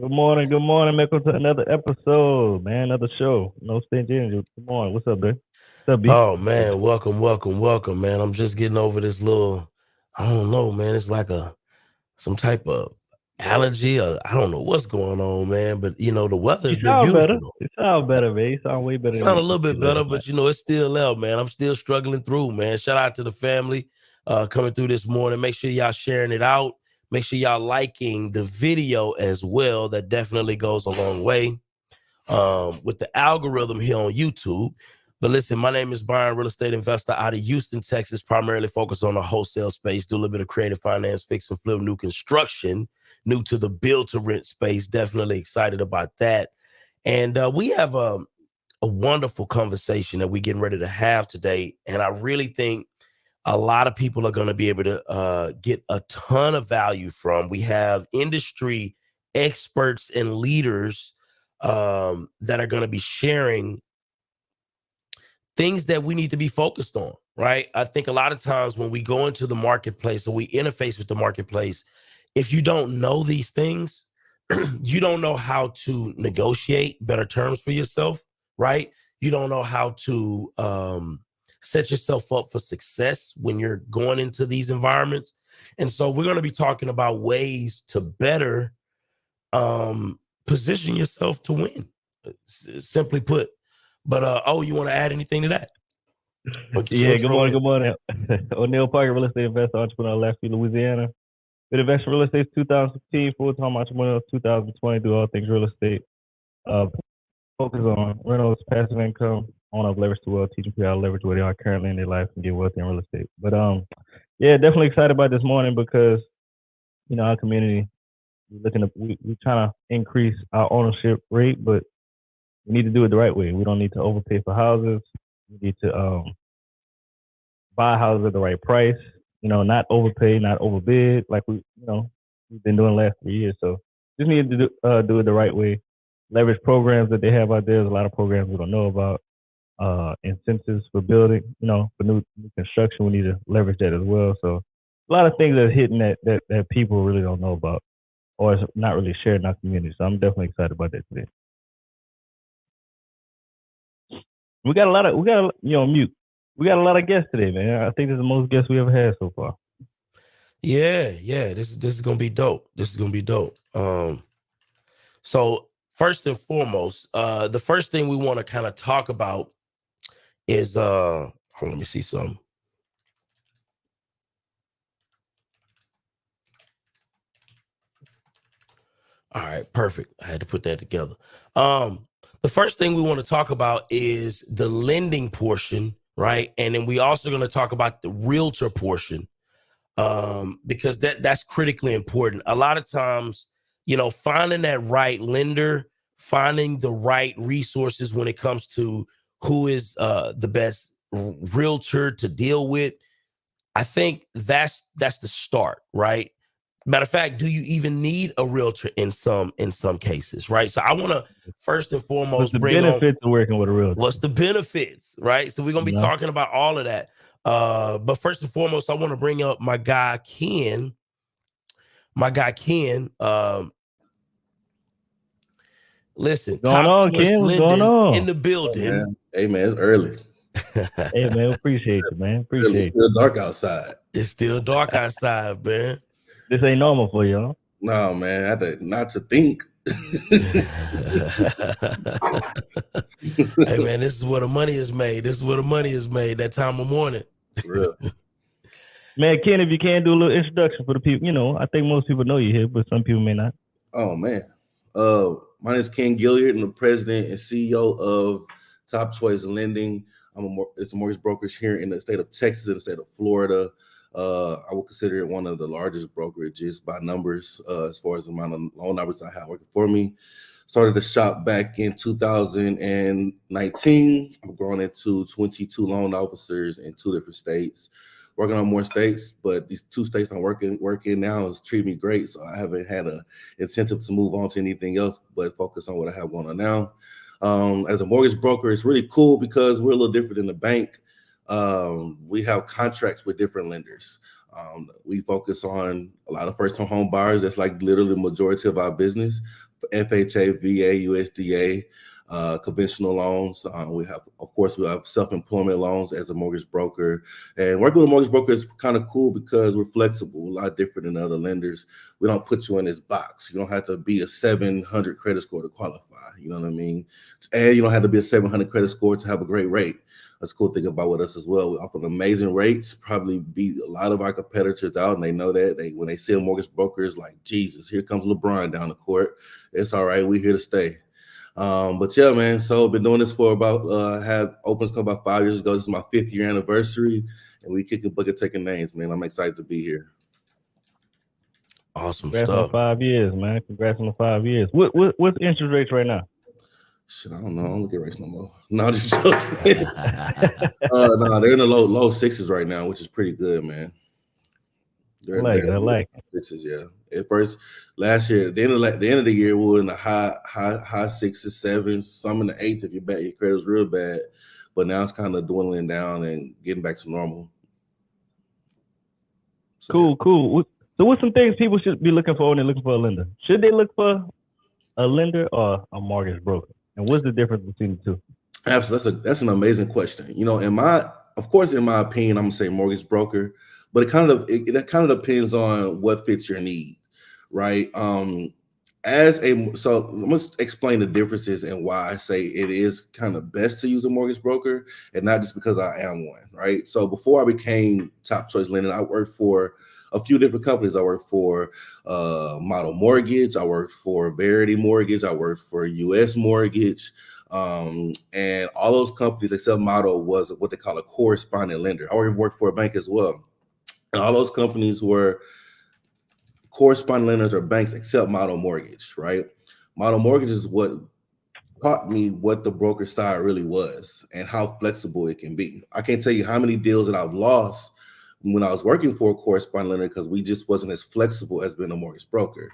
Good morning. Welcome to another episode, man. Another show. No Stingy Energy. Good morning. What's up, man? What's up, B? Oh man, welcome, man. I'm just getting over this little, I don't know, man. It's like some type of allergy, or I don't know what's going on, man. But the weather You has been sound better. beautiful though. You sound better, man. You sound way better than Sound a what little you bit did better, last night. but it's still out, man. I'm still struggling through, man. Shout out to the family coming through this morning. Make sure y'all sharing it out. Make sure y'all liking the video as well. That definitely goes a long way with the algorithm here on YouTube. But listen, my name is Byron, real estate investor out of Houston, Texas, primarily focused on the wholesale space, do a little bit of creative finance, fix and flip, new construction, new to the build to rent space. Definitely excited about that. And we have a wonderful conversation that we're getting ready to have today. And I really think a lot of people are going to be able to get a ton of value from. We have industry experts and leaders that are going to be sharing things that we need to be focused on, right? I think a lot of times when we go into the marketplace or we interface with the marketplace, if you don't know these things, you don't know how to negotiate better terms for yourself, right? You don't know how to set yourself up for success when you're going into these environments. And so we're going to be talking about ways to better position yourself to win, simply put. But you want to add anything to that? Or just Yeah, good intro morning. in? Good morning. O'Neal Parker, real estate investor, entrepreneur, Lafayette, Louisiana. Been investing in real estate since 2016, full-time entrepreneur 2020, do all things real estate. Uh, Focus on rentals, passive income, on up leverage to wealth, teaching people how to leverage where they are currently in their life and get wealthy in real estate. But yeah, definitely excited about this morning because our community we're trying to increase our ownership rate, but we need to do it the right way. We don't need to overpay for houses. We need to buy houses at the right price. Not overpay, not overbid, like we've been doing the last 3 years. So just need to do it the right way. Leverage programs that they have out there. There's a lot of programs we don't know about. Incentives for building, for new construction, we need to leverage that as well. So a lot of things that are hitting that people really don't know about, or it's not really shared in our community. So I'm definitely excited about that today. We got mute. We got a lot of guests today, man. I think this is the most guests we ever had so far. Yeah. This is gonna be dope. This is gonna be dope. So first and foremost, the first thing we want to kind of talk about is hold on, let me see something. All right, perfect. I had to put that together. The first thing we want to talk about is the lending portion, right? And then we also going to talk about the realtor portion, because that's critically important. A lot of times, finding that right lender, finding the right resources when it comes to who is the best realtor to deal with. I think that's the start, right? Matter of fact, do you even need a realtor in some cases, right? So I want to first and What's foremost the bring on benefits of working with a realtor? what's the benefits, right? So we're gonna be You know, talking about all of that. But first and foremost, I want to bring up my guy Ken. Listen, what's going top on, choice Ken? What's going lending in on? the Oh, building. man. Hey, man, it's early. Hey, man, appreciate you, man. It's Appreciate you. still dark outside. It's still dark outside, man. This ain't normal for you, huh? No, man, I had not to think. Hey, man, this is where the money is made. This is where the money is made. That time of morning. For real. Man, Ken, if you can do a little introduction for the people, I think most people know you here, but some people may not. Oh, man. My name is Ken Gilliard. I'm the president and CEO of Top Choice Lending. It's a mortgage brokerage here in the state of Texas and the state of Florida. I would consider it one of the largest brokerages by numbers as far as the amount of loan numbers I have working for me. Started the shop back in 2019. I'm growing into 22 loan officers in 2 different states. Working on more states, but these 2 states I'm working now is treating me great. So I haven't had an incentive to move on to anything else, but focus on what I have going on now. As a mortgage broker, it's really cool because we're a little different than the bank. We have contracts with different lenders. We focus on a lot of first-time home buyers. That's like literally the majority of our business. FHA, VA, USDA, conventional loans. We have self-employment loans as a mortgage broker. And working with a mortgage broker is kind of cool because we're flexible, a lot different than other lenders. We don't put you in this box. You don't have to be a 700 credit score to qualify. You know what I mean? And you don't have to be a 700 credit score to have a great rate. That's a cool thing about with us as well. We offer amazing rates, probably beat a lot of our competitors out, and they know that. When they see a mortgage broker, it's like, Jesus, here comes LeBron down the court. It's all right. We're here to stay. But yeah, man, so I've been doing this for about, had opens come about 5 years ago. This is my 5th year anniversary, and we kicking bucket taking names, man. I'm excited to be here. Awesome Congrats stuff. on 5 years, man. Congrats on the 5 years. What's interest rates right now? Shit, I don't know. I don't look at rates no more. No, I'm just joking. No, they're in the low sixes right now, which is pretty good, man. I like it. Sixes, yeah. At first, last year, at the end of the year, we were in the high sixes, sevens, some in the eights if your credit was real bad. But now it's kind of dwindling down and getting back to normal. So, Cool. So what's some things people should be looking for when they're looking for a lender? Should they look for a lender or a mortgage broker? And what's the difference between the two? Absolutely. That's an amazing question. You know, in my opinion, I'm gonna say mortgage broker, but it kind of depends on what fits your need, right? So let's explain the differences and why I say it is kind of best to use a mortgage broker, and not just because I am one, right? So before I became Top Choice Lending, I worked for a few different companies. I worked for Model Mortgage, I worked for Verity Mortgage, I worked for US Mortgage, and all those companies except Model was what they call a correspondent lender. I worked for a bank as well, and all those companies were correspondent lenders or banks except Model Mortgage, right? Model Mortgage is what taught me what the broker side really was and how flexible it can be. I can't tell you how many deals that I've lost when I was working for a correspondent lender because we just wasn't as flexible as being a mortgage broker.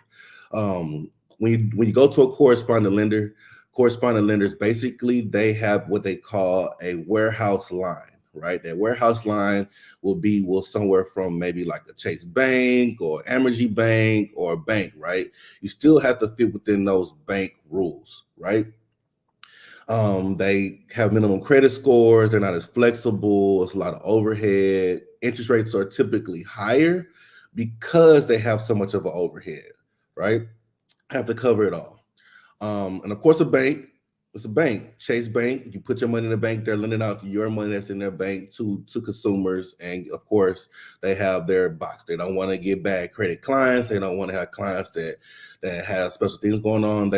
When you go to a correspondent lenders basically they have what they call a warehouse line, right? That warehouse line will somewhere from maybe like a Chase Bank or Energy Bank or a bank, right? You still have to fit within those bank rules, right? They have minimum credit scores. They're not as flexible. It's a lot of overhead. Interest rates are typically higher because they have so much of an overhead, right? Have to cover it all. And of course, it's a bank, Chase Bank. You put your money in the bank, they're lending out your money that's in their bank to consumers. And of course, they have their box. They don't want to get bad credit clients. They don't want to have clients that have special things going on.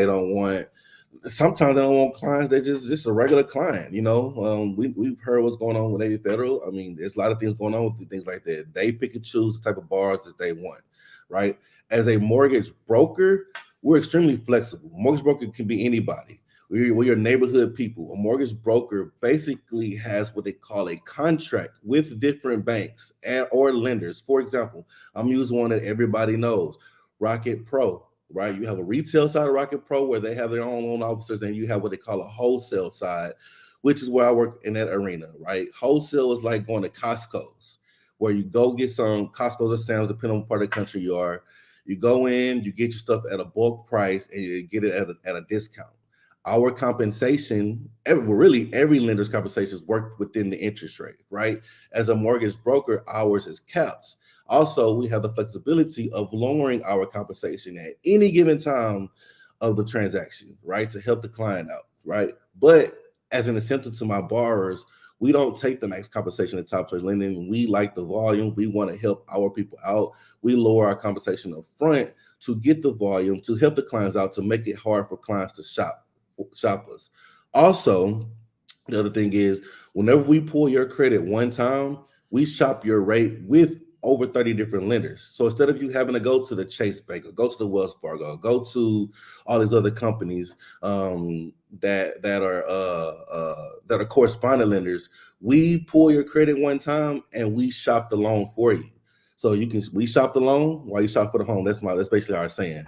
Sometimes they don't want clients that just a regular client, you know. We've heard what's going on with Navy Federal. I mean, there's a lot of things going on with things like that. They pick and choose the type of bars that they want, right? As a mortgage broker, we're extremely flexible. A mortgage broker can be anybody. We're your neighborhood people. A mortgage broker basically has what they call a contract with different banks or lenders. For example, I'm using one that everybody knows, Rocket Pro. Right, you have a retail side of Rocket Pro where they have their own loan officers, and you have what they call a wholesale side, which is where I work in that arena. Right, wholesale is like going to Costco's, where you go get some Costco's or Sam's, depending on what part of the country you are. You go in, you get your stuff at a bulk price, and you get it at a discount. Our compensation, every lender's compensations work within the interest rate. Right, as a mortgage broker, ours is capped. Also, we have the flexibility of lowering our compensation at any given time of the transaction, right, to help the client out, right? But as an incentive to my borrowers, we don't take the max compensation at Top Choice Lending. We like the volume. We want to help our people out. We lower our compensation up front to get the volume, to help the clients out, to make it hard for clients to shop us. Also, the other thing is, whenever we pull your credit one time, we shop your rate with over 30 different lenders. So instead of you having to go to the Chase Bank or go to the Wells Fargo, or go to all these other companies that are correspondent lenders, we pull your credit one time and we shop the loan for you. So we shop the loan while you shop for the home. That's basically our saying.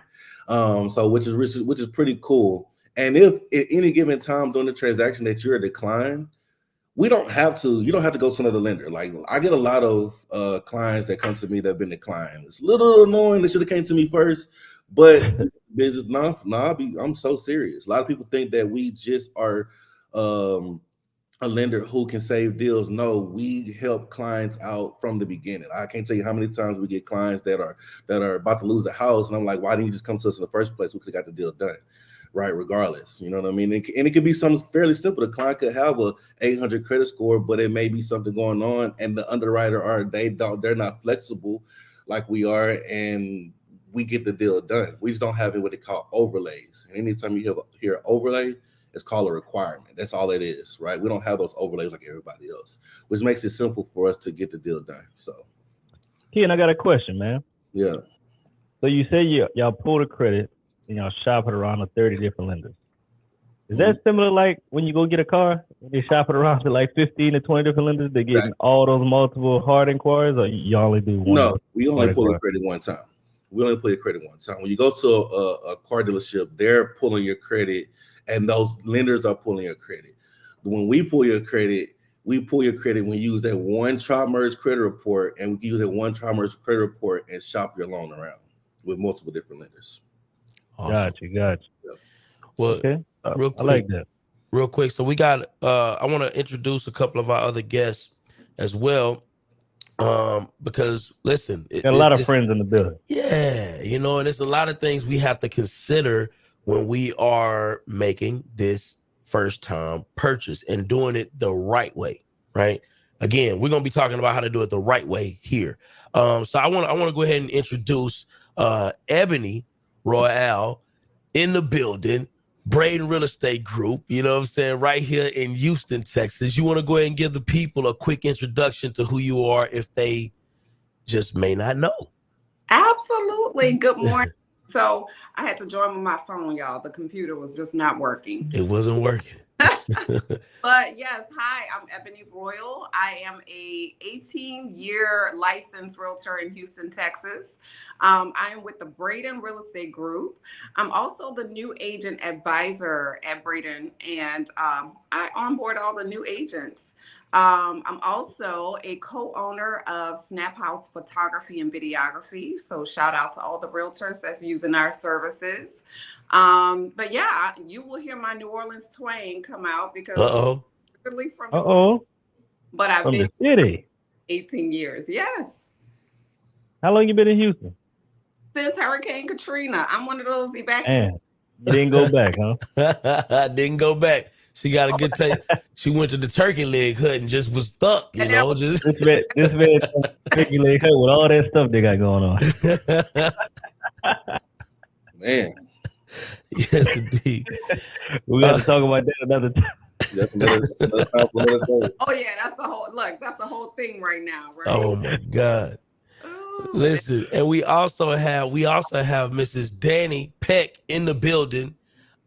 So which is pretty cool. And if at any given time during the transaction that you're a decline, we don't have to. You don't have to go to another lender. Like I get a lot of clients that come to me that have been declined. It's a little annoying. They should have came to me first, but business. I'm so serious. A lot of people think that we just are a lender who can save deals. No, we help clients out from the beginning. I can't tell you how many times we get clients that are about to lose a house, and I'm like, why didn't you just come to us in the first place? We could have got the deal done. Right, regardless, you know what I mean, and it could be something fairly simple. The client could have a 800 credit score, but it may be something going on, and the underwriter they're not flexible like we are, and we get the deal done. We just don't have what they call overlays. And anytime you hear overlay, it's called a requirement. That's all it is, right? We don't have those overlays like everybody else, which makes it simple for us to get the deal done. So, Ken, I got a question, man. Yeah. So you say y'all pull the credit and y'all shop it around to 30 different lenders. Is that similar like when you go get a car, they shop it around to like 15 to 20 different lenders, they're getting all those multiple hard inquiries, or you only do one? No, we only pull your credit one time. When you go to a car dealership, they're pulling your credit, and those lenders are pulling your credit. When we pull your credit, when we use that one tri-merge credit report, and we can use that one tri-merge credit report and shop your loan around with multiple different lenders. Awesome. Got you. Yeah. Well, okay. Real quick, I like that. Real quick. So we got, I want to introduce a couple of our other guests as well. Because listen, got a lot of friends in the building. Yeah. You know, and there's a lot of things we have to consider when we are making this first time purchase and doing it the right way. Right. Again, we're going to be talking about how to do it the right way here. So I want to go ahead and introduce, Ebony Royale in the building, Braden Real Estate Group, you know what I'm saying, right here in Houston, Texas. You want to go ahead and give the people a quick introduction to who you are if they just may not know? Absolutely. Good morning. So I had to join with my phone, y'all. The computer was just not working. It wasn't working. But yes, hi, I'm Ebony Royal. I am a 18-year licensed realtor in Houston, Texas. I am with the Braden Real Estate Group. I'm also the new agent advisor at Braden, and I onboard all the new agents. I'm also a co-owner of Snap House Photography and Videography. So shout out to all the realtors that's using our services. But yeah, you will hear my New Orleans twang come out because but I've been the city 18 years. Yes. How long you been in Houston? Since Hurricane Katrina. I'm one of those evacuees. You didn't go back, huh? I didn't go back. She got a good taste. She went to the turkey leg hut and just was stuck, you know. Just this man turkey leg hut with all that stuff they got going on. Man. Yes, indeed. We got to talk about that another time. Oh yeah, that's the whole thing right now, right? Oh my God. Listen, and we also have Mrs. Danny Peck in the building,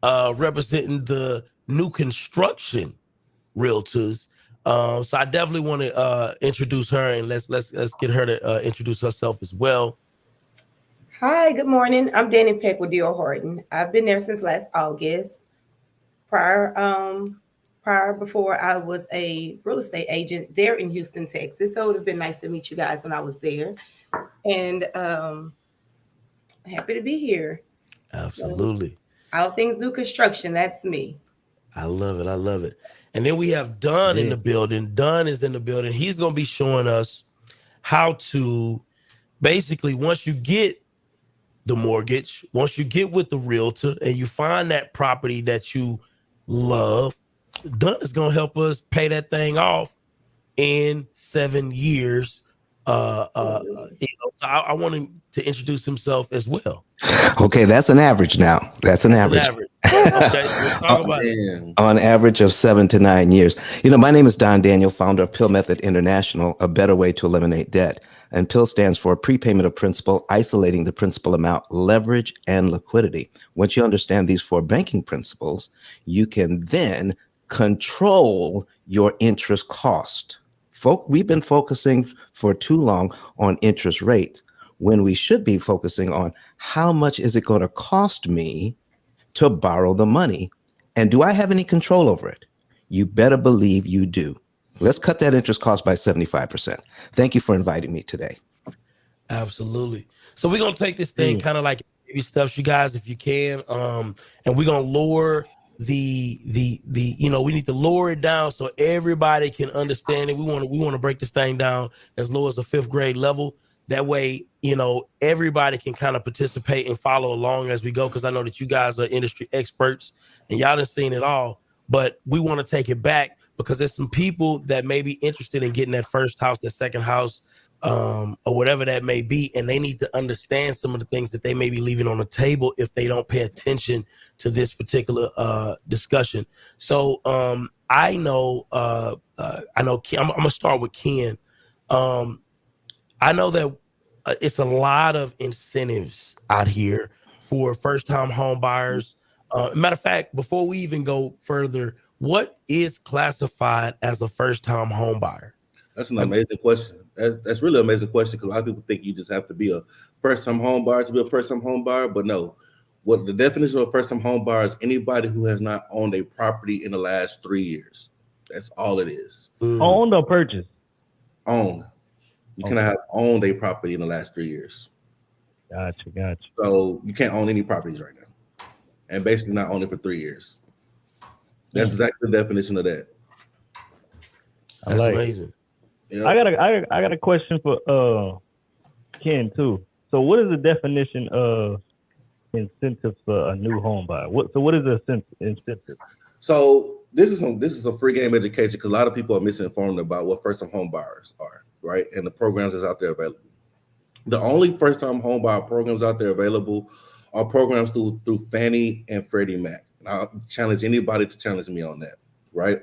representing the new construction realtors. So I definitely want to introduce her, and let's get her to introduce herself as well. Hi, good morning. I'm Danny Peck with D.O. Horton. I've been there since last August. Before I was a real estate agent there in Houston, Texas. So it would have been nice to meet you guys when I was there. And happy to be here. Absolutely. So, all things new construction, that's me. I love it. And then we have Don in the building. Don is in the building. He's going to be showing us how to basically, once you get the mortgage, once you get with the realtor and you find that property that you love, Don is going to help us pay that thing off in 7 years. I want him to introduce himself as well. Okay, that's an average now. That's an average. Okay, let's talk about it. On average of 7 to 9 years. You know, my name is Don Daniel, founder of Pill Method International, a better way to eliminate debt. And Pill stands for prepayment of principal, isolating the principal amount, leverage, and liquidity. Once you understand these 4 banking principles, you can then control your interest cost. We've been focusing for too long on interest rates when we should be focusing on how much is it going to cost me to borrow the money, and do I have any control over it? You better believe you do. Let's cut that interest cost by 75%. Thank you for inviting me today. Absolutely. So we're gonna take this thing kind of like baby steps, you guys, if you can. And we're gonna lower the we need to lower it down so everybody can understand it. We want to break this thing down as low as a 5th grade level. That way, everybody can kind of participate and follow along as we go. Because I know that you guys are industry experts and y'all done seen it all. But we want to take it back because there's some people that may be interested in getting that first house, that second house, or whatever that may be, and they need to understand some of the things that they may be leaving on the table if they don't pay attention to this particular discussion. So I know Ken, I'm gonna start with Ken. I know that it's a lot of incentives out here for first-time home buyers. Matter of fact, before we even go further, what is classified as a first-time home buyer? That's an amazing question. That's really an amazing question because a lot of people think you just have to be a first-time home buyer to be a first-time home buyer, but no. What the definition of a first-time home buyer is anybody who has not owned a property in the last 3 years. That's all it is. Owned or purchased? Owned. You cannot have owned a property in the last 3 years. Gotcha. So you can't own any properties right now, and basically not own it for 3 years. That's exactly the definition of that. That's amazing. Yep. I got a question for Ken too. So what is the definition of incentives for a new home buyer? What is the incentive? So this is a free game education because a lot of people are misinformed about what first-time home buyers are, right? And the programs that's out there available. The only first-time home buyer programs out there available are programs through Fannie and Freddie Mac. And I'll challenge anybody to challenge me on that, right?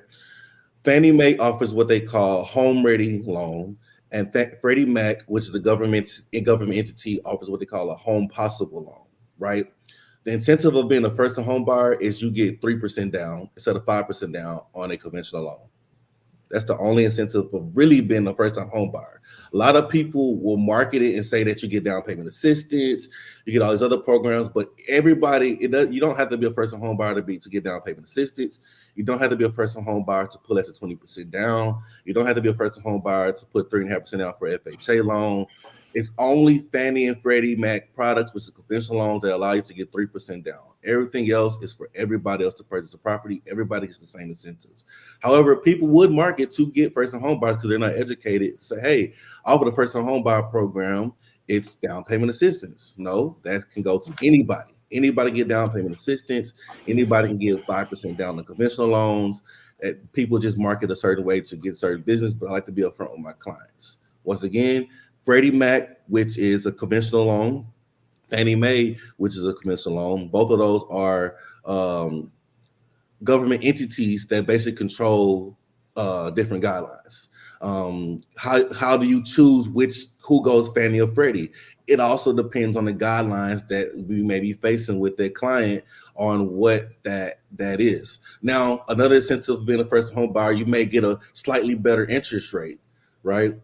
Fannie Mae offers what they call home ready loan, and Freddie Mac, which is the government entity, offers what they call a home possible loan, right? The incentive of being a first-time home buyer is you get 3% down instead of 5% down on a conventional loan. That's the only incentive of really being a first-time home buyer. A lot of people will market it and say that you get down payment assistance, you get all these other programs, but everybody, you don't have to be a first-time home buyer to get down payment assistance. You don't have to be a first-time home buyer to put less than 20% down. You don't have to be a first-time home buyer to put 3.5% down for FHA loan. It's only Fannie and Freddie Mac products, which is conventional loans, that allow you to get 3% down. Everything else is for everybody else to purchase a property. Everybody gets the same incentives. However, people would market to get first-time home buyers because they're not educated. Say, hey, offer the first-time home buyer program, it's down payment assistance. No, that can go to anybody. Anybody get down payment assistance. Anybody can give 5% down on conventional loans. People just market a certain way to get certain business, but I like to be upfront with my clients. Once again, Freddie Mac, which is a conventional loan, Fannie Mae, which is a conventional loan. Both of those are government entities that basically control different guidelines. How do you choose who goes Fannie or Freddie? It also depends on the guidelines that we may be facing with their client on what that is. Now, another incentive of being a first home buyer, you may get a slightly better interest rate, right?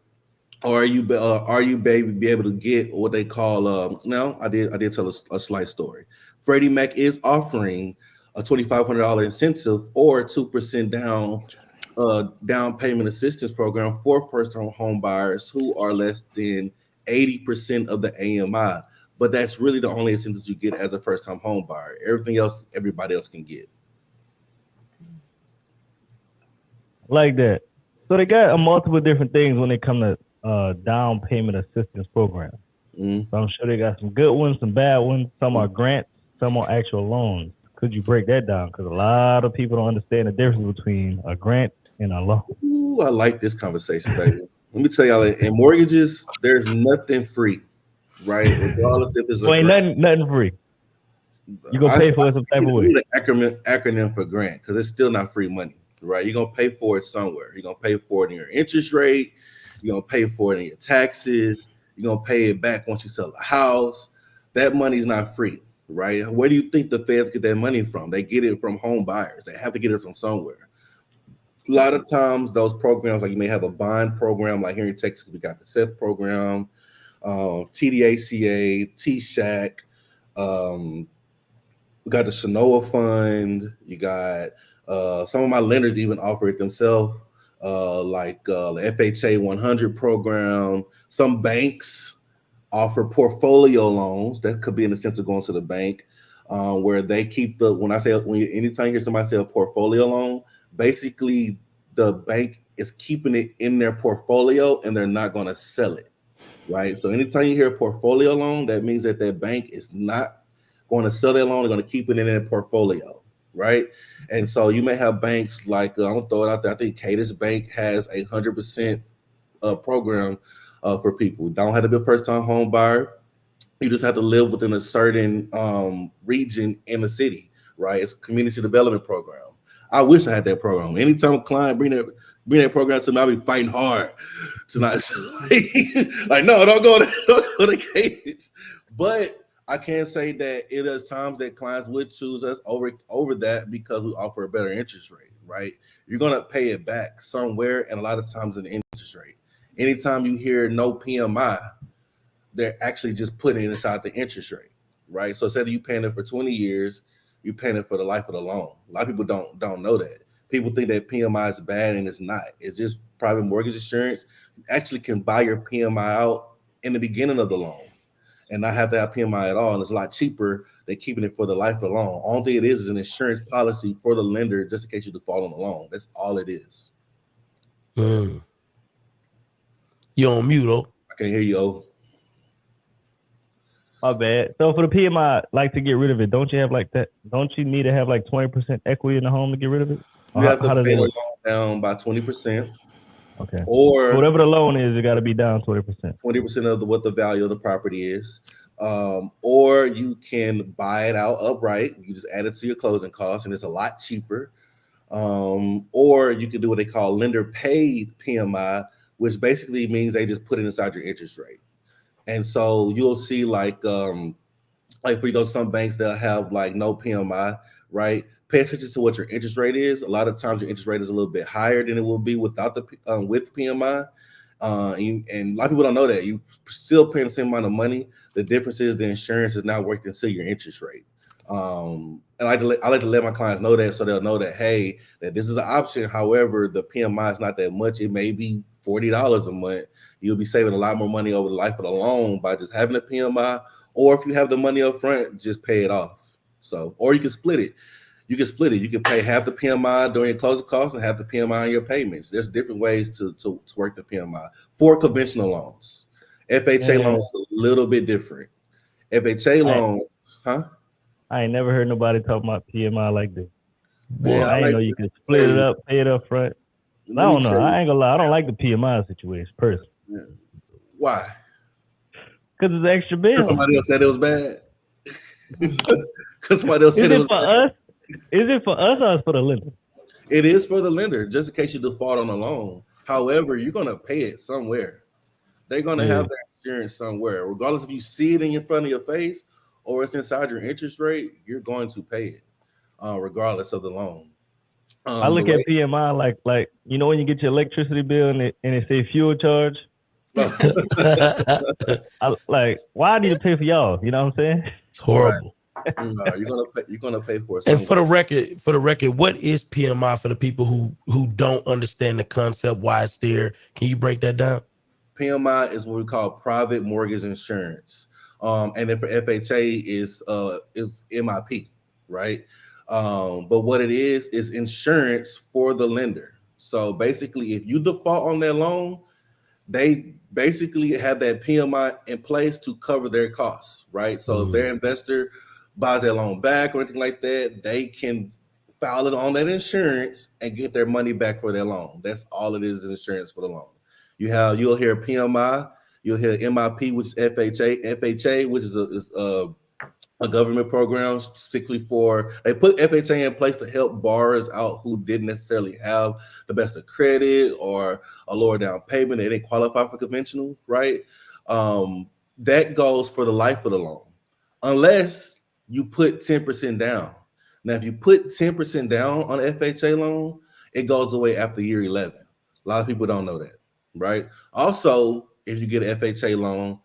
Or are you be able to get what they call no, I did tell a slight story. Freddie Mac is offering a $2,500 incentive or 2% down payment assistance program for first home buyers who are less than 80% of the AMI. But that's really the only incentives you get as a first time home buyer. Everything else, everybody else can get. Like that. So they got multiple different things when it comes to down payment assistance program. So I'm sure they got some good ones, some bad ones. Some are grants, some are actual loans. Could you break that down? Because a lot of people don't understand the difference between a grant and a loan. Ooh, I like this conversation, baby. Let me tell y'all, in mortgages, there's nothing free, right? Regardless if it's nothing free. You gonna pay for it some type of way. The acronym for grant, because it's still not free money, right? You're gonna pay for it somewhere. You're gonna pay for it in your interest rate. You're gonna pay for it in your taxes. You're gonna pay it back once you sell a house. That money's not free, right? Where do you think the feds get that money from? They get it from home buyers. They have to get it from somewhere. A lot of times, those programs, like you may have a bond program, like here in Texas, we got the SEF program, TDACA, TSHAC. We got the Sanoa Fund. You got some of my lenders even offer it themselves. like the FHA 100 program. Some banks offer portfolio loans that could be in the sense of going to the bank, where they keep anytime you hear somebody say a portfolio loan, basically the bank is keeping it in their portfolio and they're not going to sell it, right? So anytime you hear a portfolio loan, that means that bank is not going to sell that loan. They're going to keep it in their portfolio, right? And so you may have banks like, I'm going to throw it out there, I think Cadence Bank has 100% program for people. You don't have to be a first-time home buyer. You just have to live within a certain region in the city, right? It's a community development program. I wish I had that program. Anytime a client bring that program to me, I'll be fighting hard to not like, no, don't go to Cadence. But I can say that it is times that clients would choose us over that because we offer a better interest rate, right? You're gonna pay it back somewhere, and a lot of times in the interest rate. Anytime you hear no PMI, they're actually just putting it inside the interest rate, right? So instead of you paying it for 20 years, you're paying it for the life of the loan. A lot of people don't know that. People think that PMI is bad, and it's not. It's just private mortgage insurance. You actually can buy your PMI out in the beginning of the loan and not have to have PMI at all. And it's a lot cheaper than keeping it for the life of the loan. All thing it is an insurance policy for the lender just in case you default on the loan. That's all it is. You're on mute, oh. I can't hear you, oh. My bad. So for the PMI, like to get rid of it, don't you have like that? Don't you need to have like 20% equity in the home to get rid of it? You have to pay the loan down by 20%. Okay. Or so whatever the loan is, it got to be down 20%. 20% of what the value of the property is. Or you can buy it out upright. You just add it to your closing costs, and it's a lot cheaper. Or you can do what they call lender paid PMI, which basically means they just put it inside your interest rate. And so you'll see like for some banks, they'll have like no PMI, right? Pay attention to what your interest rate is. A lot of times your interest rate is a little bit higher than it will be without with PMI. And a lot of people don't know that. You still paying the same amount of money. The difference is the insurance is not working into your interest rate. And I like to let my clients know that, so they'll know that, hey, that this is an option. However, the PMI is not that much. It may be $40 a month. You'll be saving a lot more money over the life of the loan by just having a PMI. Or if you have the money up front, just pay it off. So, or you can split it. You can pay half the PMI during your closing costs and half the PMI on your payments. There's different ways to work the PMI for conventional loans. FHA loans a little bit different. FHA loans, huh? I ain't never heard nobody talk about PMI like this. Well, I didn't know you could split it up, pay it up front. I don't know. I ain't gonna lie. I don't like the PMI situation personally. Yeah. Why? Because it's extra bill. Somebody else said it was bad. Because somebody else said it was for bad. us? Is it for us or is it for the lender? It is for the lender, just in case you default on a loan. However, you're gonna pay it somewhere. They're gonna have their insurance somewhere, regardless if you see it in front of your face or it's inside your interest rate. You're going to pay it, regardless of the loan. I look at PMI like you know when you get your electricity bill and it say fuel charge. I, like, why do you pay for y'all? You know what I'm saying? It's horrible. No, you're gonna pay for it. And for the record, what is PMI for the people who don't understand the concept, why it's there? Can you break that down? PMI is what we call private mortgage insurance. And then for FHA is MIP, right? But what it is insurance for the lender. So basically, if you default on their loan, they basically have that PMI in place to cover their costs, right? So if their investor buys their loan back or anything like that, they can file it on that insurance and get their money back for their loan. That's all it is insurance for the loan. You'll hear PMI, you'll hear MIP, which is FHA, which is a government program specifically they put FHA in place to help borrowers out who didn't necessarily have the best of credit or a lower down payment. They didn't qualify for conventional, right? That goes for the life of the loan, unless you put 10% down. Now, if you put 10% down on an FHA loan, it goes away after year 11. A lot of people don't know that, right? Also, if you get an FHA loan,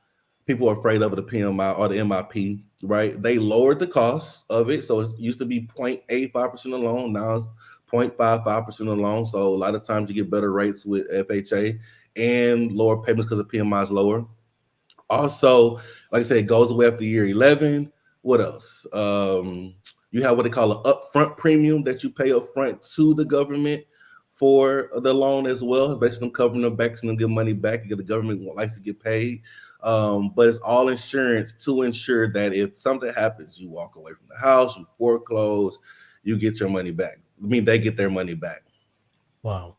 people are afraid of the PMI or the MIP, right? They lowered the cost of it. So it used to be 0.85% of the loan. Now it's 0.55% of the loan. So a lot of times you get better rates with FHA and lower payments because the PMI is lower. Also, like I said, it goes away after year 11. What else? You have what they call an upfront premium that you pay upfront to the government for the loan as well. It's basically them covering them back and them give money back because the government likes to get paid. But it's all insurance to ensure that if something happens, you walk away from the house, you foreclose, you get your money back. I mean, they get their money back. Wow.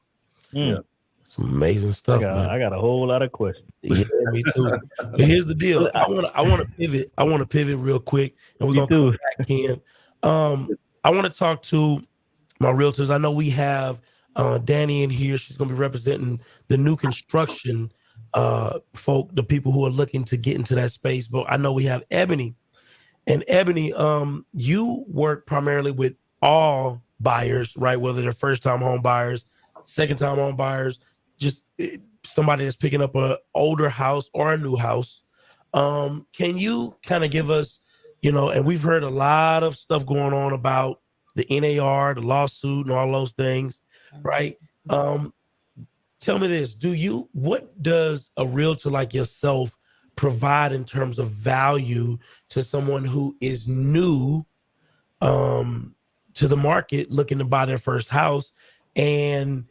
Yeah. Some amazing stuff, man. I got a whole lot of questions. Yeah, me too. But here's the deal. I want to pivot. I want to pivot real quick, and we're Me gonna come too. back in. I want to talk to my realtors. I know we have Danny in here. She's gonna be representing the new construction folk, the people who are looking to get into that space. But I know we have Ebony, and Ebony, you work primarily with all buyers, right? Whether they're first-time home buyers, second-time home buyers, just somebody that's picking up an older house or a new house. Can you kind of give us, and we've heard a lot of stuff going on about the NAR, the lawsuit, and all those things, right? Tell me this: what does a realtor like yourself provide in terms of value to someone who is new to the market, looking to buy their first house? And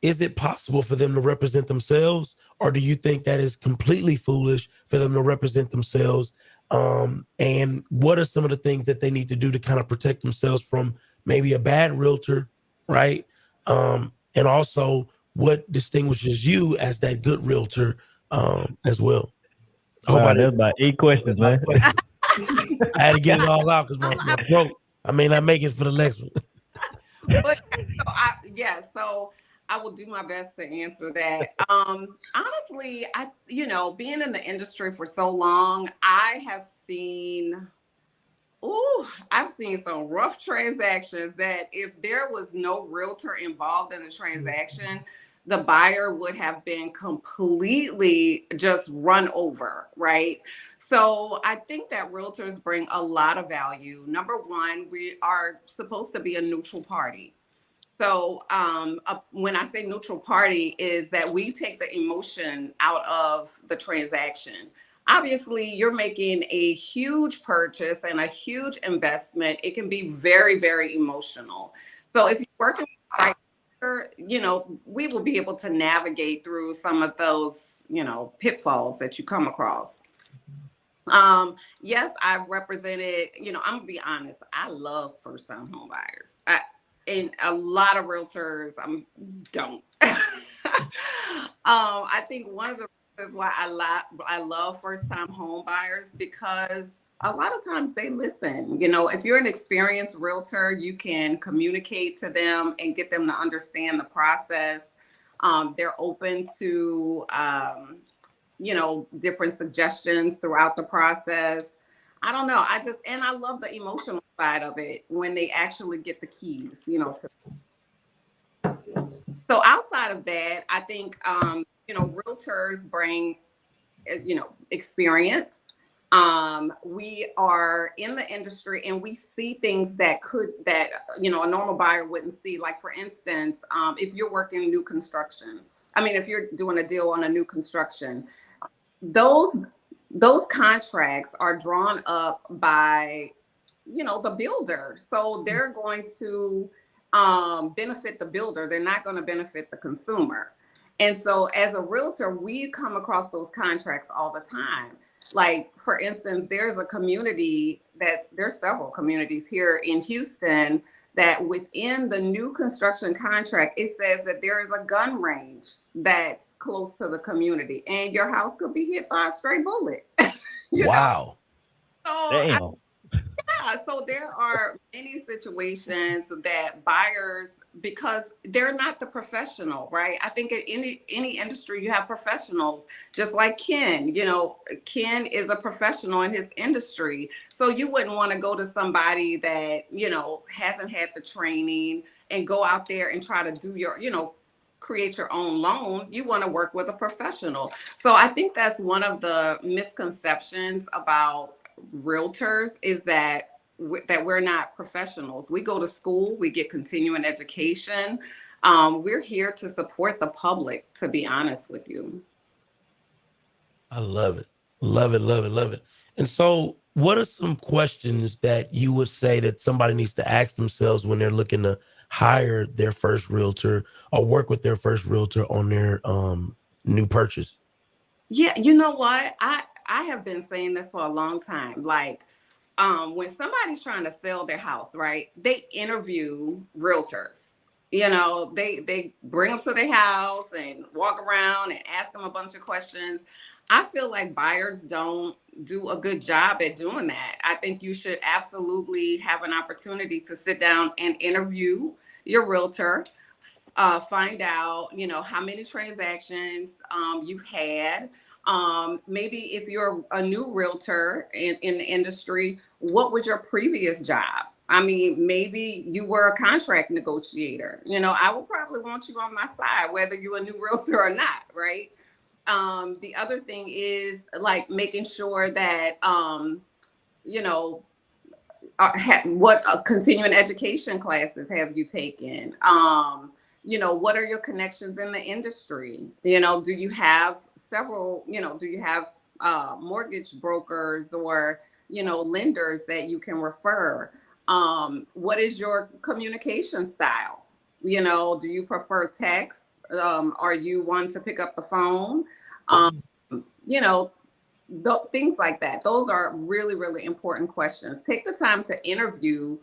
is it possible for them to represent themselves, or do you think that is completely foolish for them to represent themselves? And what are some of the things that they need to do to kind of protect themselves from maybe a bad realtor, right? And also, what distinguishes you as that good realtor as well? Wow, that's about 8 questions, man. I had to get it all out because my throat. I may not make it for the next one. But so I will do my best to answer that. Honestly, being in the industry for so long, I've seen some rough transactions that if there was no realtor involved in the transaction, the buyer would have been completely just run over, right? So I think that realtors bring a lot of value. Number one, we are supposed to be a neutral party. So when I say neutral party is that we take the emotion out of the transaction. Obviously, you're making a huge purchase and a huge investment. It can be very, very emotional. So if you're working with the right, we will be able to navigate through some of those, pitfalls that you come across. Yes, I've represented, I'm gonna be honest, I love first-time home buyers. And a lot of realtors don't. I think one of the reasons why I love first-time home buyers because a lot of times they listen. If you're an experienced realtor, you can communicate to them and get them to understand the process. They're open to different suggestions throughout the process. I don't know. I love the emotional side of it when they actually get the keys, So outside of that, I think, realtors bring, experience. We are in the industry and we see things that a normal buyer wouldn't see. Like for instance, if you're working new construction, if you're doing a deal on a new construction, those contracts are drawn up by, the builder. So they're going to benefit the builder. They're not going to benefit the consumer. And so as a realtor, we come across those contracts all the time. Like, for instance, there's several communities here in Houston that within the new construction contract, it says that there is a gun range that's close to the community and your house could be hit by a stray bullet. Wow. So so there are many situations that buyers, because they're not the professional, right? I think in any industry you have professionals, just like Ken. Ken is a professional in his industry. So you wouldn't want to go to somebody that, hasn't had the training and go out there and try to do your, create your own loan. You want to work with a professional. So I think that's one of the misconceptions about realtors is that that we're not professionals. We go to school, we get continuing education. We're here to support the public, to be honest with you. I love it. Love it, love it, love it. And so what are some questions that you would say that somebody needs to ask themselves when they're looking to hire their first realtor or work with their first realtor on their new purchase? Yeah, you know what? I have been saying this for a long time. Like, when somebody's trying to sell their house, right? They interview realtors. You know, they bring them to their house and walk around and ask them a bunch of questions. I feel like buyers don't do a good job at doing that. I think you should absolutely have an opportunity to sit down and interview your realtor, find out, you know, how many transactions you've had. Maybe if you're a new realtor in the industry, what was your previous job? I mean, maybe you were a contract negotiator. You know, I would probably want you on my side, whether you're a new realtor or not, right? The other thing is like making sure that, you know, what continuing education classes have you taken? You know, what are your connections in the industry? You know, do you have several, you know, do you have mortgage brokers or, you know, lenders that you can refer? What is your communication style? You know, do you prefer text? Are you one to pick up the phone? You know, things like that. Those are really, really important questions. Take the time to interview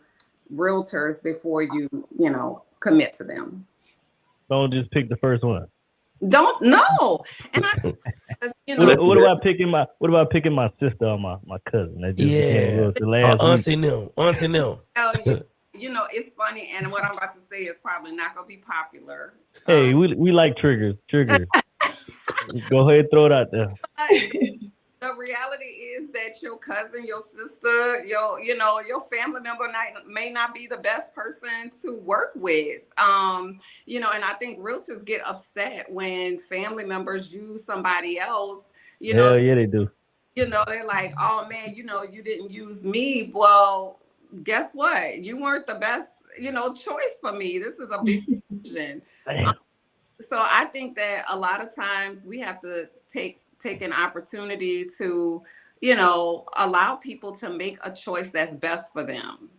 realtors before you know, commit to them. Don't just pick the first one. Don't know. And you know, What about picking my sister or my cousin? That just became the last Auntie week. Nil. You know, it's funny, and what I'm about to say is probably not gonna be popular. Hey, we like triggers. Go ahead, throw it out there. The reality is that your cousin, your sister, your family member may not be the best person to work with. You know, and I think realtors get upset when family members use somebody else. You know, hell yeah, they do. You know, they're like, oh man, you know, you didn't use me. Well, guess what? You weren't the best, you know, choice for me. This is a big decision. So I think that a lot of times we have to take an opportunity to, you know, allow people to make a choice that's best for them.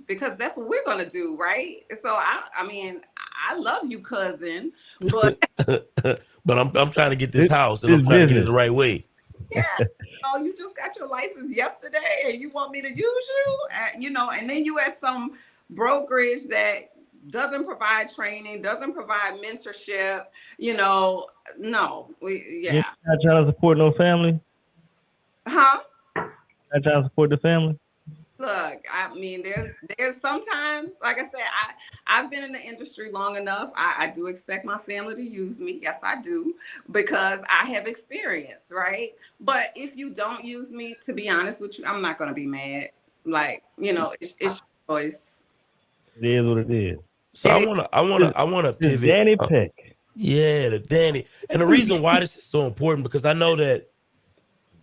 Because that's what we're going to do, right? So I mean, I love you, cousin, but but I'm trying to get this house and I'm trying to get it the right way. Yeah. Oh, you just got your license yesterday and you want me to use you? You know, and then you at some brokerage that doesn't provide training, doesn't provide mentorship, you know, no. You're not trying to support no family? Huh? Not trying to support the family? Look, I mean, there's sometimes, like I said, I've been in the industry long enough. I do expect my family to use me. Yes, I do, because I have experience, right? But if you don't use me, to be honest with you, I'm not going to be mad. Like, you know, it's your choice. It is what it is. So I want to pivot. Danny Peck. Yeah, the Danny. And the reason why this is so important, because I know that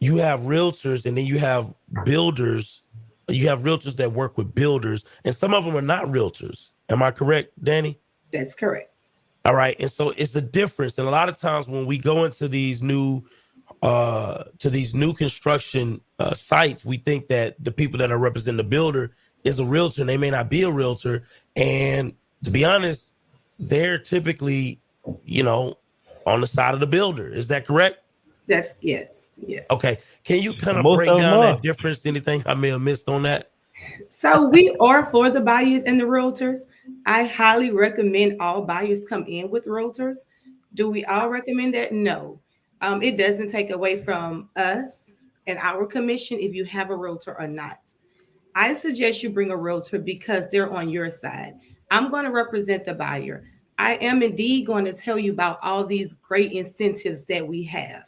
you have realtors and then you have builders. You have realtors that work with builders, and some of them are not realtors. Am I correct, Danny? That's correct. All right. And so it's a difference. And a lot of times when we go into these new construction sites, we think that the people that are representing the builder is a realtor, and they may not be a realtor. And to be honest, they're typically, you know, on the side of the builder. Is that correct? That's yes. Okay. Can you kind of break down that difference? Anything I may have missed on that? So we are for the buyers and the realtors. I highly recommend all buyers come in with realtors. Do we all recommend that? No. It doesn't take away from us and our commission if you have a realtor or not. I suggest you bring a realtor because they're on your side. I'm going to represent the buyer. I am indeed going to tell you about all these great incentives that we have.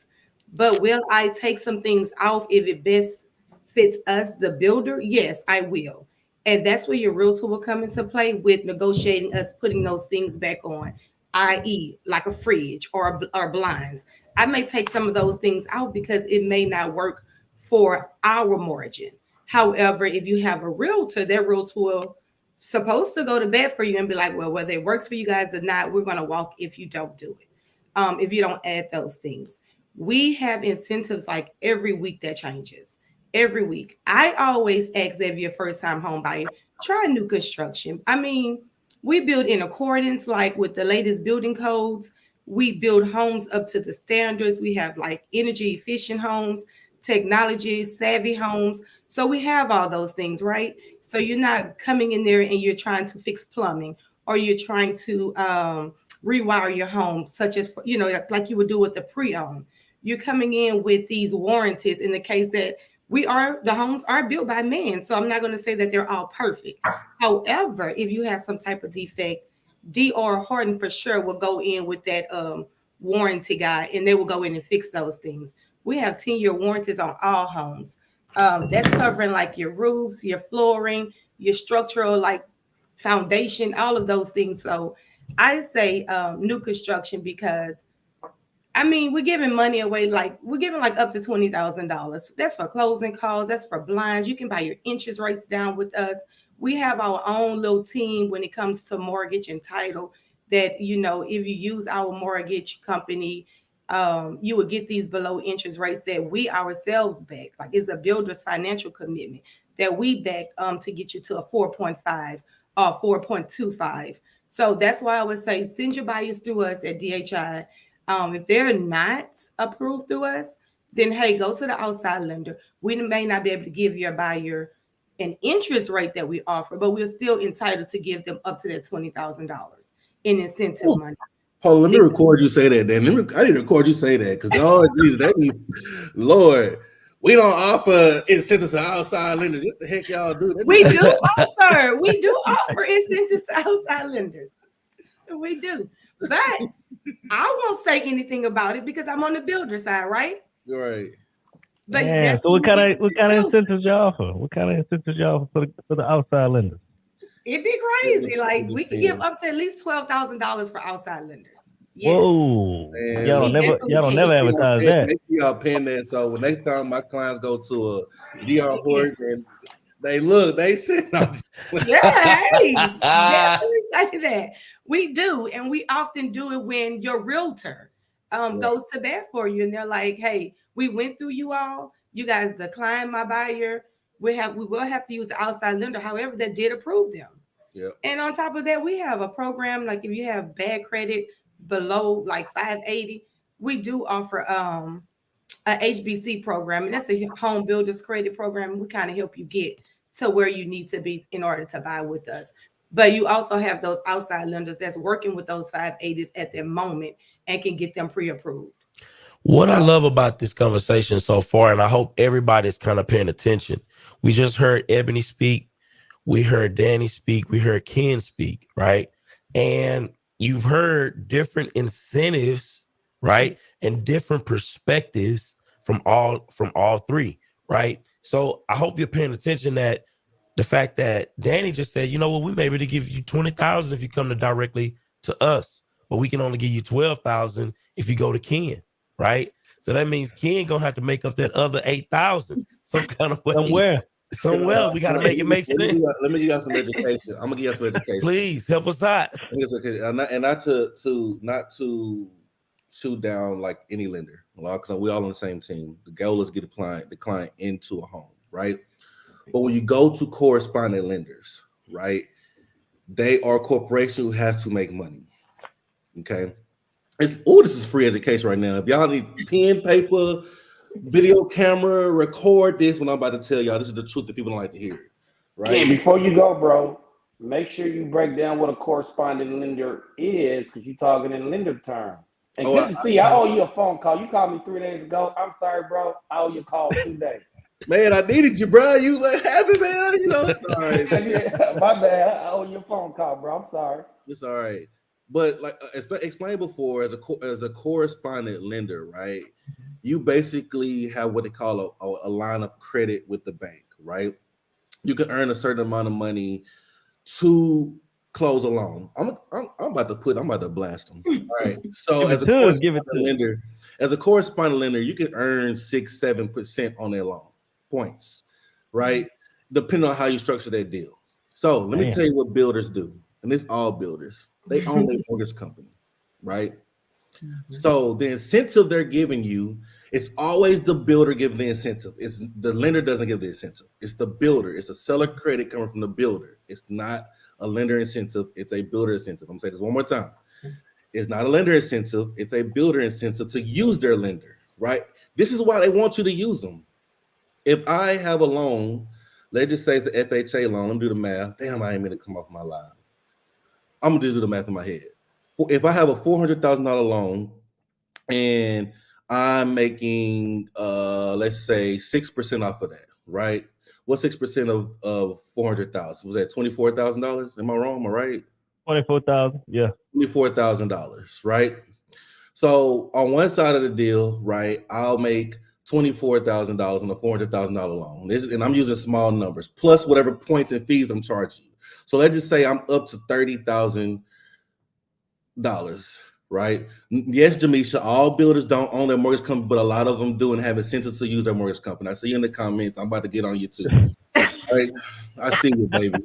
But will I take some things off if it best fits us, the builder? Yes, I will. And that's where your realtor will come into play with negotiating us putting those things back on, i.e. like a fridge or blinds. I may take some of those things out because it may not work for our margin. However, if you have a realtor, that realtor will supposed to go to bed for you and be like, well, whether it works for you guys or not, we're going to walk if you don't do it. If you don't add those things. We have incentives like every week that changes. Every week. I always ask if you're a first-time home buyer, try new construction. I mean, we build in accordance, like with the latest building codes. We build homes up to the standards. We have like energy efficient homes, technology savvy homes. So we have all those things, right? So you're not coming in there and you're trying to fix plumbing, or you're trying to rewire your home, such as, you know, like you would do with the pre-owned. You're coming in with these warranties in the case that the homes are built by men. So I'm not going to say that they're all perfect. However, if you have some type of defect, D.R. Horton for sure will go in with that warranty guy, and they will go in and fix those things. We have 10-year warranties on all homes. That's covering like your roofs, your flooring, your structural like foundation, all of those things. So I say new construction because I mean, we're giving money away, like we're giving like up to $20,000. That's for closing costs. That's for blinds. You can buy your interest rates down with us. We have our own little team when it comes to mortgage and title that, you know, if you use our mortgage company, you would get these below interest rates that we ourselves back. Like it's a builder's financial commitment that we back to get you to a 4.5 or 4.25. So that's why I would say send your buyers through us at DHI. If they're not approved through us, then hey, go to the outside lender. We may not be able to give your buyer an interest rate that we offer, but we're still entitled to give them up to that $20,000 in incentive money. Paul, let me record you say that. Then I need to record you say that because oh Jesus, that means Lord, we don't offer incentives to outside lenders. What the heck y'all do? We do offer incentives to outside lenders. We do, but I won't say anything about it because I'm on the builder side, right? Right. But yeah. So what kind of incentives y'all offer? What kind of incentives y'all offer for the outside lenders? It'd be crazy. Like we could give up to at least $12,000 for outside lenders. Yes. Whoa! Man, y'all don't never advertise that. Make y'all pin that. So when next time my clients go to a DR Horton and they sit. Yeah, hey, definitely say that. We do, and we often do it when your realtor goes to bat for you, and they're like, "Hey, we went through you all. You guys declined my buyer. We will have to use the outside lender. However, that did approve them. Yeah. And on top of that, we have a program like if you have bad credit below like 580, we do offer a HBC program, and that's a home builders credit program. We kind of help you get to where you need to be in order to buy with us. But you also have those outside lenders that's working with those 580s at the moment and can get them pre-approved. What I love about this conversation so far, and I hope everybody's kind of paying attention. We just heard Ebony speak. We heard Danny speak. We heard Ken speak, right? And you've heard different incentives, right? And different perspectives from all three, right? So I hope you're paying attention that the fact that Danny just said, you know what, we may be able to give you $20,000 if you come directly to us, but we can only give you $12,000 if you go to Ken, right? So that means Ken gonna have to make up that other $8,000 some kind of way. Somewhere we gotta make it make sense. Let me give you some education. I'm gonna give you some education. Please help us out. And not to shoot down like any lender, because we all on the same team. The goal is to get the client into a home, right? But when you go to correspondent lenders, right, they are a corporation who has to make money. Okay. This is free education right now. If y'all need pen, paper, video camera, record this when I'm about to tell y'all. This is the truth that people don't like to hear. Right. Ken, before you go, bro, make sure you break down what a correspondent lender is, because you're talking in lender terms. And good to see you. I owe you a phone call. You called me 3 days ago. I'm sorry, bro. I owe you a call today. Man, I needed you, bro. You like happy, man. You know, sorry. My bad. I owe you a phone call, bro. I'm sorry. It's all right. But like explained before, as a correspondent lender, right? You basically have what they call a line of credit with the bank, right? You can earn a certain amount of money to close a loan. I'm about to blast them. All right. So as a correspondent lender, you can earn 6-7% on their loan points, right? depending on how you structure that deal. So let me tell you what builders do, and it's all builders. They own their mortgage company, right? So the incentive they're giving you, it's always the builder giving the incentive. It's the lender doesn't give the incentive. It's the builder. It's a seller credit coming from the builder. It's not a lender incentive. It's a builder incentive. I'm gonna say this one more time. It's not a lender incentive. It's a builder incentive to use their lender, right? This is why they want you to use them. If I have a loan, let's just say it's an FHA loan. Let me do the math. Damn, I ain't mean to come off my live. I'm gonna just do the math in my head. If I have a $400,000 loan and I'm making let's say 6% off of that, right? What's 6% of 400,000? Was that $24,000? Am I wrong? Am I right? 24,000. Yeah. $24,000, right? So on one side of the deal, right, I'll make $24,000 on a $400,000 loan. And I'm using small numbers plus whatever points and fees I'm charging you. So let's just say I'm up to $30,000, right? Yes, Jamisha, all builders don't own their mortgage company, but a lot of them do and have incentives to use their mortgage company. I see you in the comments. I'm about to get on you too. Right? I see you, baby.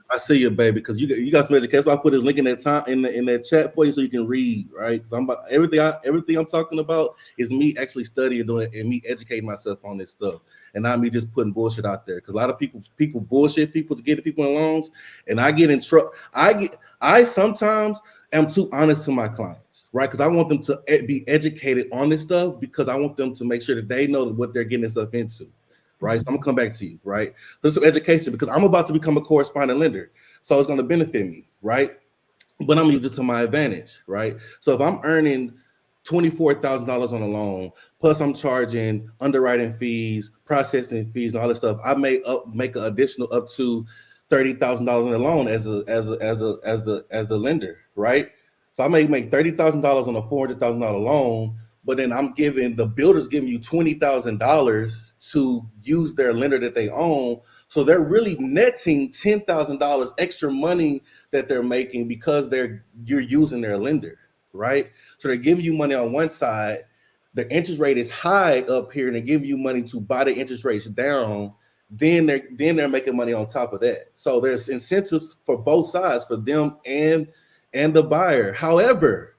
I see you, baby, because you got some education. So I put this link in that chat for you so you can read, right? So everything I'm talking about is me actually studying, doing it, and me educating myself on this stuff, and not me just putting bullshit out there. Because a lot of people bullshit people to get people in loans, and I get in trouble. I sometimes am too honest to my clients, right? Because I want them to be educated on this stuff because I want them to make sure that they know what they're getting themselves into. Right, so I'm gonna come back to you, right? There's some education because I'm about to become a correspondent lender, so it's gonna benefit me, right? But I'm gonna use it to my advantage, right? So if I'm earning $24,000 on a loan, plus I'm charging underwriting fees, processing fees, and all this stuff, I may make an additional up to $30,000 in a loan as the lender, right? So I may make $30,000 on a $400,000 loan. But then the builder's giving you $20,000 to use their lender that they own. So they're really netting $10,000 extra money that they're making because you're using their lender, right? So they're giving you money on one side, the interest rate is high up here, and they give you money to buy the interest rates down. Then they're making money on top of that. So there's incentives for both sides, for them and the buyer. However,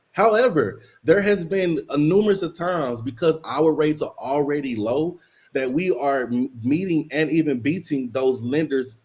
there has been numerous of times because our rates are already low that we are meeting and even beating those lenders,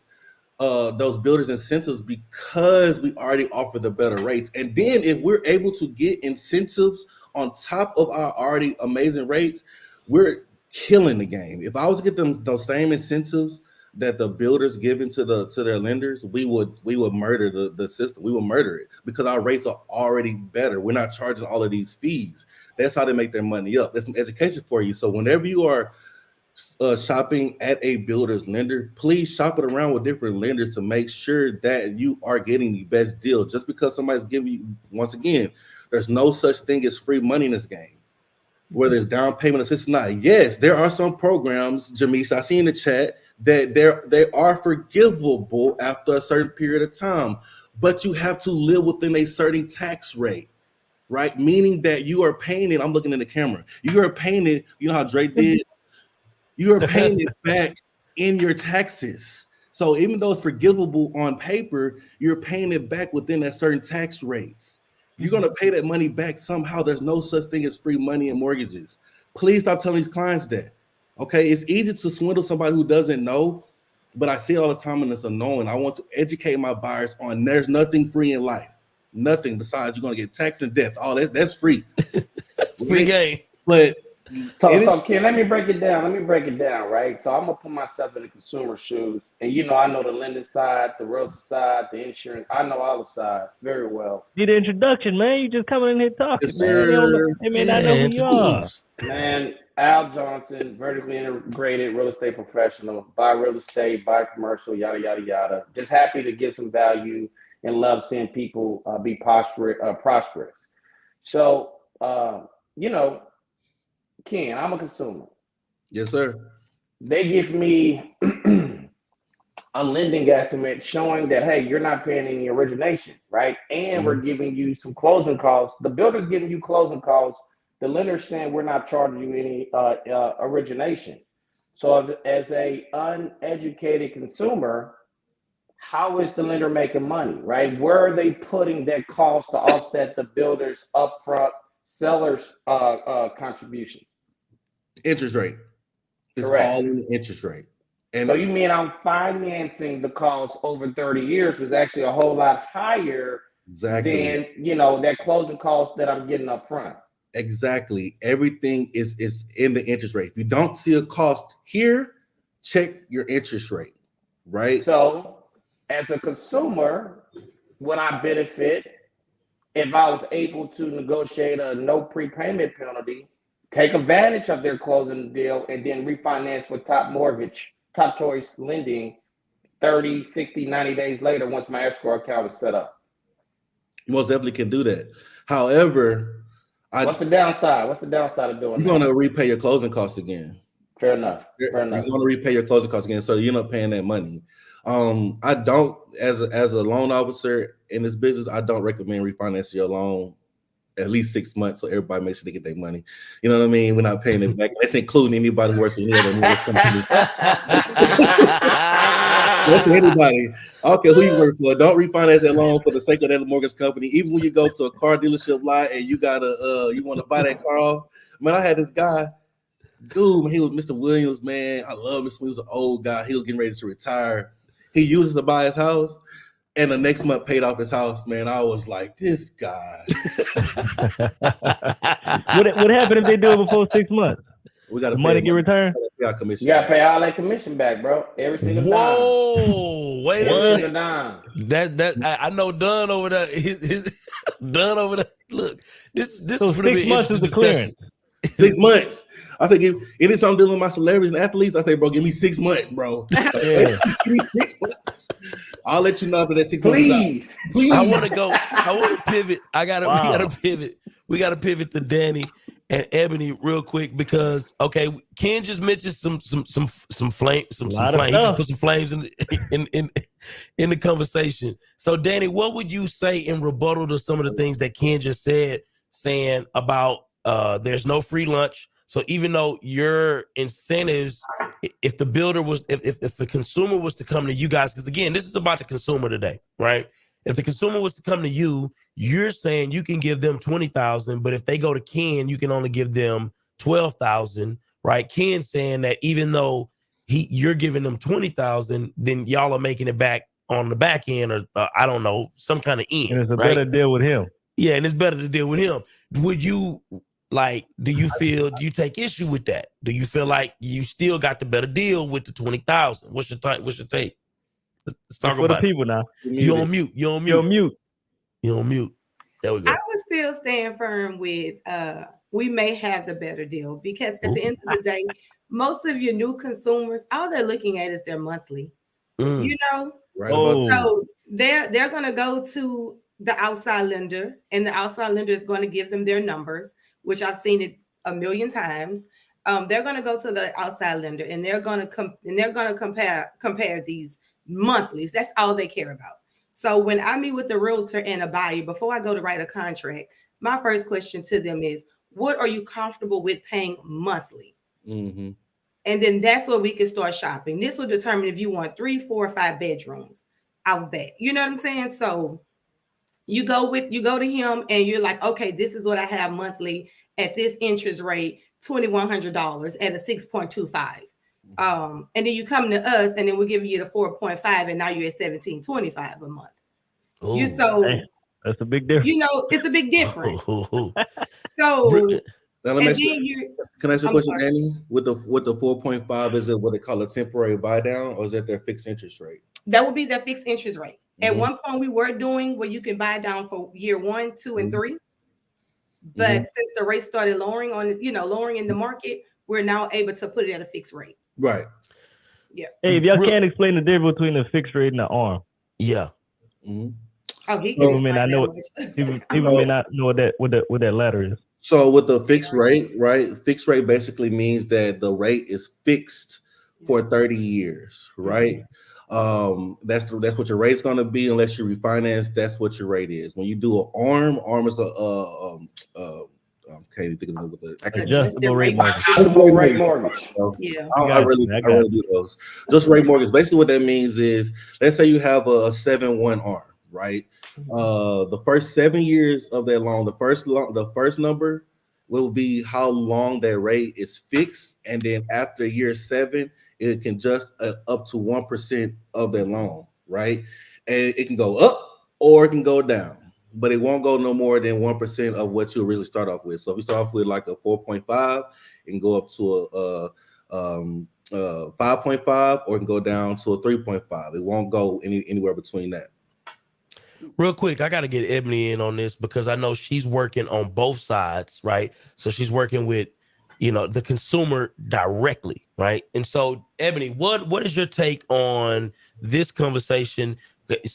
those builders' incentives because we already offer the better rates. And then if we're able to get incentives on top of our already amazing rates, we're killing the game. If I was to get those same incentives that the builders given to their lenders, we would murder the system. We would murder it because our rates are already better. We're not charging all of these fees. That's how they make their money up. That's some education for you. So whenever you are shopping at a builder's lender, please shop it around with different lenders to make sure that you are getting the best deal. Just because somebody's giving you, once again, there's no such thing as free money in this game. Whether it's down payment assistance or not. Yes, there are some programs, Jamisha, I see in the chat, that they are forgivable after a certain period of time, but you have to live within a certain tax rate, right? Meaning that you are paying it. I'm looking in the camera. You are paying it. You know how Drake did? You are paying it back in your taxes. So even though it's forgivable on paper, you're paying it back within that certain tax rates. You're going to pay that money back somehow. There's no such thing as free money in mortgages. Please stop telling these clients that. Okay, it's easy to swindle somebody who doesn't know, but I see it all the time and it's annoying. I want to educate my buyers on there's nothing free in life. Nothing besides you're going to get taxed and death. All that's free. Free game. But so Ken, let me break it down, right? So I'm gonna put myself in the consumer shoes, and I know the lending side, the realtor side, the insurance. I know all the sides very well. Need an introduction, man. You just coming in here talking, Yes, man. They may not know who you are. Man, Al Johnson, vertically integrated real estate professional, buy real estate, buy commercial, yada, yada, yada. Just happy to give some value and love seeing people be prosperous. So, Ken, I'm a consumer. Yes, sir. They give me a lending estimate showing that, hey, you're not paying any origination, right? And we're giving you some closing costs. The builder's giving you closing costs. The lender's saying we're not charging you any origination. So as a uneducated consumer, how is the lender making money, right? Where are they putting that cost to offset the builder's upfront seller's contribution? Interest rate. It's Correct. all in the interest rate. And so you mean I'm financing the cost over 30 years was actually a whole lot higher than, that closing cost that I'm getting up front. Exactly. Everything is in the interest rate. If you don't see a cost here, check your interest rate, right? So as a consumer, would I benefit if I was able to negotiate a no prepayment penalty, take advantage of their closing deal, and then refinance with Top Choice Lending 30, 60, 90 days later once my escrow account is set up? You most definitely can do that. However, what's the downside? What's the downside of doing that? You're going to repay your closing costs again. Fair enough. You're going to repay your closing costs again, so you're not paying that money. I don't, as a loan officer in this business, I don't recommend refinancing your loan at least 6 months so everybody makes sure they get their money. You know what I mean? We're not paying it back. That's including anybody who works for any other mortgage company. That's for anybody. I don't care who you work for. Don't refinance that loan for the sake of that mortgage company. Even when you go to a car dealership lot and you want to buy that car off. Man, I had this guy, dude, he was Mr. Williams, man. I love Mr. Williams. He was an old guy. He was getting ready to retire. He uses to buy his house, and the next month paid off his house. Man, I was like, this guy. What happened if they do it before 6 months? We got the money get returned. You got to pay all that commission back, bro. Every single time. Whoa! Wait a minute. Dime. I know Dunn over there. Dunn over there. Look, this so is 6 months is the clearance. 6 months. I say, anytime I'm dealing with my celebrities and athletes, I say, bro, give me 6 months, bro. Yeah. Give me 6 months. I'll let you know after that 6 months. Please. I want to pivot. We gotta pivot. We gotta pivot to Danny and Ebony real quick because Ken just mentioned some flame. He just put some flames in the conversation. So Danny, what would you say in rebuttal to some of the things that Ken just said, saying about there's no free lunch? So even though your incentives, if the builder was, if the consumer was to come to you guys, because again, this is about the consumer today, right? If the consumer was to come to you, you're saying you can give them $20,000, but if they go to Ken, you can only give them $12,000, right? Ken saying that even though you're giving them $20,000, then y'all are making it back on the back end, or I don't know, some kind of end. And it's a better deal with him. Yeah, and it's better to deal with him. Would you do you take issue with that? Do you feel like you still got the better deal with the $20,000? What's your take? Let's talk about the people now. You on mute. There we go. I would still stand firm with we may have the better deal because at the end of the day, most of your new consumers, all they're looking at is their monthly. You know, right? So they're gonna go to the outside lender, and the outside lender is going to give them their numbers, which I've seen it a million times. They're going to go to the outside lender, and they're going to compare these monthlies. That's all they care about. So when I meet with the realtor and a buyer, before I go to write a contract, my first question to them is, what are you comfortable with paying monthly? Mm-hmm. And then that's where we can start shopping. This will determine if you want 3, 4, or 5 bedrooms out back. You know what I'm saying? So you go to him and you're like, okay, this is what I have monthly at this interest rate, $2,100 at a 6.25. And then you come to us and then we'll give you the 4.5 and now you're at $1,725 a month. That's a big difference. You know, it's a big difference. So now let me can I ask you a question, Danny? With the 4.5, is it what they call a temporary buy down, or is that their fixed interest rate? That would be their fixed interest rate. At one point, we were doing where you can buy down for year 1, 2, and 3. But since the rate started lowering lowering in the market, we're now able to put it at a fixed rate. Right. Yeah. Hey, if y'all can't explain the difference between the fixed rate and the ARM. Yeah. Mm-hmm. Oh, people may not know people may not know what that latter is. So with the fixed rate, right? Fixed rate basically means that the rate is fixed for 30 years, right? That's what your rate's going to be unless you refinance. That's what your rate is. When you do an ARM is Can't even think of what the acronym. Adjustable rate mortgage. Adjustable rate mortgage. So, Yeah. I really do those. Just rate mortgage. Basically, what that means is, let's say you have a 7-1 arm, right? The first 7 years of that loan, the first number will be how long that rate is fixed, and then after year 7, it can just up to 1% of that loan, right? And it can go up or it can go down, but it won't go no more than 1% of what you originally start off with. So if you start off with like a 4.5, it can go up to a 5.5, or it can go down to a 3.5. It won't go anywhere between that. Real quick, I got to get Ebony in on this because I know she's working on both sides, right? So she's working with, the consumer directly, right? And so, Ebony, what is your take on this conversation?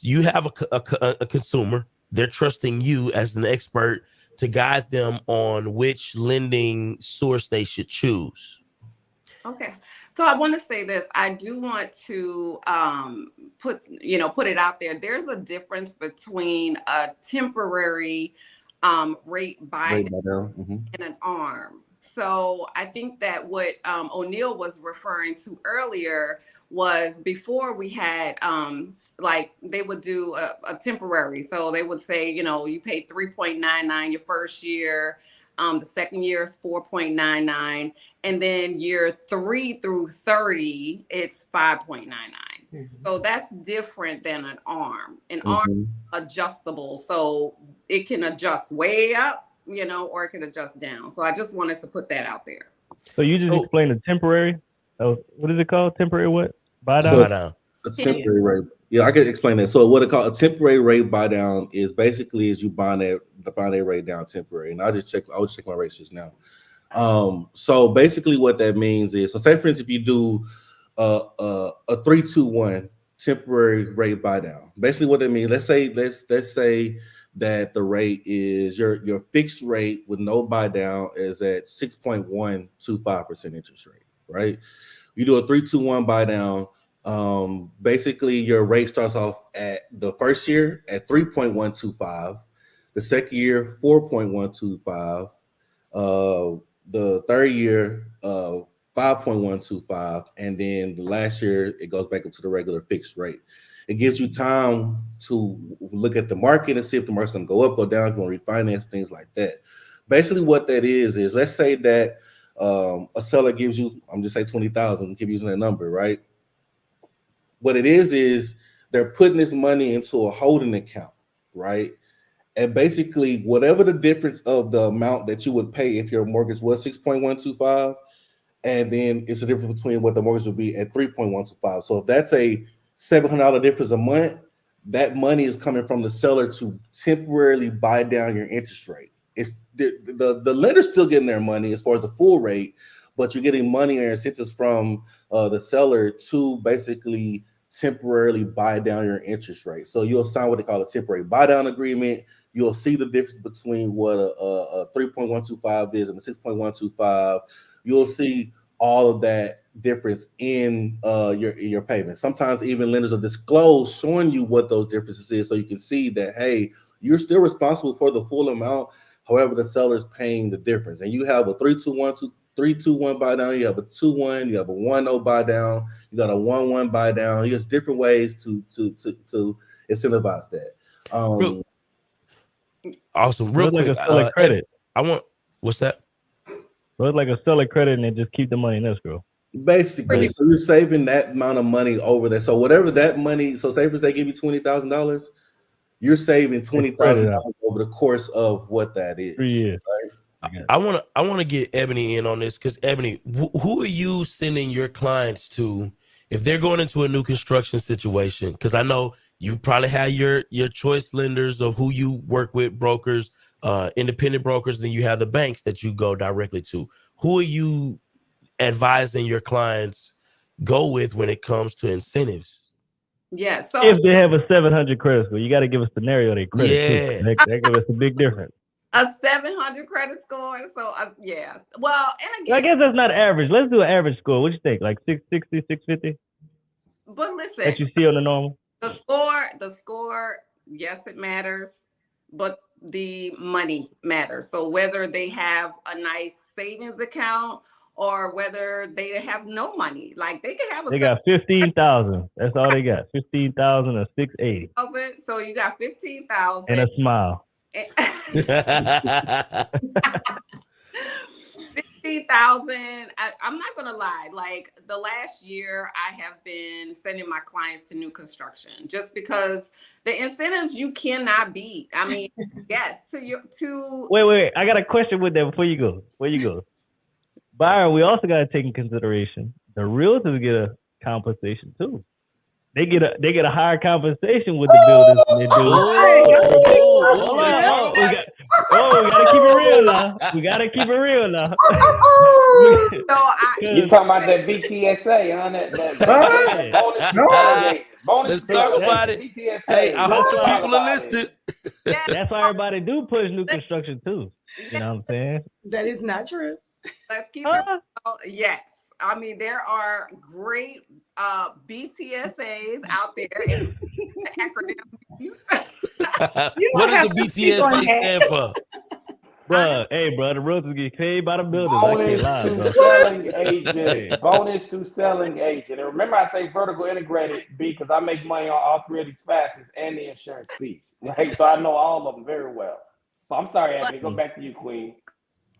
You have a consumer. They're trusting you as an expert to guide them on which lending source they should choose. Okay. So I want to say this. I do want to put it out there. There's a difference between a temporary rate buy down and an ARM. So I think that what O'Neal was referring to earlier was before we had like they would do a temporary. So they would say, you pay 3.99 your first year. The second year is 4.99, and then year 3 through 30, it's 5.99. So that's different than an ARM. An ARM adjustable, so it can adjust way up, or it can adjust down. So I just wanted to put that out there. So you just explained a temporary. What is it called? Temporary what? Buy down. So a temporary rate. Yeah, I can explain that. So what it called a temporary rate buy down is basically you buying that rate down temporary. And I was check my rates just now. So basically what that means is, so say for instance, if you do a 3-2-1 temporary rate buy down, basically what that means, let's say that the rate is your fixed rate with no buy down is at 6.125% interest rate, right? You do a 3-2-1 buy down. Basically your rate starts off at the first year at 3.125, the second year 4.125, the third year 5.125, and then the last year it goes back up to the regular fixed rate. It gives you time to look at the market and see if the market's going to go up, go down, if you want to refinance, things like that. Basically what that is let's say that a seller gives you, I'm just say 20,000, keep using that number, right? What it is they're putting this money into a holding account, right? And basically, whatever the difference of the amount that you would pay if your mortgage was 6.125, and then it's the difference between what the mortgage would be at 3.125. So if that's a $700 difference a month, that money is coming from the seller to temporarily buy down your interest rate. It's the lender's still getting their money as far as the full rate, but you're getting money or incentives from the seller to basically temporarily buy down your interest rate. So you'll sign what they call a temporary buy down agreement. You'll see the difference between what a 3.125 is and a 6.125. You'll see all of that difference in your payment. Sometimes even lenders will disclose showing you what those differences is, so you can see that, hey, you're still responsible for the full amount. However, the seller is paying the difference. And you have a 3-2-1 buy down, you have a 2-1, you have a 1-0 buy down, you got a 1-1 buy down. There's different ways to incentivize that. Awesome. Real quick, like a seller credit. What's that? So it's like a seller credit, and then just keep the money in escrow. Basically, so you're saving that amount of money over there. So whatever that money, so say for they give you $20,000, you're saving $20,000 over the course of what that is. 3 years. Right? I want to get Ebony in on this, because Ebony, who are you sending your clients to if they're going into a new construction situation? Because I know you probably have your choice lenders of who you work with, brokers, independent brokers, then you have the banks that you go directly to. Who are you advising your clients go with when it comes to incentives? Yeah. So if they have a 700 credit score, you got to give a scenario they credit. Yeah. That gives us a big difference. a 700 credit score. So yeah. Well, and again, I guess that's not average. Let's do an average score. What you think? Like 660, 650? But listen, That you see on the normal? the score, yes, it matters. but the money matters. So whether they have a nice savings account or whether they have no money, like they can have They got 15,000. That's all they got. 15,000 or 680. So you got 15,000 and a smile. 50,000. I'm not gonna lie. Like the last year, I have been sending my clients to new construction just because the incentives you cannot beat. I mean, yes, to Wait. I got a question with that before you go. Byron, we also got to take in consideration the realtors get a compensation too. They get a higher compensation with the builders than they do. We gotta keep it real now. You talking about that BTSA, huh? That bonus. Let's talk about it. BTSA. Hey, I hope the people are listening. That's why everybody do push new construction too. You know what I'm saying? That is not true. Let's keep it. Yes. I mean, there are great BTSAs out there. And the acronym. What does the BTSA stand for? Bro, the realtors get paid by the builders. Bonus to selling agent. And remember, I say vertical integrated because I make money on all three of these facets and the insurance piece. Right? So I know all of them very well. But I'm sorry, Anthony. Go back to you, Queen.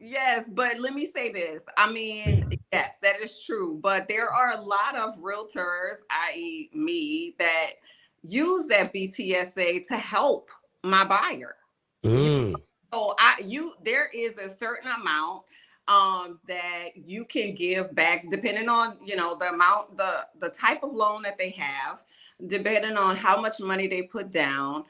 Yes, but let me say this. I mean, yes, that is true. But there are a lot of realtors, i.e. me, that use that BTSA to help my buyer. So there is a certain amount that you can give back depending on, the amount, the type of loan that they have, depending on how much money they put down.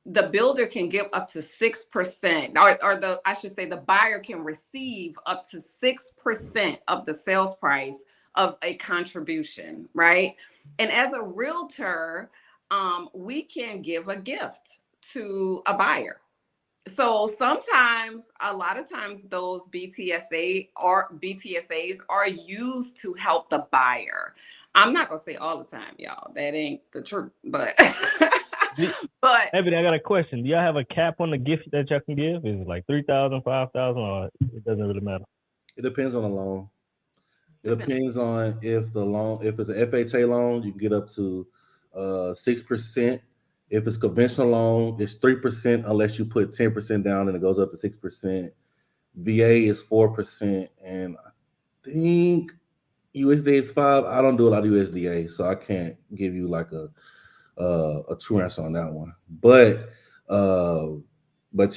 The builder can give up to 6%, or the buyer can receive up to 6% of the sales price of a contribution, right? And as a realtor, we can give a gift to a buyer. So sometimes, a lot of times, those BTSAs are used to help the buyer. I'm not gonna say all the time, y'all. That ain't the truth, but. But Ebony, I got a question. Do y'all have a cap on the gift that y'all can give? Is it like 3,000, 5,000, or it doesn't really matter? It depends on the loan. It depends on if it's an FHA loan, you can get up to 6%. If it's a conventional loan, it's 3% unless you put 10% down and it goes up to 6%. VA is 4%, and I think USDA is 5%. I don't do a lot of USDA, so I can't give you like a true answer on that one. But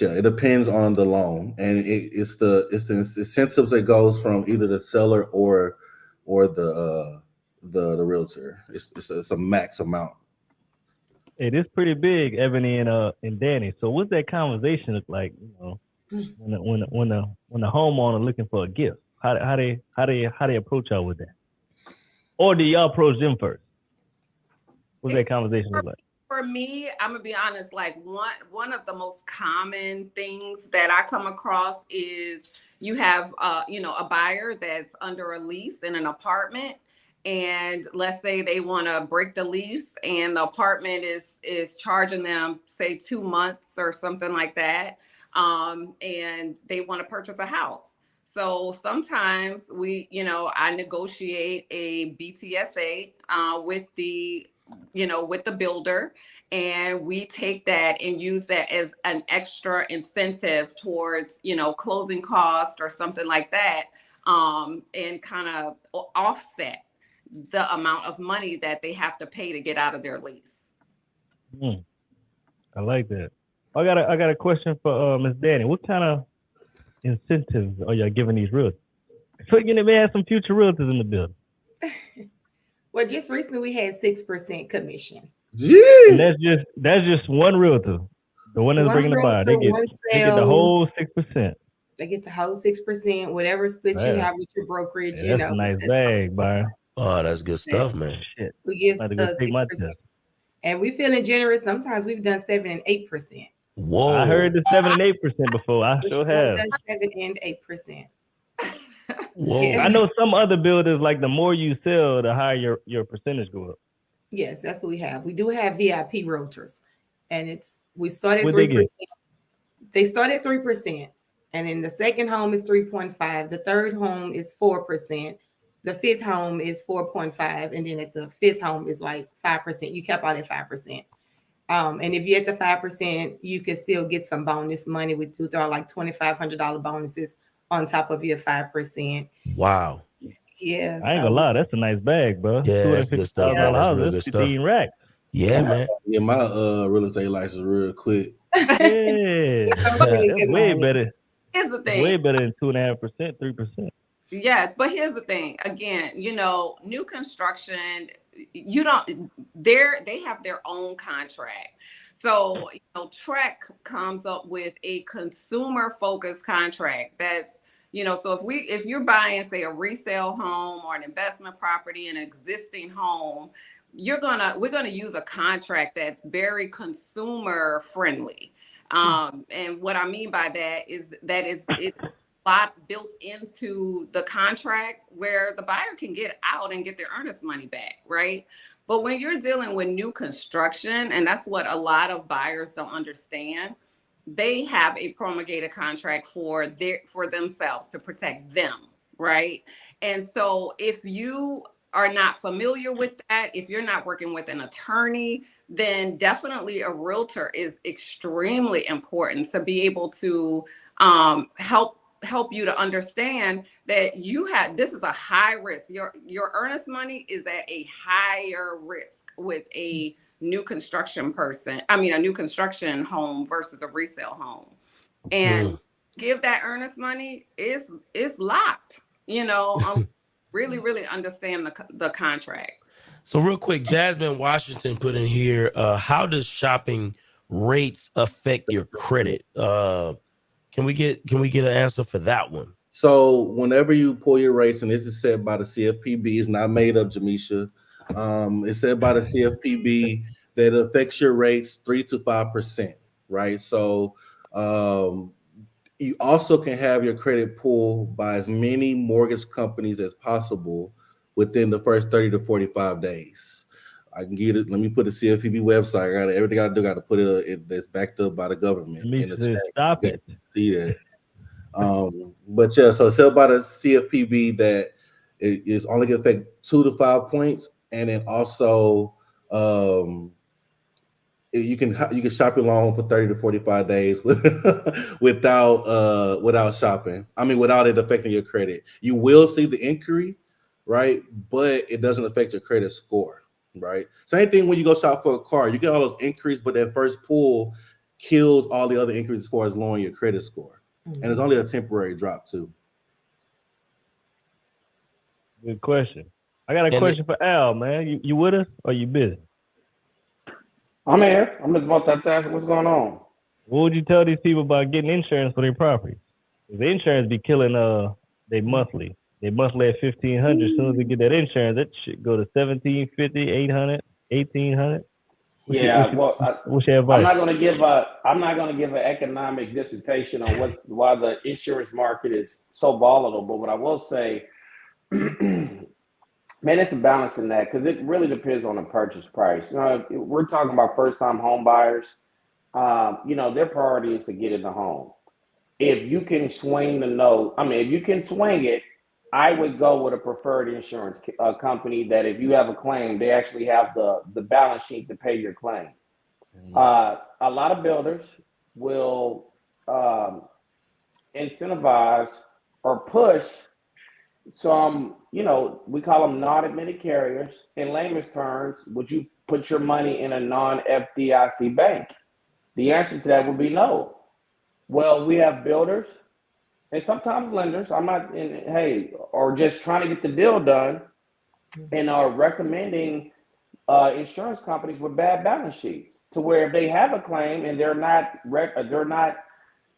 yeah, it depends on the loan, and it's the incentives that goes from either the seller or the realtor. It's a max amount. It is pretty big, Ebony and Danny. So what's that conversation look like? When the homeowner looking for a gift, how they approach y'all with that, or do y'all approach them first? What's that conversation look like? For me, I'm gonna be honest. Like one of the most common things that I come across is you have a buyer that's under a lease in an apartment, and let's say they want to break the lease, and the apartment is charging them say 2 months or something like that, and they want to purchase a house. So sometimes I negotiate a BTSA with the builder, and we take that and use that as an extra incentive towards, closing cost or something like that, and kind of offset the amount of money that they have to pay to get out of their lease. I like that. I got a question for Ms. Danny. What kind of incentives are y'all giving these realtors? So you may have some future realtors in the building. Well, just recently we had 6% commission. And that's just one realtor. The one that's bringing the buyer. They get the whole 6%. They get the whole 6%, whatever split you have with your brokerage. That's a nice bag, Byron. Oh, that's good stuff, man. Shit. We give 6%. And we feeling generous. Sometimes we've done 7 and 8%. Whoa. I heard the 7 and 8% before. I sure have. Done 7 and 8%. Whoa. I know some other builders, like the more you sell, the higher your percentage go up. Yes, that's what we have. We do have VIP realtors, and we started What 3%. they start at 3%, and then the second home is 3.5, the third home is 4%, the fifth home is 4.5, and then at the fifth home is like 5%. You cap out at 5%. And if you're at the 5%, you can still get some bonus money. We do throw like $2,500 bonuses on top of your 5%. Wow. Yeah. I ain't gonna lie, that's a nice bag, bro. Yeah, that's good stuff, man. $250,000 That's house, real that's good stuff. 15 racks. Yeah, man. Yeah, my real estate license real quick. Yeah, that's way better. Here's the thing. Way better than 2.5%, 3%. Yes, but here's the thing. Again, new construction, they have their own contract. So, Trek comes up with a consumer focused contract that's, so if you're buying, say, a resale home or an investment property, an existing home, we're gonna use a contract that's very consumer friendly. And what I mean by that is it's built into the contract where the buyer can get out and get their earnest money back, right? But when you're dealing with new construction, and that's what a lot of buyers don't understand, they have a promulgated contract for themselves to protect them, right? And so if you are not familiar with that, if you're not working with an attorney, then definitely a realtor is extremely important to be able to help you to understand that this is a high risk. Your earnest money is at a higher risk with a new construction home versus a resale home. And give that earnest money, it's locked, really, really understand the contract. So real quick, Jasmine Washington put in here, how does shopping rates affect your credit? Can we get an answer for that one? So whenever you pull your rates, and this is set by the CFPB, it's not made up, Jamisha. It's set by the CFPB that it affects your rates 3 to 5%, right? So you also can have your credit pulled by as many mortgage companies as possible within the first 30 to 45 days. I can get it. Let me put the CFPB website. I got everything I do. Got to put it that's backed up by the government. Stop it. See that. But yeah, so it's held by the CFPB that it is only going to affect 2 to 5 points, and then also you can shop your loan for 30 to 45 days without shopping. I mean, without it affecting your credit. You will see the inquiry, right? But it doesn't affect your credit score, right? Same thing when you go shop for a car. You get all those inquiries, but that first pull kills all the other inquiries as far as lowering your credit score. And it's only a temporary drop too. Good question. I got a question for Al, man. You with us or you busy? I'm here. I'm just multitasking. What's going on? What would you tell these people about getting insurance for their property? The insurance be killing they monthly. They monthly at $1,500. As soon as they get that insurance, that shit go to $1,750, $800, $1,800. What's your advice? I'm not going to give an economic dissertation on why the insurance market is so volatile. But what I will say, man, it's a balance in that, because it really depends on the purchase price. We're talking about first-time home buyers. Their priority is to get in the home. If you can swing if you can swing it, I would go with a preferred insurance company that if you have a claim, they actually have the balance sheet to pay your claim. A lot of builders will incentivize or push some, we call them non-admitted carriers. In layman's terms, would you put your money in a non-FDIC bank? The answer to that would be no. Well, we have builders and sometimes lenders, or just trying to get the deal done, and are recommending insurance companies with bad balance sheets, to where if they have a claim and they're not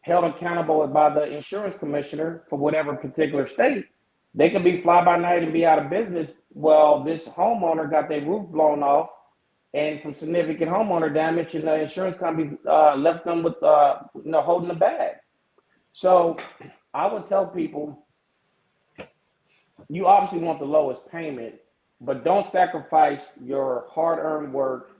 held accountable by the insurance commissioner for whatever particular state, they can be fly by night and be out of business. Well, this homeowner got their roof blown off and some significant homeowner damage, and the insurance company left them with holding the bag. So I would tell people, you obviously want the lowest payment, but don't sacrifice your hard-earned work,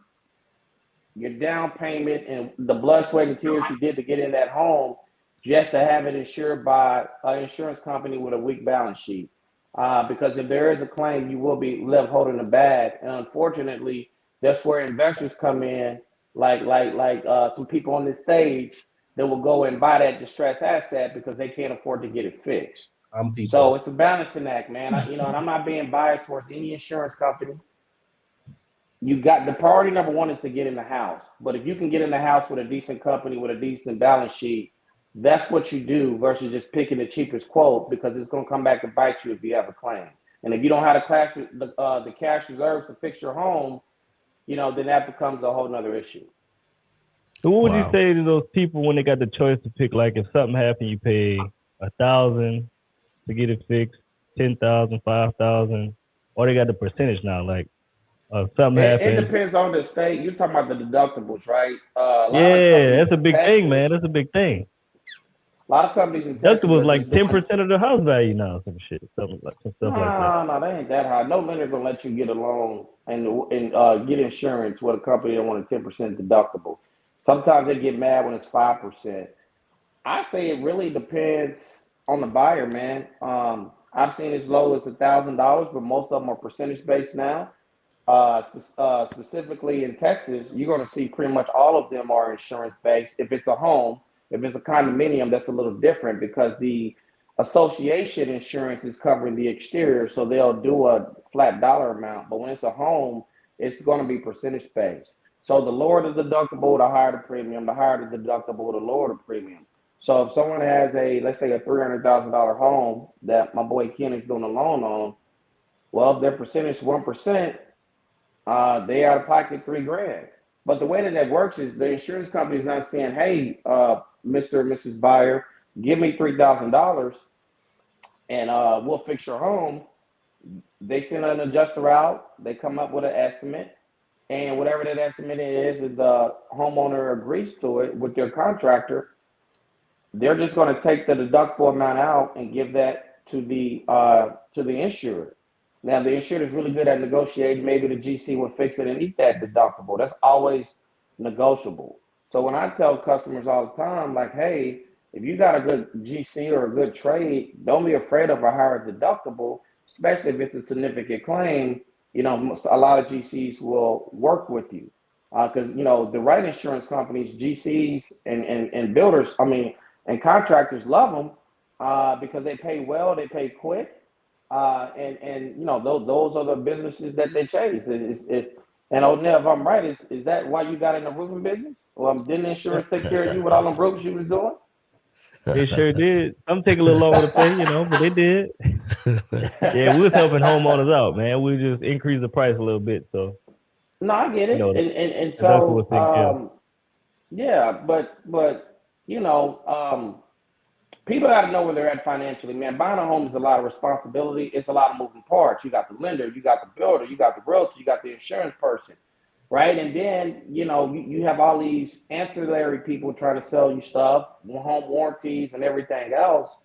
your down payment, and the blood, sweat, and tears you did to get in that home, just to have it insured by an insurance company with a weak balance sheet. Because if there is a claim, you will be left holding the bag. And unfortunately, that's where investors come in, like some people on this stage that will go and buy that distressed asset because they can't afford to get it fixed. So it's a balancing act, man. And I'm not being biased towards any insurance company. You got the priority number one is to get in the house. But if you can get in the house with a decent company with a decent balance sheet, that's what you do versus just picking the cheapest quote, because it's going to come back to bite you if you have a claim. And if you don't have the cash reserves to fix your home, then that becomes a whole nother issue. So what would you say to those people when they got the choice to pick, like if something happened, you pay $1,000 to get it fixed, 10,000, 5,000, or they got the percentage now, like something happened. It depends on the state. You're talking about the deductibles, right? That's a big thing, man. That's a big thing. A lot of companies in Texas deductibles like 10% of the house value now, some shit, some stuff like that. No, they ain't that high. No lender gonna let you get a loan and get insurance with a company that want a 10% deductible. Sometimes they get mad when it's 5%. I say it really depends on the buyer, man. I've seen as low as $1,000, but most of them are percentage based now. Specifically in Texas, you're going to see pretty much all of them are insurance based. If it's a home, if it's a condominium, that's a little different because the association insurance is covering the exterior, so they'll do a flat dollar amount. But when it's a home, it's going to be percentage based. So the lower the deductible, the higher the premium. The higher the deductible, the lower the premium. So if someone has let's say a $300,000 home that my boy Ken is doing a loan on, well, if their percentage 1%, they out of pocket $3,000. But the way that works is the insurance company is not saying, hey, Mr. or Mrs. Buyer, give me $3,000 and we'll fix your home. They send an adjuster out, they come up with an estimate, and whatever that estimate is, if the homeowner agrees to it with their contractor, they're just going to take the deductible amount out and give that to the insurer. Now, the insurer is really good at negotiating. Maybe the GC will fix it and eat that deductible. That's always negotiable. So when I tell customers all the time, like, hey, if you got a good GC or a good trade, don't be afraid of a higher deductible, especially if it's a significant claim. A lot of GCs will work with you because, the right insurance companies, GCs and builders, and contractors love them because they pay well, they pay quick. Those are the businesses that they chase. And O'Neill, if I'm right, is that why you got in the roofing business? Well, didn't insurance take care of you with all them roofs you was doing? They sure did. I'm taking a little longer to pay, but they did. Yeah, we was helping homeowners out, man. We just increased the price a little bit, so. No, I get it, and so people got to know where they're at financially, man. Buying a home is a lot of responsibility. It's a lot of moving parts. You got the lender, you got the builder, you got the realtor, you got the insurance person, right? And then, you have all these ancillary people trying to sell you stuff, home warranties and everything else.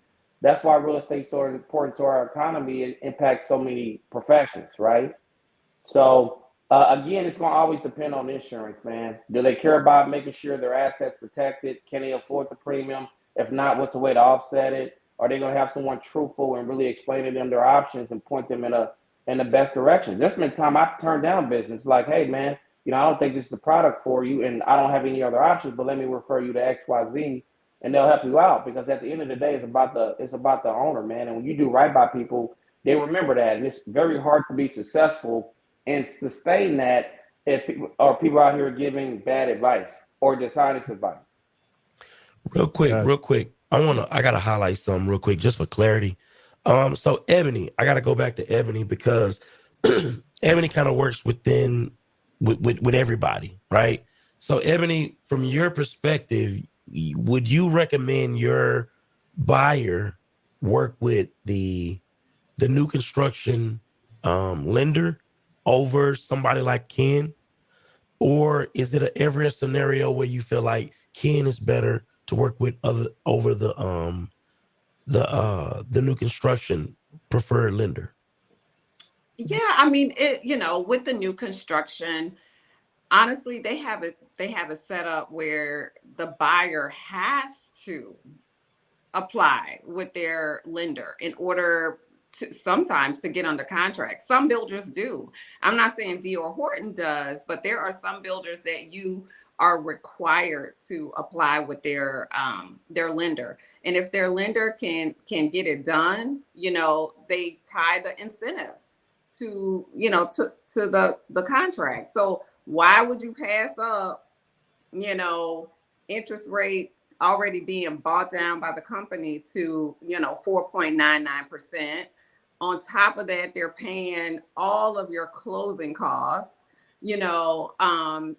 That's why real estate is so important to our economy. It impacts so many professions, right? So, again, it's going to always depend on insurance, man. Do they care about making sure their assets protected? Can they afford the premium? If not, what's the way to offset it? Are they going to have someone truthful and really explain to them their options and point them in the best direction? There's been time I've turned down business like, hey, man, I don't think this is the product for you and I don't have any other options, but let me refer you to XYZ and they'll help you out, because at the end of the day, it's about the owner, man. And when you do right by people, they remember that. And it's very hard to be successful and sustain that if people out here giving bad advice or dishonest advice. Real quick. I gotta highlight something real quick just for clarity. So Ebony, I gotta go back to Ebony because Ebony kind of works with everybody, right? So Ebony, from your perspective, would you recommend your buyer work with the new construction lender over somebody like Ken? Or is it every scenario where you feel like Ken is better to work with over the new construction preferred lender? Yeah, with the new construction, honestly, they have it set up where the buyer has to apply with their lender in order to sometimes to get under contract. Some builders do. I'm not saying D.R. Horton does, but there are some builders that you are required to apply with their lender. And if their lender can get it done, they tie the incentives to the contract. So why would you pass up, interest rates already being bought down by the company to 4.99%? On top of that, they're paying all of your closing costs, and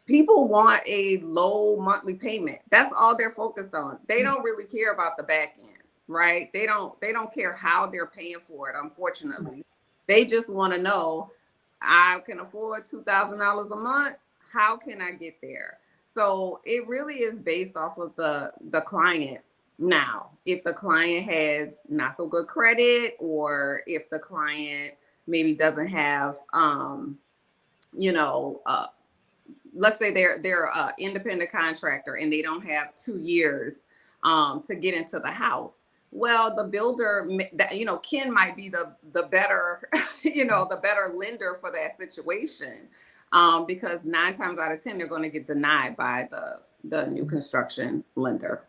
people want a low monthly payment. That's all they're focused on. They don't really care about the back end, right? They don't care how they're paying for it, unfortunately. They just want to know, I can afford $2,000 a month. How can I get there? So it really is based off of the client. Now, if the client has not so good credit, or if the client maybe doesn't have, let's say they're an independent contractor and they don't have 2 years to get into the house. Well, the builder, Ken might be the better, the better lender for that situation, because 9 times out of 10 they're going to get denied by the new construction lender.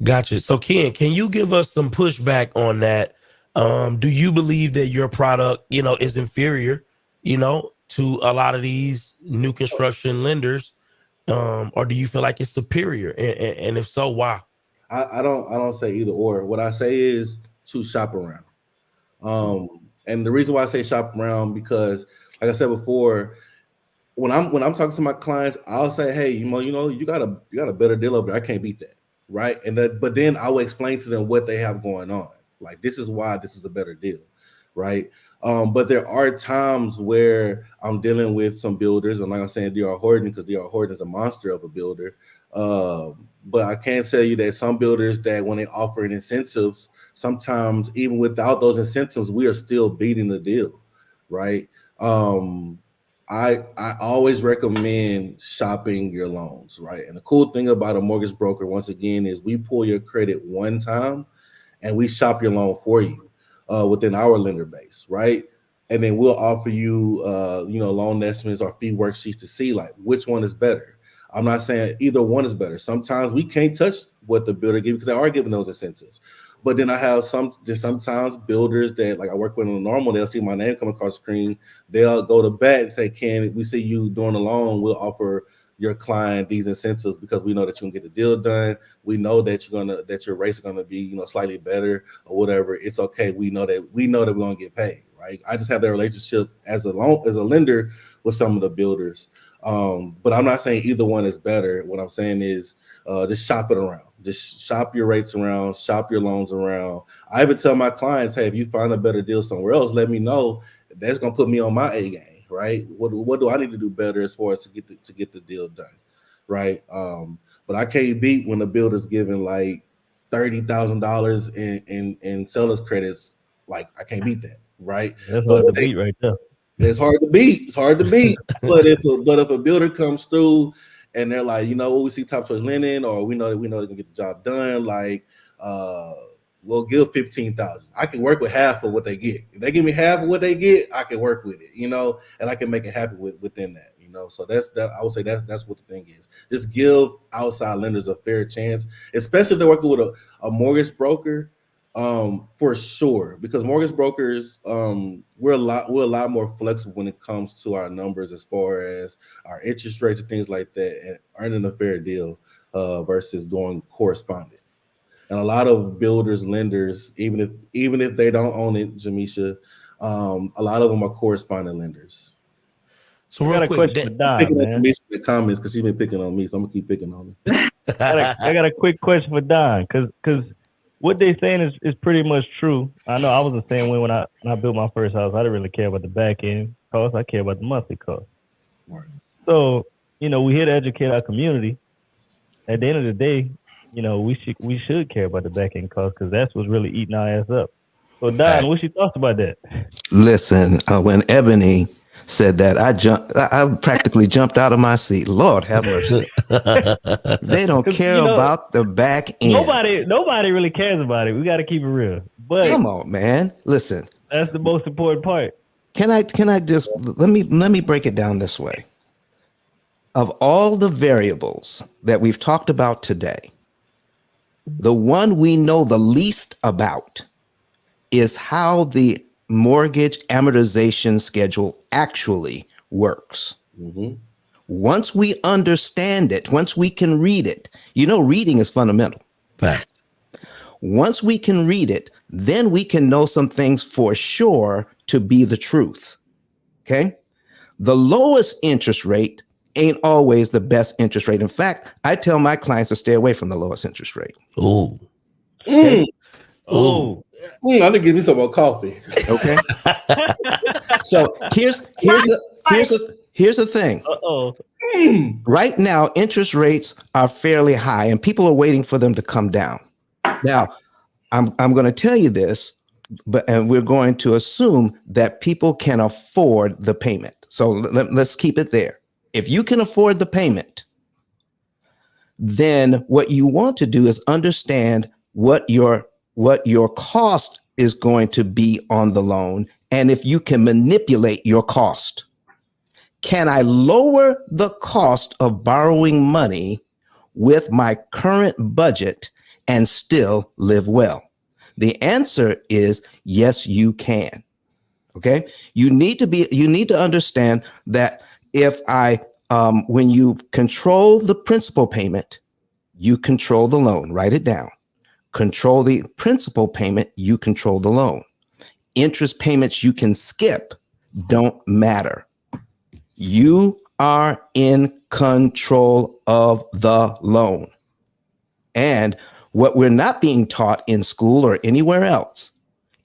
Gotcha. So Ken, can you give us some pushback on that? Do you believe that your product, is inferior, to a lot of these new construction lenders? Or do you feel like it's superior? And if so, why? I don't say either or. What I say is to shop around. And the reason why I say shop around, because like I said before, when I'm talking to my clients, I'll say, hey, you got a better deal over there. I can't beat that. Right. But then I will explain to them what they have going on. Like, this is why this is a better deal. Right. But there are times where I'm dealing with some builders. I'm not gonna say D.R. Horton, because D.R. Horton is a monster of a builder. But I can tell you that some builders, that when they offer incentives, sometimes even without those incentives, we are still beating the deal. Right. I always recommend shopping your loans, right? And the cool thing about a mortgage broker, once again, is we pull your credit one time and we shop your loan for you within our lender base, right? And then we'll offer you, loan estimates or fee worksheets to see like which one is better. I'm not saying either one is better. Sometimes we can't touch what the builder gives because they are giving those incentives. But then I have sometimes builders that, like, I work with on the normal, they'll see my name come across the screen. They'll go to bat and say, Ken, we see you doing a loan. We'll offer your client these incentives because we know that you can get the deal done. We know that that your rates are gonna be, slightly better or whatever. It's okay. We know that we're gonna get paid, right? I just have that relationship as a lender with some of the builders. But I'm not saying either one is better. What I'm saying is just shop it around. Just shop your rates around, shop your loans around. I even tell my clients, hey, if you find a better deal somewhere else, let me know. That's gonna put me on my A game, right? What do I need to do better as far as to get the deal done, right? But I can't beat when the builder's giving like $30,000 in seller's credits. Like, I can't beat that, right? That's hard to beat right there. It's hard to beat. It's hard to beat. But if a builder comes through and they're like, we see Top Choice Lending, or we know they can get the job done, like, we'll give $15,000. I can work with half of what they get. If they give me half of what they get, I can work with it, and I can make it happen within that, So that's that. I would say that's what the thing is. Just give outside lenders a fair chance, especially if they're working with a mortgage broker. For sure, because mortgage brokers, we're a lot more flexible when it comes to our numbers as far as our interest rates and things like that, and earning a fair deal versus doing correspondent. And a lot of builders, lenders, even if they don't own it, Jamisha, a lot of them are correspondent lenders. So real quick, question for Don, man. The comments because she's been picking on me, so I'm gonna keep picking on me. I got a quick question for Don, because what they saying is pretty much true. I know I was the same way when I built my first house. I didn't really care about the back end cost. I care about the monthly cost. Right. So, we here to educate our community. At the end of the day, we should care about the back end cost, because that's what's really eating our ass up. So Don, what's your thoughts about that? Listen, when Ebony said that, I practically jumped out of my seat. Lord have mercy. They don't care about the back end. Nobody really cares about it. We got to keep it real. But come on, man. Listen, that's the most important part. Can I just let me break it down this way? Of all the variables that we've talked about today, the one we know the least about is how the mortgage amortization schedule actually works. Mm-hmm. Once we understand it, once we can read it, reading is fundamental. Fact. Once we can read it, then we can know some things for sure to be the truth. Okay? The lowest interest rate ain't always the best interest rate. In fact, I tell my clients to stay away from the lowest interest rate. Ooh. Okay? I didn't give me some more coffee. Okay. So here's the thing. Right now, interest rates are fairly high, and people are waiting for them to come down. Now, I'm going to tell you this, and we're going to assume that people can afford the payment. So let's keep it there. If you can afford the payment, then what you want to do is understand what your cost is going to be on the loan, and if you can manipulate your cost. Can I lower the cost of borrowing money with my current budget and still live well? The answer is yes, you can. Okay. You need to understand that when you control the principal payment, you control the loan. Write it down. Control the principal payment, you control the loan. Interest payments you can skip don't matter. You are in control of the loan. And what we're not being taught in school or anywhere else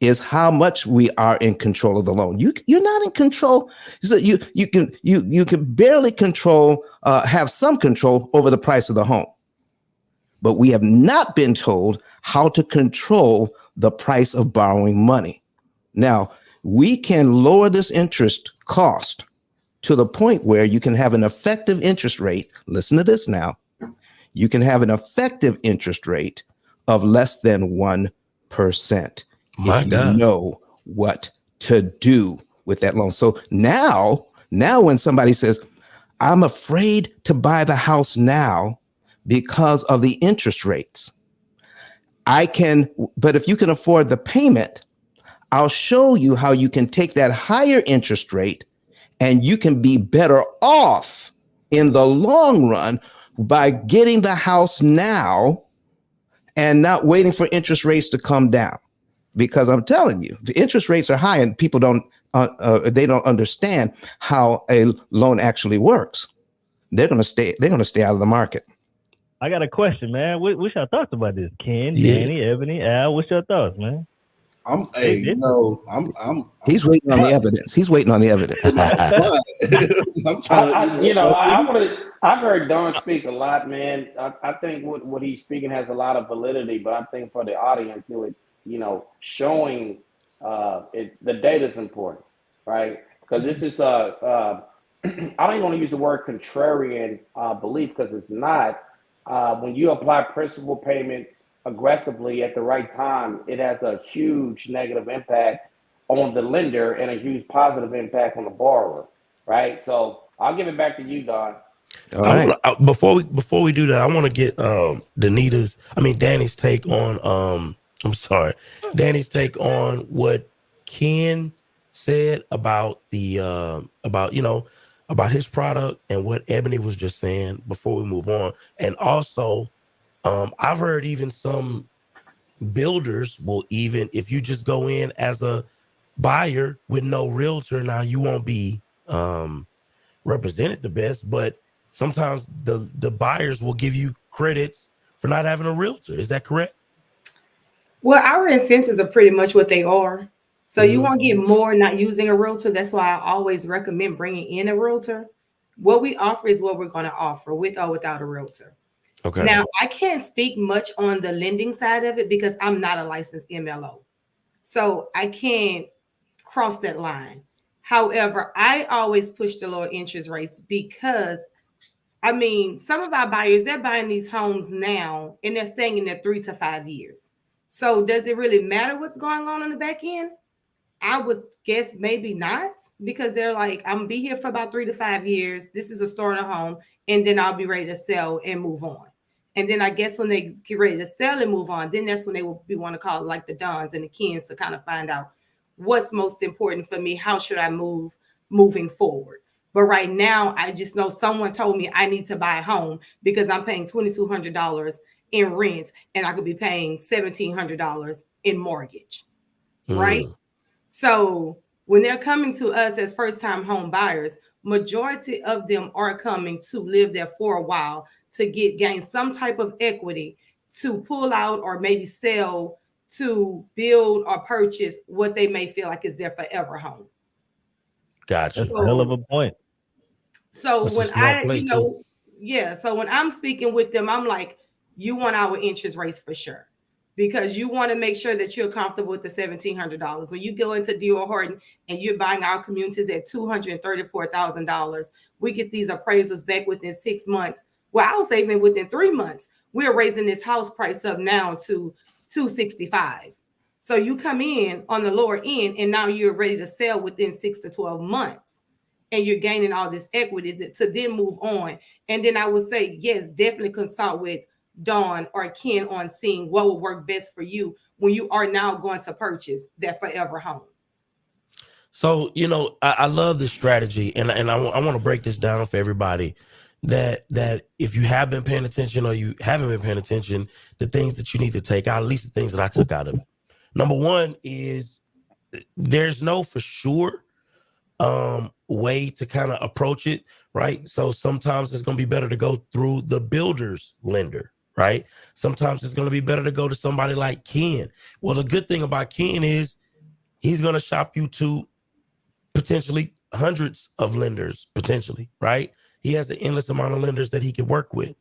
is how much we are in control of the loan. You're not in control. So you can barely control, have some control over the price of the home. But we have not been told how to control the price of borrowing money. Now, we can lower this interest cost to the point where you can have an effective interest rate. Listen to this now. You can have an effective interest rate of less than 1%. My if God. You know what to do with that loan. So now when somebody says, I'm afraid to buy the house now because of the interest rates, but if you can afford the payment, I'll show you how you can take that higher interest rate and you can be better off in the long run by getting the house now and not waiting for interest rates to come down. Because I'm telling you, the interest rates are high and people don't understand how a loan actually works. They're going to stay out of the market. I got a question, man. What's your thoughts about this? Ken, Yeah. Danny, Ebony, Al, what's your thoughts, man? He's waiting on the evidence. He's waiting on the evidence. I've heard Don speak a lot, man. I think what he's speaking has a lot of validity, but I think for the audience, showing the data is important, right? Because this is I don't even want to use the word contrarian belief, because it's not. When you apply principal payments aggressively at the right time, it has a huge negative impact on the lender and a huge positive impact on the borrower, right? So I'll give it back to you, Don. All right. Before we do that, I want to get Danny's take on Danny's take on what Ken said about the about his product and what Ebony was just saying before we move on. And also, I've heard even some builders will, even if you just go in as a buyer with no realtor, now you won't be represented the best, but sometimes the buyers will give you credits for not having a realtor. Is that correct? Well, our incentives are pretty much what they are. So you won't get more not using a realtor. That's why I always recommend bringing in a realtor. What we offer is what we're going to offer, with or without a realtor. Okay. Now, I can't speak much on the lending side of it because I'm not a licensed MLO. So I can't cross that line. However, I always push the lower interest rates because, I mean, some of our buyers, they're buying these homes now and they're staying in there 3 to 5 years. So does it really matter what's going on the back end? I would guess maybe not, because they're like, I'm gonna be here for about 3 to 5 years. This is a starter home, and then I'll be ready to sell and move on. And then I guess when they get ready to sell and move on, then that's when they will be want to call like the Dons and the Kens to kind of find out what's most important for me. How should I move moving forward? But right now, I just know someone told me I need to buy a home because I'm paying $2,200 in rent and I could be paying $1,700 in mortgage, right? So when they're coming to us as first-time home buyers, majority of them are coming to live there for a while to gain some type of equity to pull out or maybe sell to build or purchase what they may feel like is their forever home. Gotcha. That's a hell of a point. So That's a when smart play, too. so when I'm speaking with them, I'm like, you want our interest rates for sure, because you want to make sure that you're comfortable with the $1,700. When you go into D.R. Horton and you're buying our communities at $234,000, we get these appraisals back within 6 months. Well, I would say even within 3 months, we're raising this house price up now to $265,000. So you come in on the lower end and now you're ready to sell within 6 to 12 months. And you're gaining all this equity to then move on. And then I would say, yes, definitely consult with Dawn or Ken on seeing what will work best for you when you are now going to purchase that forever home. So, I love this strategy, and I want to break this down for everybody that if you have been paying attention or you haven't been paying attention, the things that you need to take out, at least the things that I took out of it. Number one is there's no for sure way to kind of approach it, right? So sometimes it's going to be better to go through the builder's lender, right? Sometimes it's going to be better to go to somebody like Ken. Well, the good thing about Ken is he's going to shop you to potentially hundreds of lenders, potentially, right? He has an endless amount of lenders that he can work with.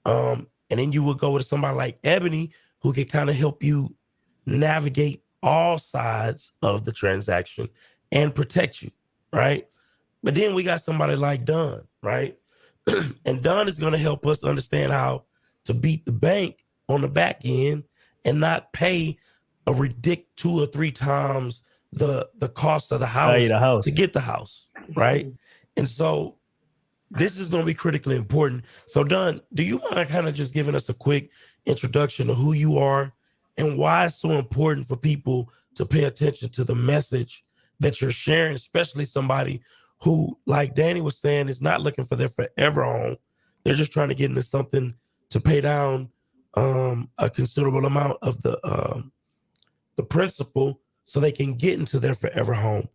And then you would go to somebody like Ebony, who can kind of help you navigate all sides of the transaction and protect you, right? But then we got somebody like Don, right? And Don is going to help us understand how to beat the bank on the back end and not pay a ridiculous 2 or 3 times the cost of the house to get the house, right? And so this is going to be critically important. So Don, do you mind kind of just giving us a quick introduction of who you are and why it's so important for people to pay attention to the message that you're sharing, especially somebody who, like Danny was saying, is not looking for their forever home. They're just trying to get into something to pay down a considerable amount of the principal so they can get into their forever home.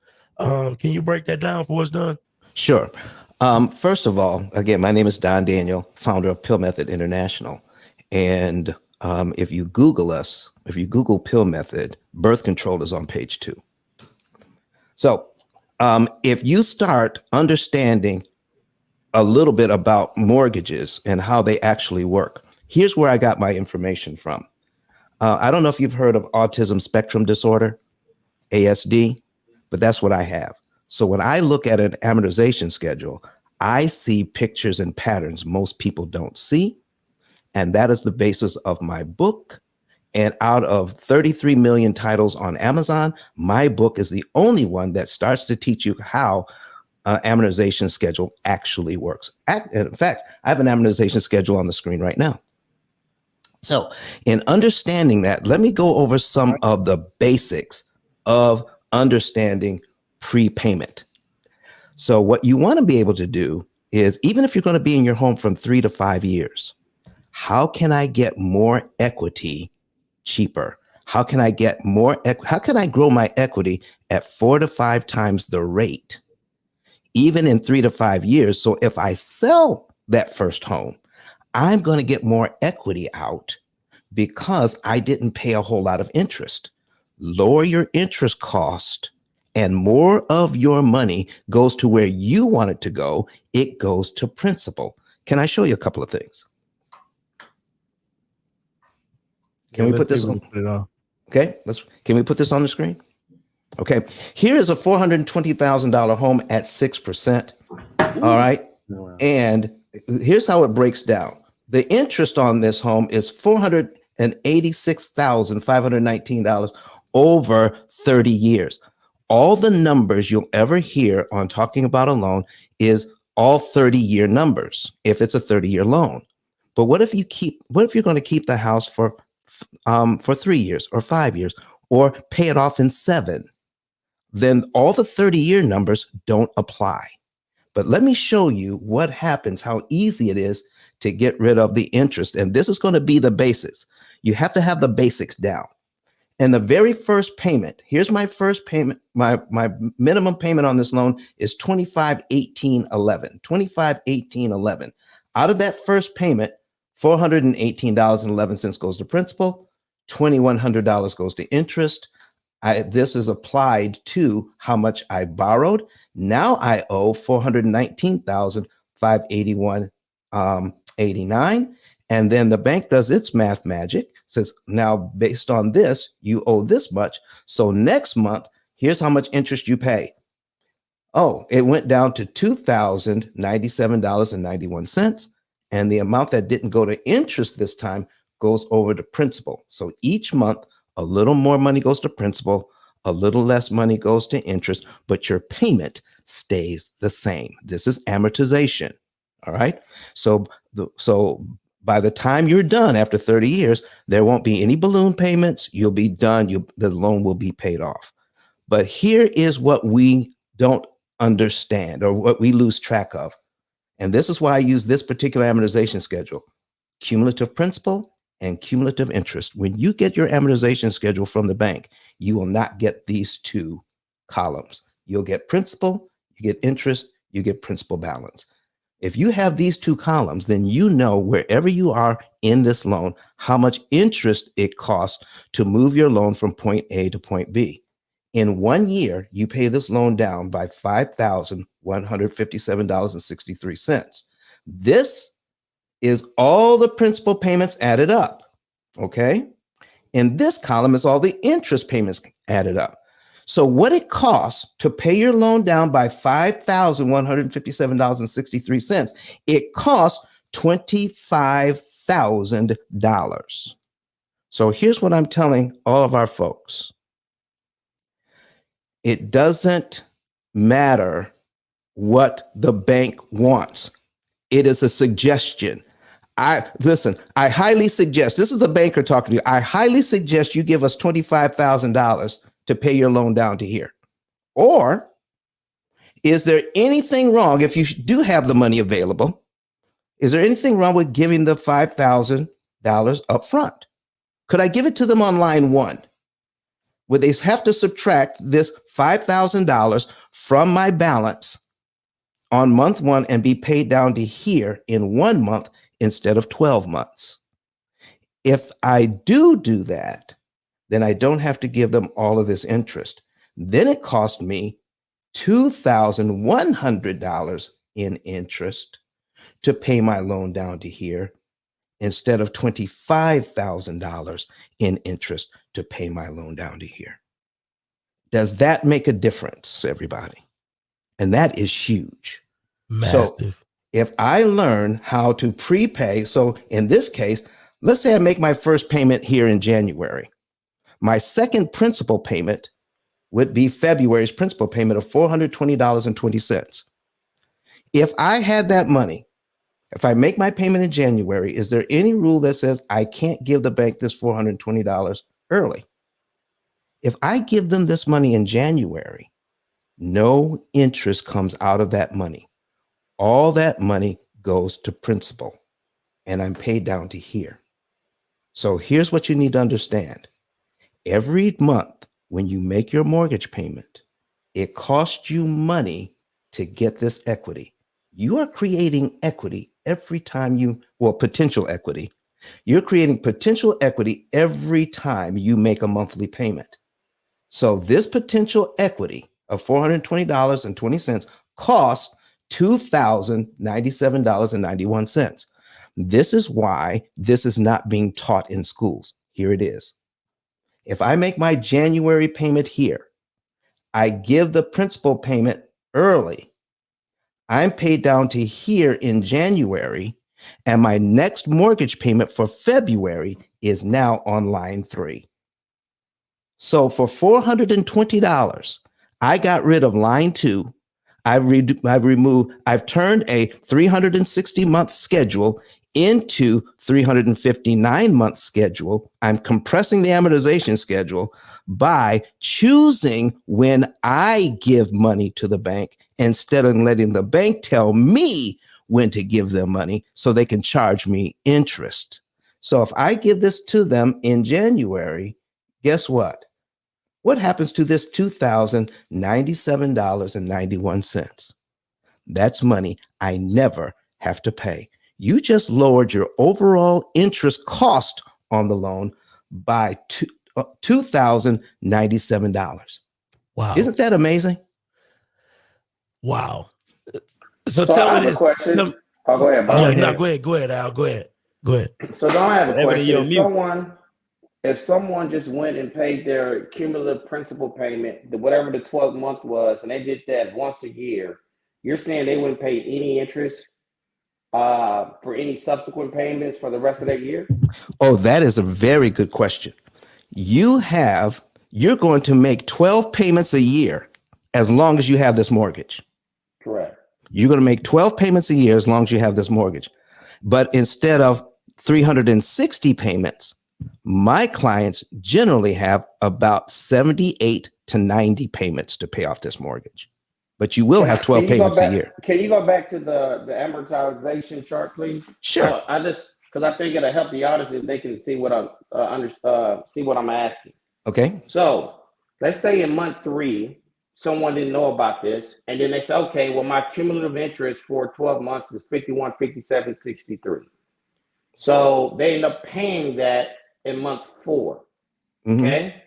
Can you break that down for us, Don? Sure. First of all, again, my name is Don Daniel, founder of Pill Method International. And if you Google us, if you Google Pill Method, birth control is on page 2. So if you start understanding a little bit about mortgages and how they actually work, here's where I got my information from. I don't know if you've heard of autism spectrum disorder, ASD, but that's what I have. So when I look at an amortization schedule, I see pictures and patterns most people don't see. And that is the basis of my book. And out of 33 million titles on Amazon, my book is the only one that starts to teach you how an amortization schedule actually works. In fact, I have an amortization schedule on the screen right now. So in understanding that, let me go over some of the basics of understanding prepayment. So what you want to be able to do is, even if you're going to be in your home from 3 to 5 years, how can I get more equity cheaper? How can I get more? How can I grow my equity at 4 to 5 times the rate, even in 3 to 5 years? So if I sell that first home, I'm going to get more equity out because I didn't pay a whole lot of interest. Lower your interest cost and more of your money goes to where you want it to go. It goes to principal. Can I show you a couple of things? Can we put this on? Okay, can we put this on the screen? Okay, here is a $420,000 home at 6%. All right, and here's how it breaks down. The interest on this home is $486,519 over 30 years. All the numbers you'll ever hear on talking about a loan is all 30-year numbers if it's a 30-year loan. But what if you're going to keep the house for 3 years or 5 years or pay it off in 7? Then all the 30-year numbers don't apply. But let me show you what happens, how easy it is to get rid of the interest. And this is going to be the basics. You have to have the basics down. And the very first payment, here's my first payment. My minimum payment on this loan is $25,1811. $25,1811. Out of that first payment, $418.11 goes to principal, $2,100 goes to interest. This is applied to how much I borrowed. Now I owe $419,581.89. And then the bank does its math magic, says, now based on this, you owe this much. So next month, here's how much interest you pay. Oh, it went down to $2,097.91. And the amount that didn't go to interest this time goes over to principal. So each month, a little more money goes to principal, a little less money goes to interest, but your payment stays the same. This is amortization. All right. So by the time you're done after 30 years, there won't be any balloon payments. You'll be done. The loan will be paid off. But here is what we don't understand or what we lose track of. And this is why I use this particular amortization schedule: cumulative principal and cumulative interest. When you get your amortization schedule from the bank, you will not get these two columns. You'll get principal, you get interest, you get principal balance. If you have these two columns, then you know wherever you are in this loan, how much interest it costs to move your loan from point A to point B. In 1 year, you pay this loan down by $5,157.63. This is all the principal payments added up, okay? And this column is all the interest payments added up. So what it costs to pay your loan down by $5,157.63, it costs $25,000. So here's what I'm telling all of our folks. It doesn't matter what the bank wants. It is a suggestion. I highly suggest, this is the banker talking to you. I highly suggest you give us $25,000 to pay your loan down to here. Or is there anything wrong if you do have the money available? Is there anything wrong with giving the $5,000 up front? Could I give it to them on line 1? Would they have to subtract this $5,000 from my balance on month 1 and be paid down to here in 1 month instead of 12 months? If I do that, then I don't have to give them all of this interest. Then it cost me $2,100 in interest to pay my loan down to here instead of $25,000 in interest to pay my loan down to here. Does that make a difference, everybody? And that is huge. Massive. So if I learn how to prepay, so in this case, let's say I make my first payment here in January. My second principal payment would be February's principal payment of $420.20. If I had that money, if I make my payment in January, is there any rule that says I can't give the bank this $420 early? If I give them this money in January, no interest comes out of that money. All that money goes to principal, and I'm paid down to here. So here's what you need to understand. Every month when you make your mortgage payment, it costs you money to get this equity. You are creating equity every time potential equity. You're creating potential equity every time you make a monthly payment. So this potential equity of $420.20 costs $2,097.91. This is why this is not being taught in schools. Here it is. If I make my January payment here, I give the principal payment early. I'm paid down to here in January, and my next mortgage payment for February is now on line 3. So for $420, I got rid of line 2. I've turned a 360-month schedule into 359-month schedule. I'm compressing the amortization schedule by choosing when I give money to the bank instead of letting the bank tell me when to give them money so they can charge me interest. So if I give this to them in January, guess what? What happens to this $2,097.91? That's money I never have to pay. You just lowered your overall interest cost on the loan by $2,097. Wow. Isn't that amazing? Wow. So tell me this. Go ahead, Byron. No, go ahead, Al. Go ahead. So don't I have a question? If If someone just went and paid their cumulative principal payment, whatever the 12th month was, and they did that once a year, you're saying they wouldn't pay any interest for any subsequent payments for the rest of that year? Oh, that is a very good question. You're going to make 12 payments a year as long as you have this mortgage. Correct. You're going to make 12 payments a year as long as you have this mortgage. But instead of 360 payments, my clients generally have about 78 to 90 payments to pay off this mortgage. But you will have 12 payments a year. Can you go back to the amortization chart, please? Sure. Because I think it'll help the audience if they can see what I'm asking. Okay. So let's say in month 3, someone didn't know about this, and then they say, okay, well, my cumulative interest for 12 months is 51, 57, 63. So they end up paying that in month 4. Mm-hmm. Okay.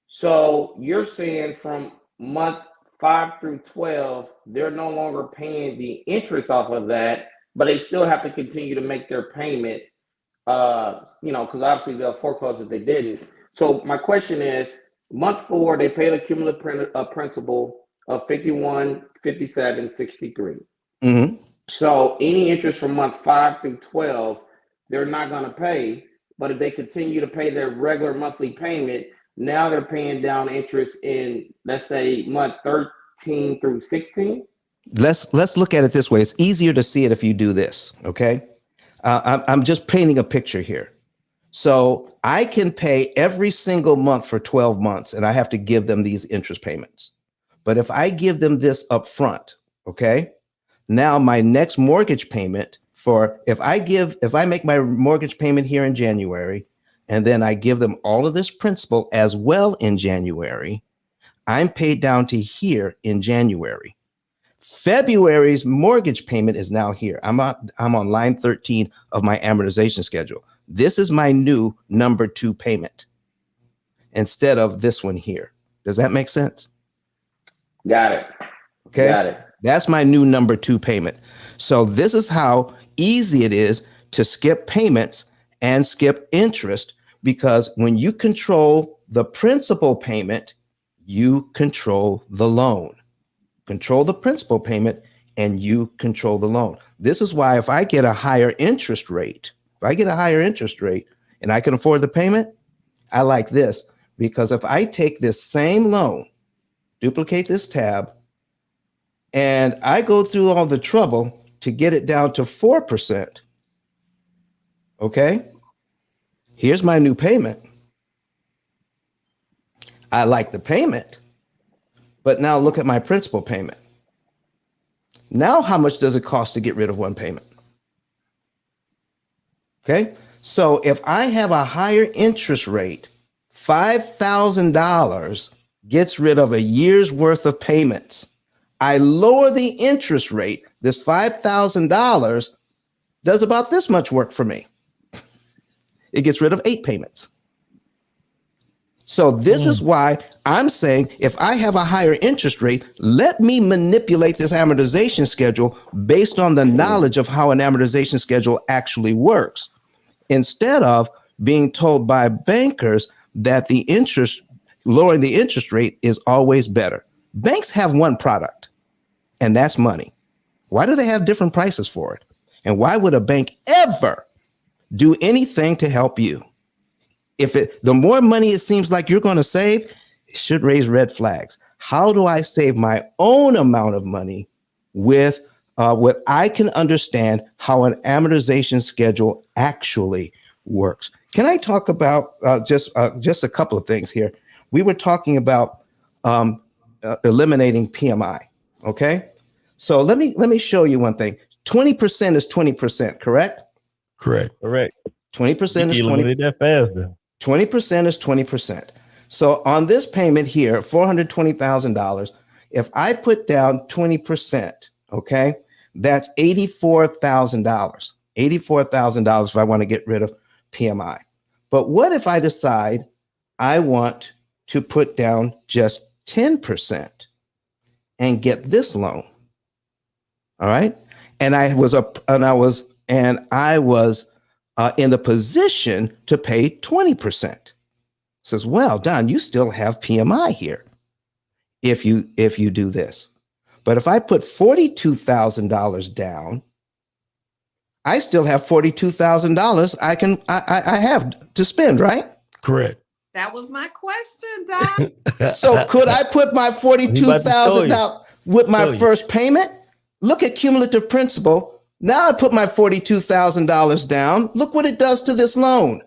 So you're saying from month 5 through 12, they're no longer paying the interest off of that, but they still have to continue to make their payment, because obviously they'll foreclose if they didn't. So my question is, month 4, they paid a cumulative principal of 51, 57, 63. Mm-hmm. So any interest from month 5 through 12, they're not going to pay. But if they continue to pay their regular monthly payment, now they're paying down interest in, let's say, month 13 through 16. Let's look at it this way. It's easier to see it if you do this. Okay. I'm just painting a picture here. So I can pay every single month for 12 months and I have to give them these interest payments. But if I give them this up front, okay, now my next mortgage payment if I make my mortgage payment here in January, and then I give them all of this principal as well in January, I'm paid down to here in January. February's mortgage payment is now here. I'm on line 13 of my amortization schedule. This is my new number 2 payment instead of this one here. Does that make sense? Got it. Okay. Got it. That's my new number 2 payment. So this is how easy it is to skip payments and skip interest, because when you control the principal payment, you control the loan. Control the principal payment and you control the loan. This is why if I get a higher interest rate, and I can afford the payment, I like this, because if I take this same loan, duplicate this tab, and I go through all the trouble to get it down to 4%. Okay. Here's my new payment. I like the payment, but now look at my principal payment. Now, how much does it cost to get rid of one payment? Okay. So if I have a higher interest rate, $5,000 gets rid of a year's worth of payments. I lower the interest rate. This $5,000 does about this much work for me. It gets rid of 8 payments. So this is why I'm saying, if I have a higher interest rate, let me manipulate this amortization schedule based on the knowledge of how an amortization schedule actually works, instead of being told by bankers that lowering the interest rate is always better. Banks have one product, and that's money. Why do they have different prices for it? And why would a bank ever do anything to help you? The more money it seems like you're going to save, it should raise red flags. How do I save my own amount of money with what I can understand how an amortization schedule actually works? Can I talk about just a couple of things here? We were talking about eliminating PMI. Okay, so let me show you one thing. 20% is 20%, correct? Correct. 20% is 20%. Eliminate that faster. 20% is 20%. So on this payment here, $420,000, if I put down 20%, okay, that's $84,000. $84,000 if I want to get rid of PMI. But what if I decide I want to put down just 10% and get this loan? All right. And I was in the position to pay 20%. Says, well, Don, you still have PMI here if you do this. But if I put $42,000 down, I still have $42,000 I have to spend, right? Correct. That was my question, Don. So could I put my $42,000 with my first payment? Look at cumulative principal. Now I put my $42,000 down. Look what it does to this loan.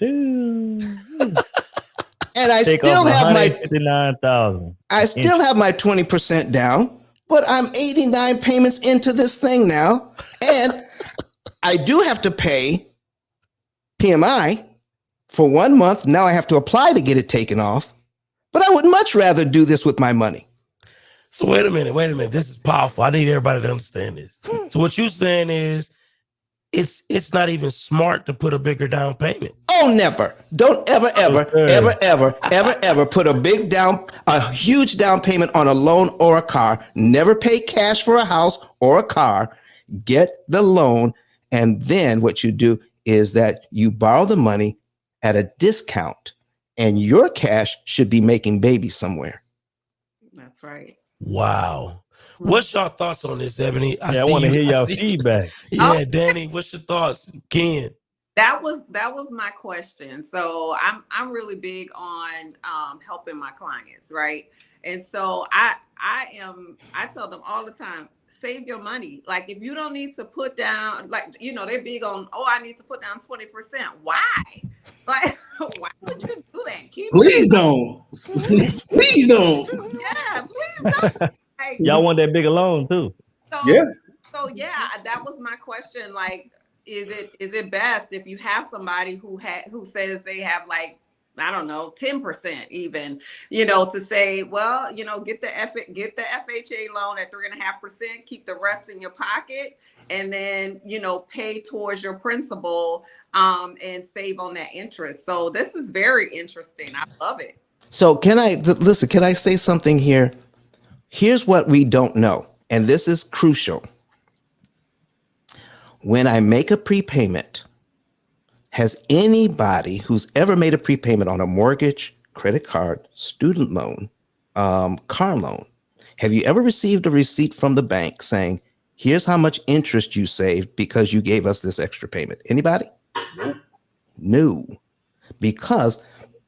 And I still have my $59,000. I still have my 20% down, but I'm 89 payments into this thing now, and I do have to pay PMI for 1 month. Now I have to apply to get it taken off, but I would much rather do this with my money. So wait a minute. This is powerful. I need everybody to understand this. So what you're saying is it's not even smart to put a bigger down payment. Oh, never. Don't ever put a huge down payment on a loan or a car. Never pay cash for a house or a car. Get the loan. And then what you do is that you borrow the money at a discount, and your cash should be making babies somewhere. That's right. Wow. What's your thoughts on this, Ebony? I want to hear y'all feedback. Yeah, Danny, what's your thoughts? Ken. That was my question. So I'm really big on helping my clients, right? And so I tell them all the time, save your money. Like, if you don't need to put down, like, they're big on, I need to put down 20%. Why? Like, why would you do that? Please don't. Please don't. Yeah, please don't. Like, y'all want that bigger loan too. So yeah, that was my question. Like, is it best if you have somebody who says they have, like, I don't know, 10% even, to say, well, get the FHA loan at 3.5%, keep the rest in your pocket, and then, pay towards your principal and save on that interest. So this is very interesting. I love it. So can I say something here? Here's what we don't know, and this is crucial. When I make a prepayment, has anybody who's ever made a prepayment on a mortgage, credit card, student loan, car loan, have you ever received a receipt from the bank saying, here's how much interest you saved because you gave us this extra payment? Anybody? Nope. No, because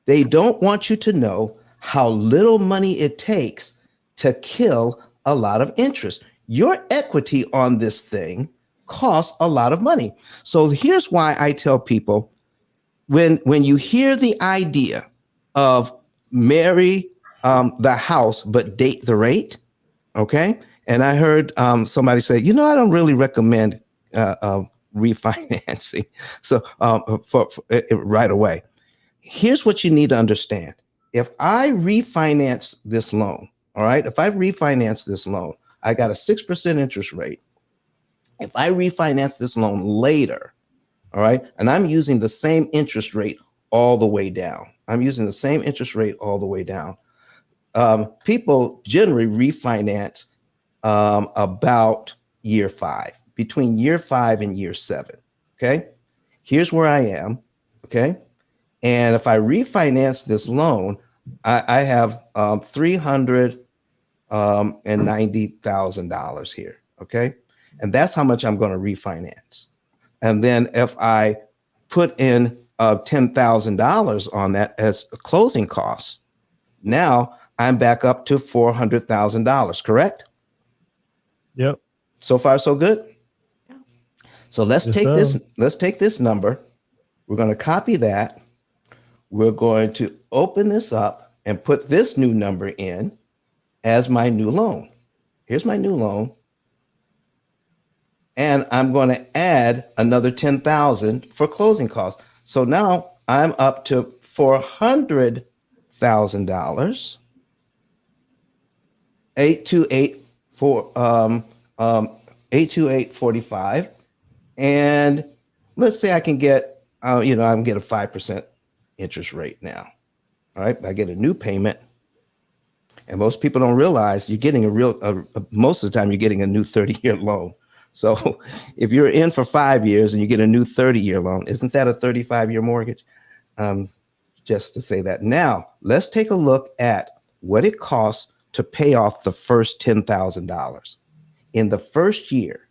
they don't want you to know how little money it takes to kill a lot of interest. Your equity on this thing costs a lot of money. So here's why I tell people, when you hear the idea of marry the house but date the rate, okay? And I heard somebody say, I don't really recommend refinancing so for right away. Here's what you need to understand. If I refinance this loan, all right, if I refinance this loan, I got a 6% interest rate. If I refinance this loan later, all right, and I'm using the same interest rate all the way down, people generally refinance about year 5, between year 5 and year 7. Okay, here's where I am. Okay, And if I refinance this loan, I have $390,000 here. Okay. And that's how much I'm going to refinance. And then if I put in $10,000 on that as a closing cost, now I'm back up to $400,000, correct? Yep. So far, so good. Yeah. So let's Yes, take sir. this. Let's take this number. We're going to copy that. We're going to open this up and put this new number in as my new loan. Here's my new loan. And I'm going to add another $10,000 for closing costs. So now I'm up to $400,000. 82845. And let's say I can get, I can get a 5% interest rate now. All right. I get a new payment. And most people don't realize you're getting most of the time you're getting a new 30-year loan. So if you're in for 5 years and you get a new 30-year loan, isn't that a 35-year mortgage? Just to say that. Now, let's take a look at what it costs to pay off the first $10,000. In the first year,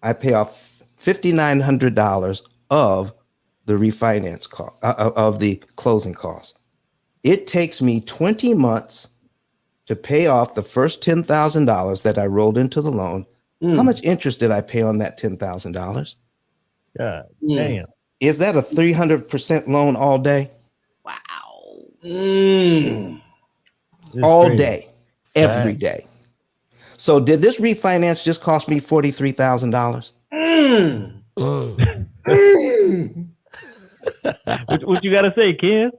I pay off $5,900 of the refinance cost, of the closing cost. It takes me 20 months to pay off the first $10,000 that I rolled into the loan. How much interest did I pay on that $10,000? God damn. Is that a 300% loan all day? Wow. It's All crazy. day, every day. So did this refinance just cost me $43,000? What you got to say, Ken?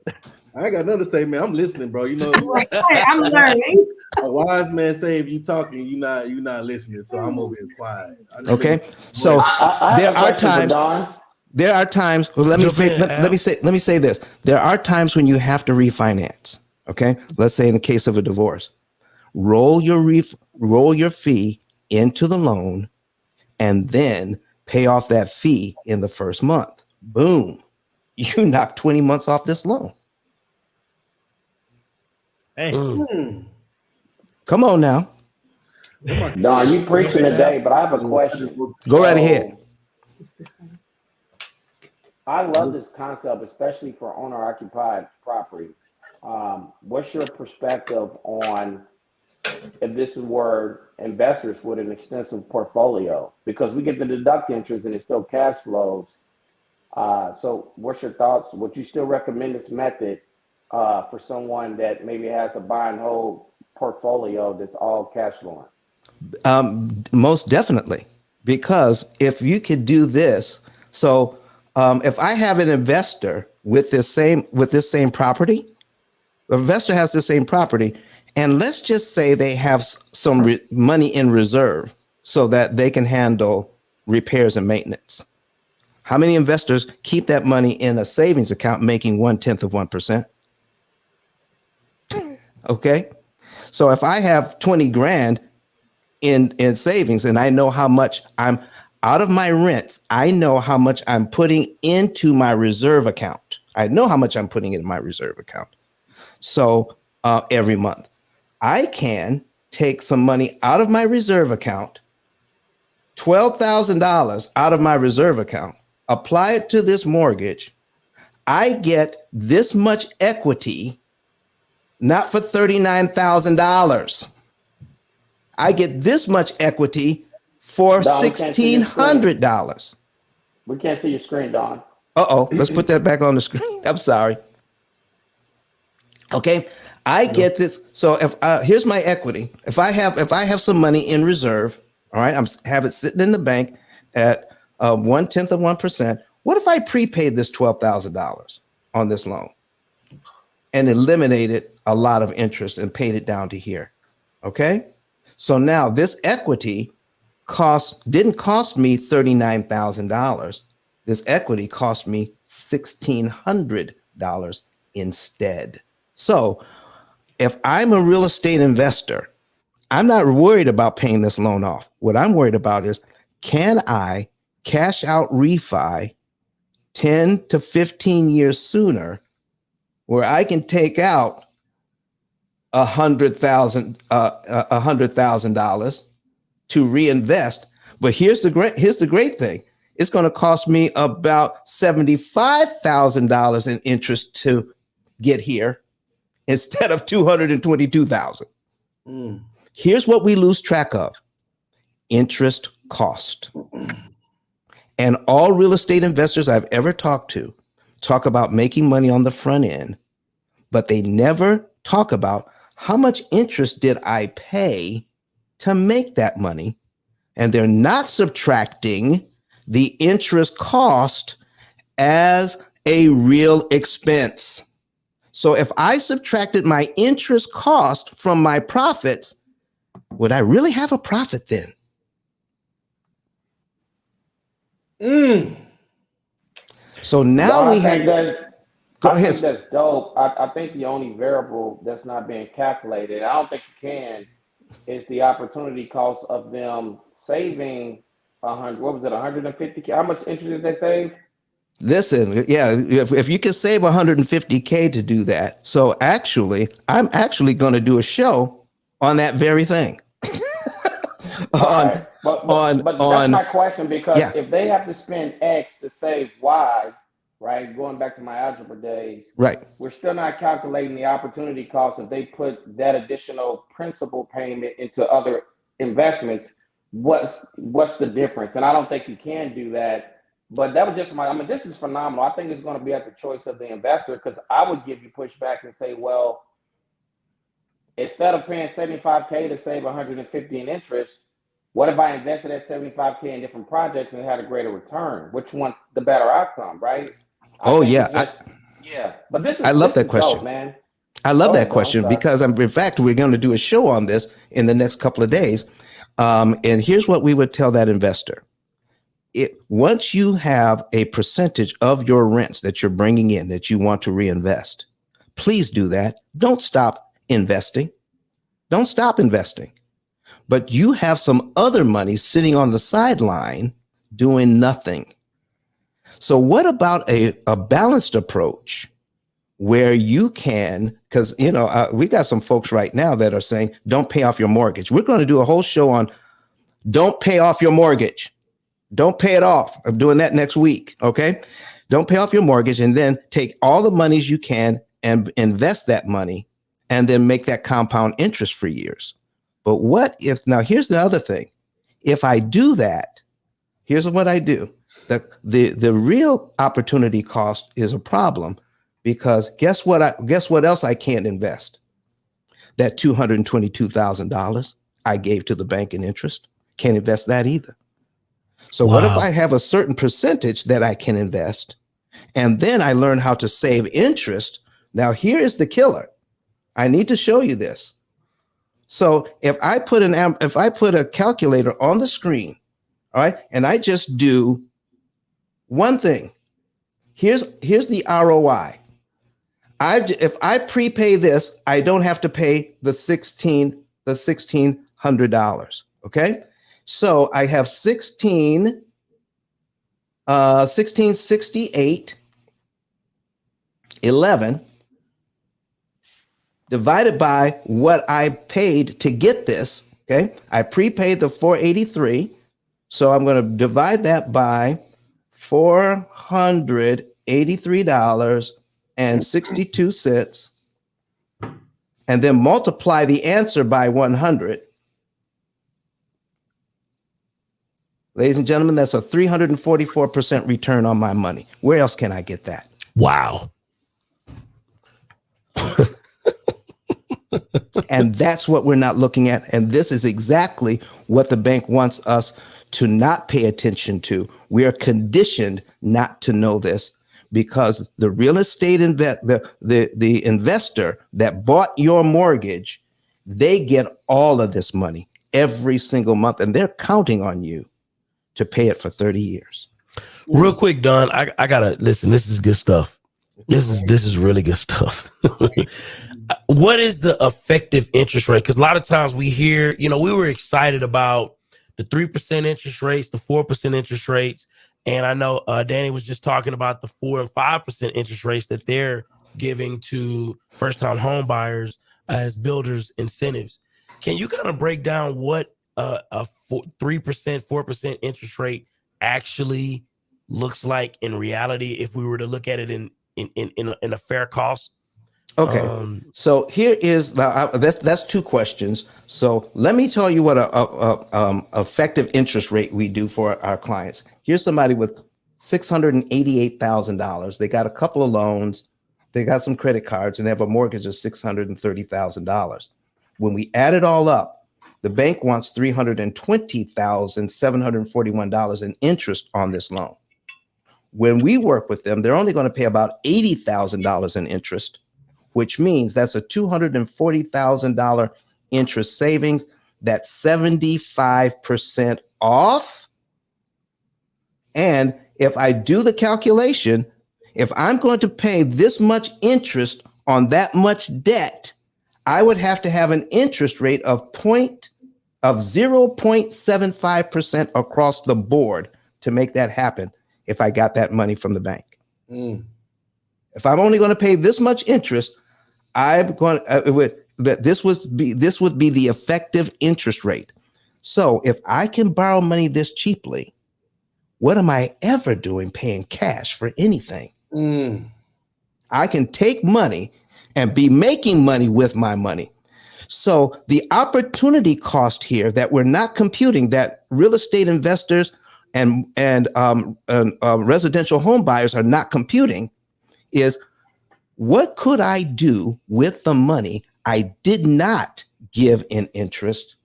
I got nothing to say, man. I'm listening, bro. You know, I'm learning. a wise man say if you talking, you're not listening. So I'm over here quiet. Okay. So there are times. There are times. Well, let me say this. There are times when you have to refinance. Okay. Let's say in the case of a divorce, roll your fee into the loan, and then pay off that fee in the first month. Boom. You knock 20 months off this loan. Hey. Come on now. Don, you preaching today, but I have a question. Go right ahead. I love this concept, especially for owner-occupied property. What's your perspective on if this is where investors with an extensive portfolio? Because we get to deduct interest and it still cash flows. So what's your thoughts? Would you still recommend this method for someone that maybe has a buy and hold portfolio that's all cash flowing? Most definitely, because if you could do this, so if I have an investor with this same property, the investor has the same property, and let's just say they have some money in reserve so that they can handle repairs and maintenance. How many investors keep that money in a savings account making 0.1%? Okay. So if I have 20 grand in savings and I know how much I'm out of my rents, I know how much I'm putting into my reserve account. I know how much I'm putting in my reserve account. So every month I can take some money out of my reserve account, $12,000 out of my reserve account, apply it to this mortgage. I get this much equity, not for $39,000. I get this much equity for $1,600. We can't see your screen, Don. Uh-oh, let's put that back on the screen. I'm sorry. Okay, I get this. So if here's my equity. If I have some money in reserve, all right, have it sitting in the bank at 0.1%. What if I prepaid this $12,000 on this loan and eliminated a lot of interest and paid it down to here? Okay, so now this equity didn't cost me $39,000. This equity cost me $1,600 instead. So if I'm a real estate investor, I'm not worried about paying this loan off. What I'm worried about is, can I cash out refi 10 to 15 years sooner, where I can take out $100,000 to reinvest. But here's the great thing. It's going to cost me about $75,000 in interest to get here instead of $222,000. Here's what we lose track of: interest cost. And all real estate investors I've ever talked to talk about making money on the front end, but they never talk about how much interest did I pay to make that money. And they're not subtracting the interest cost as a real expense. So if I subtracted my interest cost from my profits, would I really have a profit then? So now we have. I think that's dope. I think the only variable that's not being calculated, I don't think you can, is the opportunity cost of them saving 150K. How much interest did they save? Listen, yeah, if you can save 150K to do that. So actually, I'm actually going to do a show on that very thing. But that's my question, because if they have to spend X to save Y, right? Going back to my algebra days, right? We're still not calculating the opportunity cost if they put that additional principal payment into other investments. What's the difference? And I don't think you can do that. But that was just this is phenomenal. I think it's going to be at the choice of the investor, because I would give you pushback and say, well, instead of paying $75K to save $150 in interest, what if I invested that $75K in different projects and had a greater return? Which one's the better outcome, right? But this is, I love that question, dope, man. I love that question because in fact, we're going to do a show on this in the next couple of days. And here's what we would tell that investor. Once you have a percentage of your rents that you're bringing in that you want to reinvest, please do that. Don't stop investing. Don't stop investing. But you have some other money sitting on the sideline doing nothing. So what about a balanced approach where you can, because, we got some folks right now that are saying, don't pay off your mortgage. We're going to do a whole show on don't pay off your mortgage. Don't pay it off. I'm doing that next week. Okay. Don't pay off your mortgage, and then take all the monies you can and invest that money and then make that compound interest for years. But what if, now here's the other thing. If I do that, here's what I do. The real opportunity cost is a problem, because guess what else I can't invest? That $222,000 I gave to the bank in interest. Can't invest that either. So what if I have a certain percentage that I can invest, and then I learn how to save interest? Now here is the killer. I need to show you this. So if I put a calculator on the screen, all right, and I just do one thing, here's the ROI. If I prepay this, I don't have to pay the $1,600. Okay, so I have 1668.11 divided by what I paid to get this. Okay, I prepaid the $483, so I'm going to divide that by $483.62, and then multiply the answer by 100. Ladies and gentlemen, that's a 344% return on my money. Where else can I get that? Wow. And that's what we're not looking at. And this is exactly what the bank wants us to not pay attention to. We are conditioned not to know this, because the real estate the investor that bought your mortgage, they get all of this money every single month, and they're counting on you to pay it for 30 years. Real quick, Don, I gotta listen. This is good stuff. This is really good stuff. What is the effective interest rate? Because a lot of times we hear, we were excited about the 3% interest rates, the 4% interest rates, And I know Danny was just talking about the 4 and 5% interest rates that they're giving to first-time home buyers as builders incentives. Can you kind of break down what a 3%, 4% interest rate actually looks like in reality if we were to look at it in a fair cost? Okay. So here is that's two questions. So let me tell you what a effective interest rate we do for our clients. Here's somebody with $688,000. They got a couple of loans, they got some credit cards, and they have a mortgage of $630,000. When we add it all up, the bank wants $320,741 in interest on this loan. When we work with them, they're only going to pay about $80,000 in interest, which means that's a $240,000 interest savings. That's 75% off. And if I do the calculation, if I'm going to pay this much interest on that much debt, I would have to have an interest rate of 0.75% across the board to make that happen if I got that money from the bank. If I'm only going to pay this much interest, this would be the effective interest rate. So if I can borrow money this cheaply, what am I ever doing paying cash for anything? I can take money and be making money with my money. So the opportunity cost here that we're not computing, that real estate investors and residential home buyers are not computing, is what could I do with the money I did not give in interest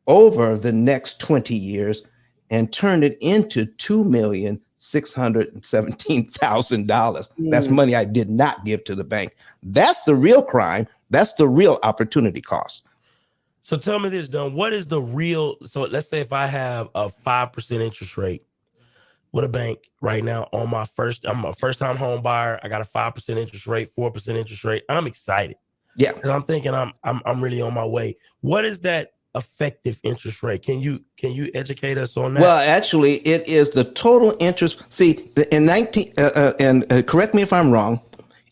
over the next 20 years and turn it into $2,617,000. That's money I did not give to the bank. That's the real crime. That's the real opportunity cost. So tell me this, Don, what is the real, so let's say if I have a 5% interest rate with a bank right now on I'm a first-time home buyer. I got a 5% interest rate, 4% interest rate. I'm excited. Yeah. Because I'm thinking I'm really on my way. What is that effective interest rate? Can you educate us on that? Well, actually, it is the total interest. See, in correct me if I'm wrong,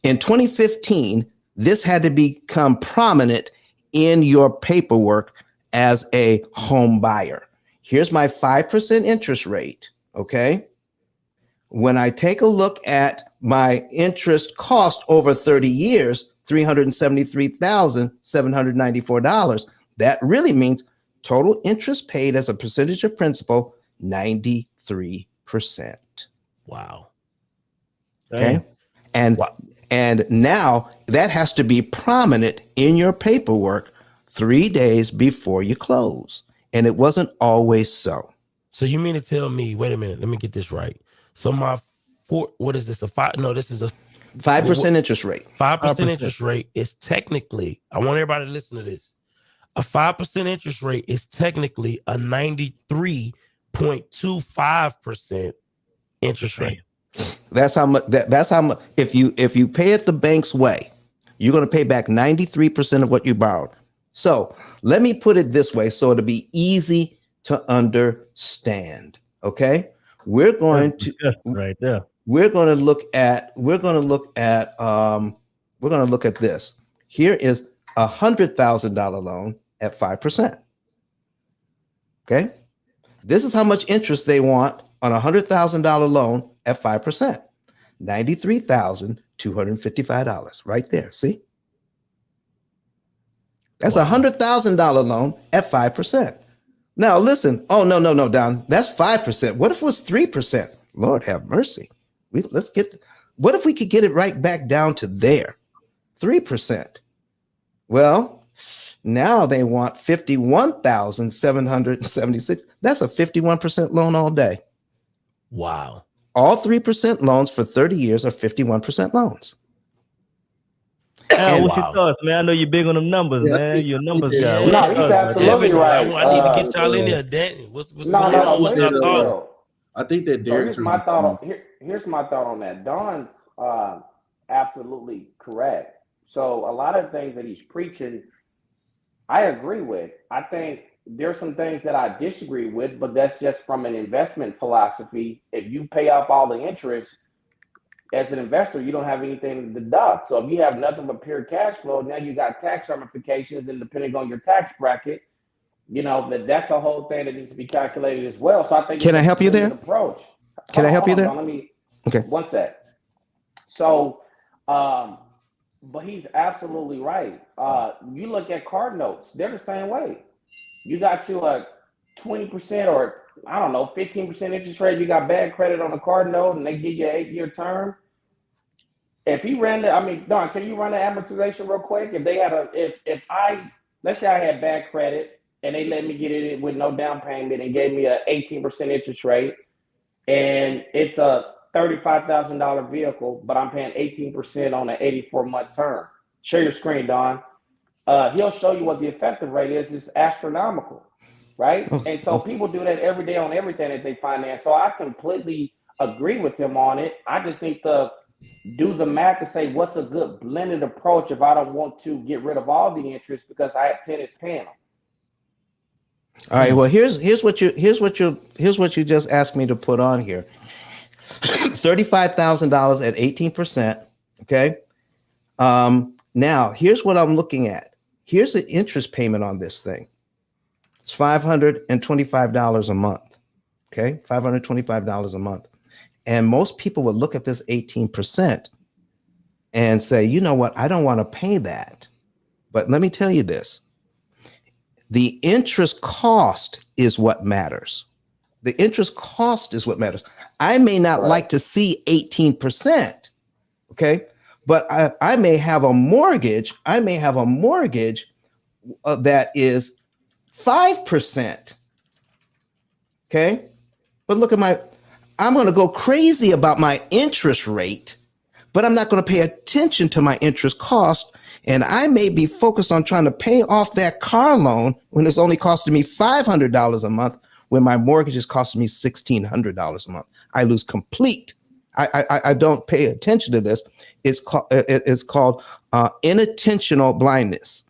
in 2015, this had to become prominent in your paperwork as a home buyer. Here's my 5% interest rate, okay? When I take a look at my interest cost over 30 years, $373,794, that really means total interest paid as a percentage of principal, 93%. Wow. Okay. And now that has to be prominent in your paperwork 3 days before you close. And it wasn't always so. So you mean to tell me, wait a minute, let me get this right. So what is this? This is a 5% interest rate. 5% interest rate is technically, I want everybody to listen to this. A 5% interest rate is technically a 93.25% interest rate. That's how much. That's how much. If you pay it the bank's way, you're going to pay back 93% of what you borrowed. So let me put it this way, so it'll be easy to understand. Okay, we're going to right there. We're going to look at this. Here is a $100,000 loan at 5%. Okay, this is how much interest they want on a $100,000 loan at 5%. $93,255 right there. See, that's a $100,000 loan at 5%. Now listen. Oh no, Don. That's 5%. What if it was 3%? Lord have mercy. What if we could get it right back down to there? 3%. Well, now they want $51,776. That's a 51% loan all day. Wow. All 3% loans for 30 years are 51% loans. Al, what's your thoughts, man? I know you're big on them numbers, man. You're a numbers guy. No, he's absolutely right. I need to get y'all in there, Danny. What's going on with your thought? I think that here's my thought on that. Don's absolutely correct. So a lot of things that he's preaching, I agree with. I think there's some things that I disagree with, but that's just from an investment philosophy. If you pay off all the interest as an investor, you don't have anything to deduct. So if you have nothing but pure cash flow, now you got tax ramifications, and depending on your tax bracket, that's a whole thing that needs to be calculated as well. So I think can I help you there? Approach. Can I help you there? Let me. Okay. One sec. So, but he's absolutely right. You look at card notes; they're the same way. You got to a 20% or 15% interest rate. You got bad credit on a card note, and they give you an 8-year term. If he ran Don, can you run the amortization real quick? If they had let's say I had bad credit and they let me get it with no down payment and gave me an 18% interest rate, and it's a $35,000 vehicle, but I'm paying 18% on an 84-month term. Share your screen, Don. He'll show you what the effective rate is. It's astronomical, right? And so people do that every day on everything that they finance. So I completely agree with him on it. I just need to do the math to say what's a good blended approach if I don't want to get rid of all the interest because I have tenants paying them. All right. Well, here's what you just asked me to put on here. $35,000 at 18%. Okay. Now here's what I'm looking at. Here's the interest payment on this thing. It's $525 a month. Okay. $525 a month. And most people would look at this 18% and say, you know what? I don't want to pay that. But let me tell you this. The interest cost is what matters. The interest cost is what matters. I may not like to see 18%. Okay. But I may have a mortgage. That is 5%. Okay. But look at I'm going to go crazy about my interest rate, but I'm not going to pay attention to my interest cost. And I may be focused on trying to pay off that car loan when it's only costing me $500 a month, when my mortgage is costing me $1,600 a month. I lose complete. I don't pay attention to this. It's called inattentional blindness.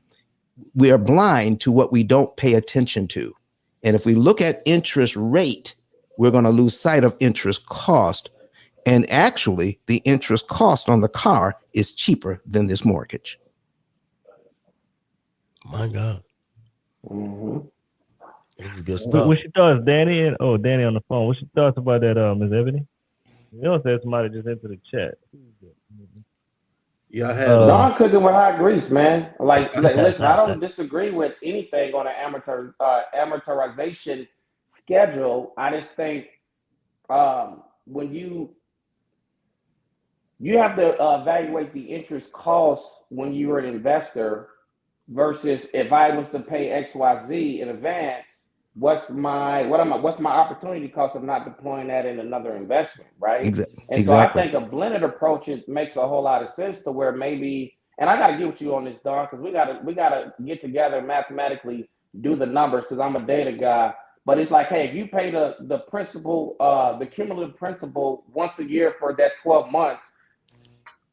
We are blind to what we don't pay attention to. And if we look at interest rate, we're going to lose sight of interest cost. And actually, the interest cost on the car is cheaper than this mortgage. My God. Mm-hmm. This is good stuff. What's your thoughts, Danny? Danny on the phone. What's your thoughts about that, Ms. Ebony? You know, said somebody just entered the chat. Yeah, I had Don cooking with hot grease, man. Like listen, I don't disagree with anything on an amortization schedule. I just think when you have to evaluate the interest cost when you're an investor versus if I was to pay XYZ in advance, what's my opportunity cost of not deploying that in another investment, right? And so I think a blended approach, it makes a whole lot of sense to where maybe, and I got to get with you on this, Don, because we gotta get together and mathematically do the numbers because I'm a data guy. But it's like, hey, if you pay the principal, the cumulative principal once a year for that 12 months,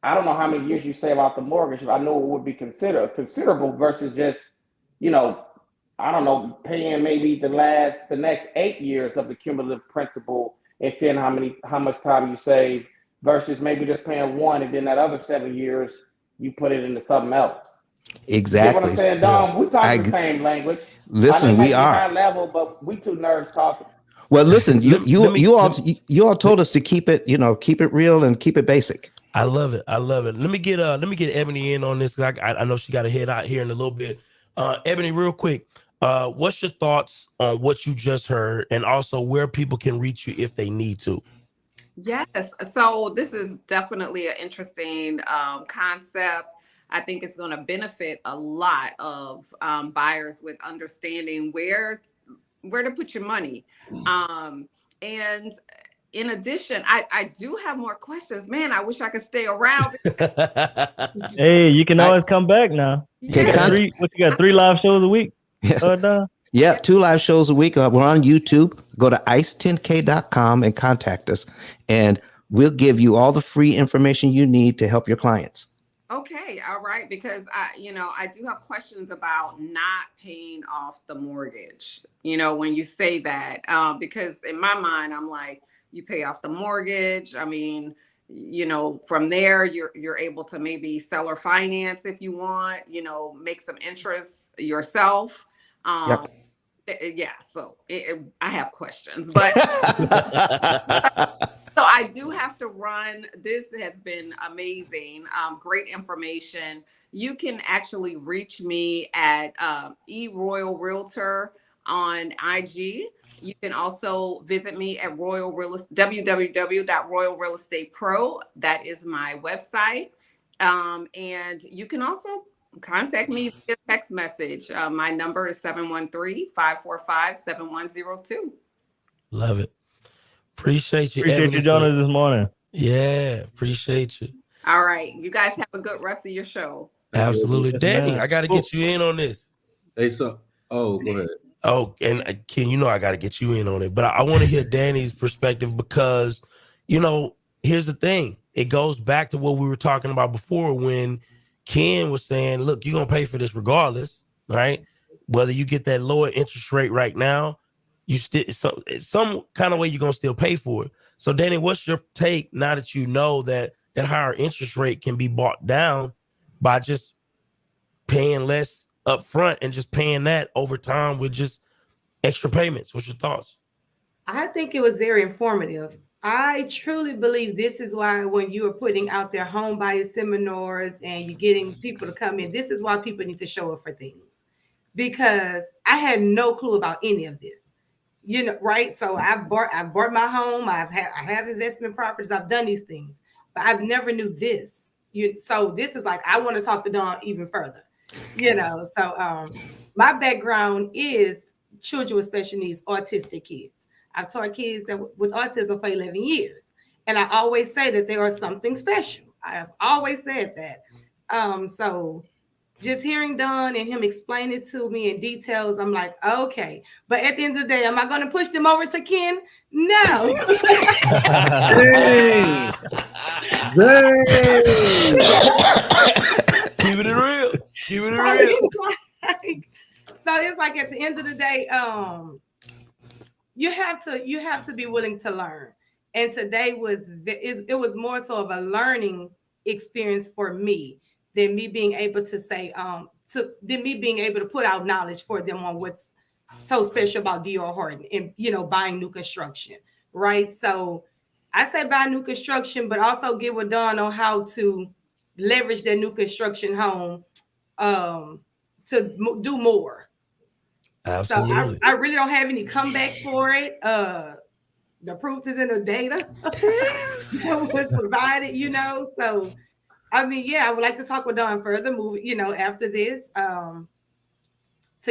I don't know how many years you save off the mortgage. I know it would be considerable versus just, I don't know, paying maybe the next 8 years of the cumulative principal and seeing how much time you save versus maybe just paying one and then that other 7 years you put it into something else. Exactly. You know what I'm saying, Dom? We talk the same language. Listen, we are high level, but we two nerds talking. Well, listen, you all told us to keep it, keep it real and keep it basic. I love it. Let me get Ebony in on this. I know she got to head out here in a little bit. Ebony, real quick, what's your thoughts on what you just heard, and also where people can reach you if they need to? Yes. So this is definitely an interesting concept. I think it's going to benefit a lot of buyers with understanding where to put your money. And in addition, I do have more questions. Man, I wish I could stay around. Hey, you can always come back now. Yeah. You got 3 live shows a week? Yeah, 2 live shows a week. We're on YouTube. Go to ice10k.com and contact us, and we'll give you all the free information you need to help your clients. Okay, all right, because I do have questions about not paying off the mortgage. When you say that, because in my mind, I'm like, you pay off the mortgage. I mean, from there, you're able to maybe sell or finance if you want. Make some interest yourself. Yep. Yeah, so I have questions, but. So I do have to run. This has been amazing. Great information. You can actually reach me at eRoyal Realtor on IG. You can also visit me at www.royalrealestatepro. That is my website. And you can also contact me via text message. My number is 713-545-7102. Love it. Appreciate you, Appreciate Ebony, you joining us this morning. Yeah, appreciate you. All right. You guys have a good rest of your show. Absolutely. Yes, Danny, ma'am. I got to get you in on this. Hey, so go ahead. Oh, and Ken, I got to get you in on it. But I want to hear Danny's perspective because, here's the thing. It goes back to what we were talking about before when Ken was saying, look, you're going to pay for this regardless, right? Whether you get that lower interest rate right now, you still some kind of way you're going to still pay for it. So, Danny, what's your take now that you know that higher interest rate can be brought down by just paying less up front and just paying that over time with just extra payments? What's your thoughts? I think it was very informative. I truly believe this is why when you are putting out their home buyer seminars and you're getting people to come in, this is why people need to show up for things, because I had no clue about any of this, right? So I've bought my home. I have investment properties. I've done these things, but I've never knew this. So this is like, I want to talk to Dawn even further, So my background is children with special needs, autistic kids. I've taught kids with autism for 11 years. And I always say that they are something special. I have always said that. So just hearing Don and him explain it to me in details, I'm like, okay. But at the end of the day, am I going to push them over to Ken? No. Dang. Keeping it real. Keeping it real. So it's like at the end of the day, you have to be willing to learn. And today it was more so of a learning experience for me than me being able to say than me being able to put out knowledge for them on what's so special about D.R. Horton and buying new construction, right? So I say buy new construction, but also get with Dawn on how to leverage their new construction home to do more. Absolutely. So I really don't have any comeback for it. The proof is in the data that was provided, So, I mean, I would like to talk with Dawn further, after this, to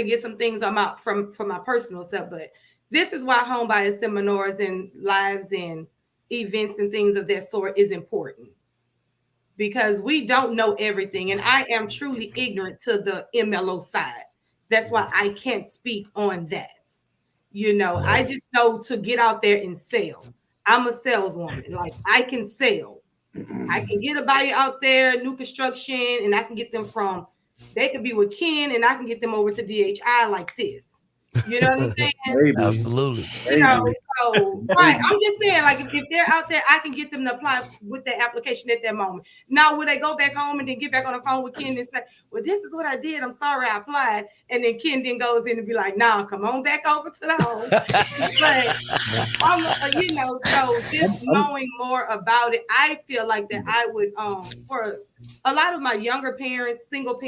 get some things from my personal self. But this is why home buyer seminars and lives and events and things of that sort is important, because we don't know everything, and I am truly ignorant to the MLO side. That's why I can't speak on that. I just know to get out there and sell. I'm a saleswoman. Like, I can sell. I can get a buyer out there, new construction, and I can get them they could be with Ken, and I can get them over to DHI like this. You know what I'm saying? Maybe. Absolutely. So right. I'm just saying, like, if they're out there, I can get them to apply with their application at that moment. Now, will they go back home and then get back on the phone with Ken and say, well, this is what I did. I'm sorry I applied. And then Ken then goes in and be like, nah, come on back over to the home. But so just knowing more about it, I feel like that I would, for a lot of my younger parents, single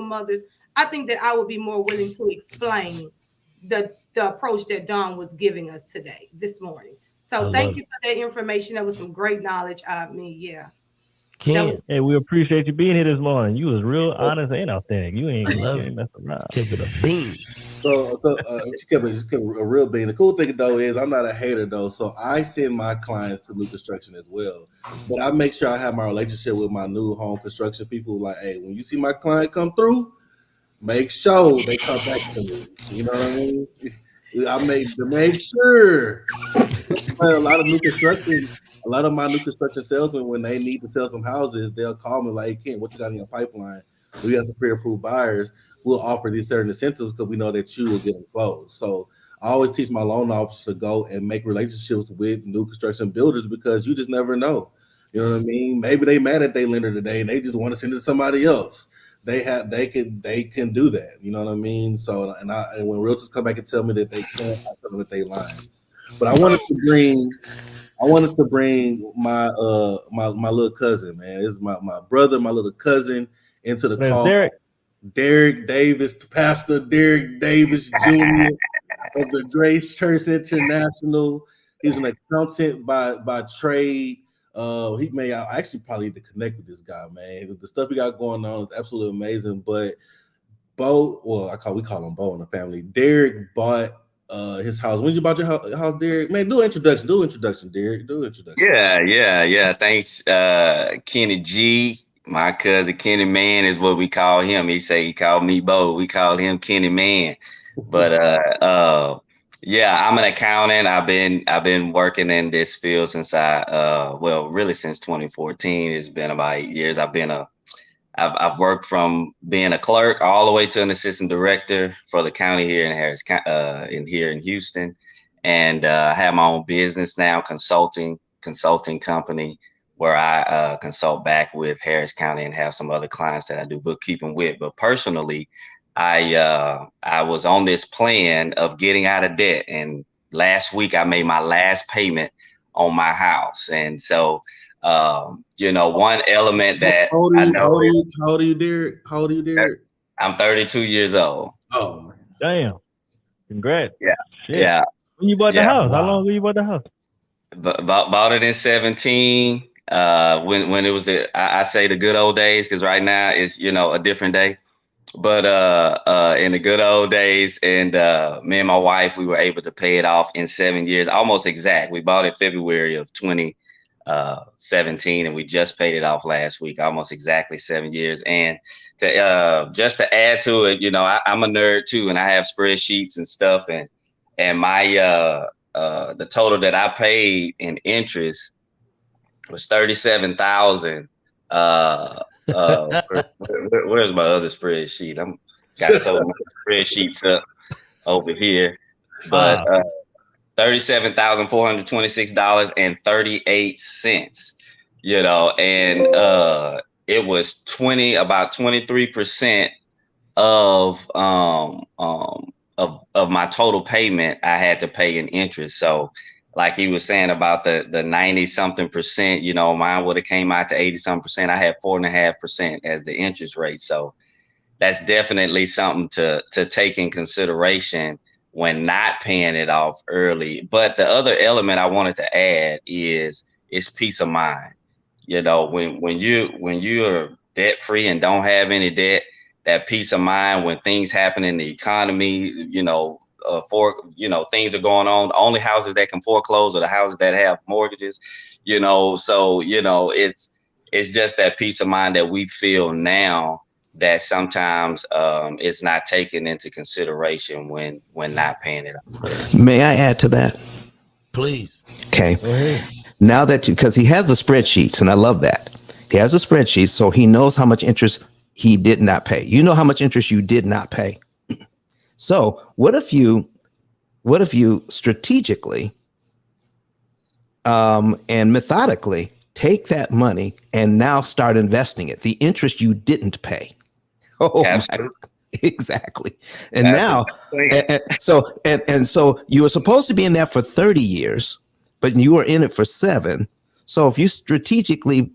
mothers, I think that I would be more willing to explain the approach that Dawn was giving us this morning. So thank you for that information. That was some great knowledge. Ken. Hey, we appreciate you being here this morning. You was real honest and authentic. You ain't messing around. Kept it a bean. So she kept a real bean. The cool thing though is I'm not a hater though, so I send my clients to new construction as well. But I make sure I have my relationship with my new home construction people. Like, hey, when you see my client come through, make sure they come back to me. You know what I mean? I make sure. A lot of new construction a lot of my new construction salesmen, when they need to sell some houses, they'll call me like, Kent, what you got in your pipeline? We have some pre-approved buyers. We'll offer these certain incentives because we know that you will get them closed. So I always teach my loan officers to go and make relationships with new construction builders because you just never know. You know what I mean? Maybe they mad at their lender today and they just want to send it to somebody else. They can do that. You know what I mean? So and when realtors come back and tell me that they can't, I tell them that they lying. But I wanted to bring my my little cousin, man. This is my brother, my little cousin, into the call. Derek Davis, Pastor Derek Davis Jr. of the Grace Church International. He's an accountant by trade. He may actually probably need to connect with this guy, man. The stuff he got going on is absolutely amazing. But we call him Bo in the family. Derek bought his house. When did you bought your house, Derek? Man, do an introduction, Derek. Do an introduction. Yeah. Thanks, Kenny G. My cousin Kenny Man is what we call him. He called me Bo. We call him Kenny Man. But I'm an accountant. I've been working in this field since really since 2014. It's been about 8 years. I've worked from being a clerk all the way to an assistant director for the county here in in Houston, and I have my own business now, consulting company, where I consult back with Harris County and have some other clients that I do bookkeeping with. But personally, I was on this plan of getting out of debt, and last week I made my last payment on my house. And so, one element that how old are you, Derek? I'm 32 years old. Oh, damn! Congrats. Yeah. Shit. Yeah. When you bought the house? Wow. How long ago you bought the house? Bought it in 2017. When it was I say the good old days, because right now it's a different day. But in the good old days, and me and my wife, we were able to pay it off in 7 years, almost exact. We bought it February of 2017, and we just paid it off last week, almost exactly 7 years. And to just to add to it, I'm a nerd too, and I have spreadsheets and stuff, and my the total that I paid in interest was $37,000. Where's my other spreadsheet? Got so many spreadsheets up over here, but $37,426.38. And it was about 23% of my total payment I had to pay in interest. So, like he was saying about the 90-something percent, mine would have came out to 80-something percent. I had 4.5% as the interest rate. So that's definitely something to take in consideration when not paying it off early. But the other element I wanted to add is peace of mind. When you're debt free and don't have any debt, that peace of mind when things happen in the economy, things are going on. The only houses that can foreclose are the houses that have mortgages, so it's just that peace of mind that we feel now that sometimes it's not taken into consideration when not paying it off. May I add to that? Please. Okay. Now that because he has the spreadsheets, and I love that. He has a spreadsheet, so he knows how much interest he did not pay. You know how much interest you did not pay. So what if you strategically and methodically take that money and now start investing it, the interest you didn't pay. Exactly. And so you were supposed to be in that for 30 years, but you were in it for 7. So if you strategically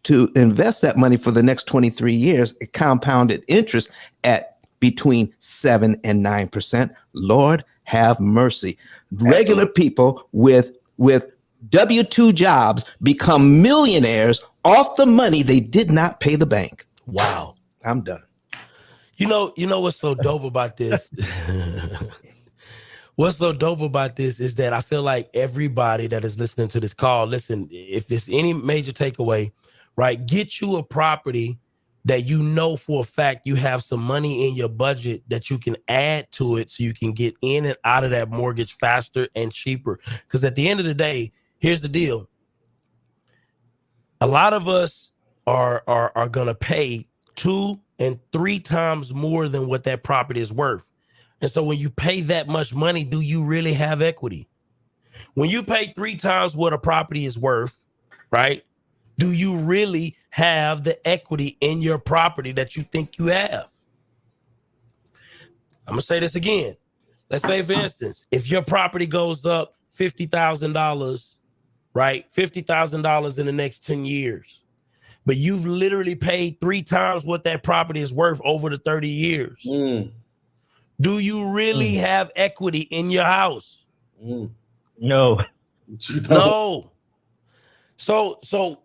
to invest that money for the next 23 years, it compounded interest at between 7 and 9%. Lord have mercy. Regular people with W-2 jobs become millionaires off the money they did not pay the bank. Wow. I'm done. You know what's so dope about this? What's so dope about this is that I feel like everybody that is listening to this call, listen, if there's any major takeaway, right, get you a property that for a fact you have some money in your budget that you can add to it so you can get in and out of that mortgage faster and cheaper. Because at the end of the day, here's the deal. A lot of us are gonna pay 2 and 3 times more than what that property is worth. And so when you pay that much money, do you really have equity? When you pay 3 times what a property is worth, right? Do you really have the equity in your property that you think you have? I'm gonna say this again. Let's say, for instance, if your property goes up $50,000, right? $50,000 in the next 10 years, but you've literally paid 3 times what that property is worth over the 30 years. Do you really have equity in your house? No. No. So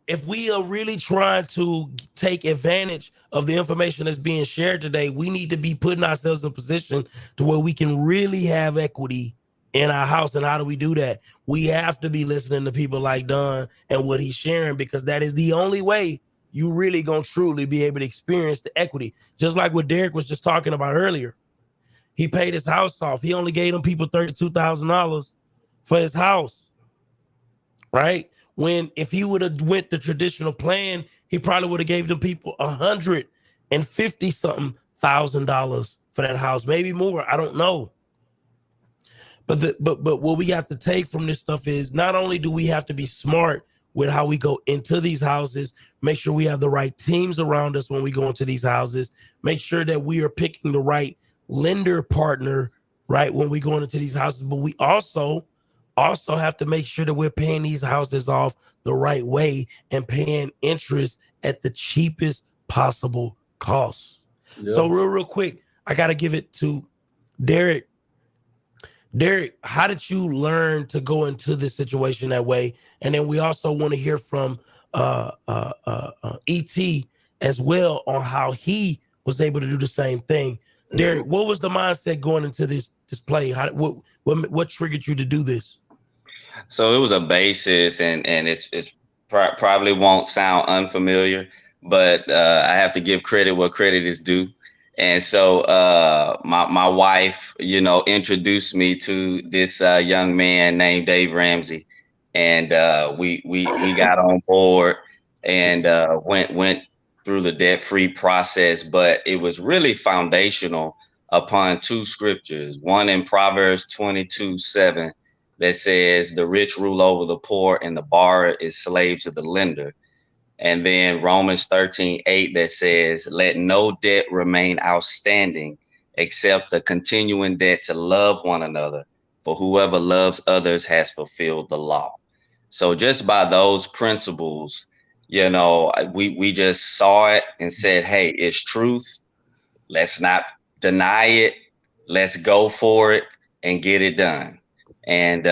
if we are really trying to take advantage of the information that's being shared today, we need to be putting ourselves in a position to where we can really have equity in our house. And how do we do that? We have to be listening to people like Don and what he's sharing, because that is the only way you really gonna truly be able to experience the equity. Just like what Derek was just talking about earlier. He paid his house off. He only gave them people $32,000 for his house, right? When if he would have went the traditional plan, he probably would have gave them people $150-something thousand for that house, maybe more. I don't know. But what we have to take from this stuff is not only do we have to be smart with how we go into these houses, make sure we have the right teams around us when we go into these houses, make sure that we are picking the right lender partner, right, when we go into these houses, but we also have to make sure that we're paying these houses off the right way and paying interest at the cheapest possible cost. Yep. So real quick, I got to give it to Derek. Derek, how did you learn to go into this situation that way? And then we also want to hear from ET as well on how he was able to do the same thing. Derek, what was the mindset going into this play? What triggered you to do this? So it was a basis, and it's probably won't sound unfamiliar, but I have to give credit where credit is due. And so my wife, introduced me to this young man named Dave Ramsey, and we got on board and went through the debt-free process. But it was really foundational upon 2 scriptures. One in Proverbs 22:7 that says, "The rich rule over the poor, and the borrower is slave to the lender." And then Romans 13:8 that says, "Let no debt remain outstanding except the continuing debt to love one another. For whoever loves others has fulfilled the law." So just by those principles, we just saw it and said, hey, it's truth. Let's not deny it. Let's go for it and get it done. And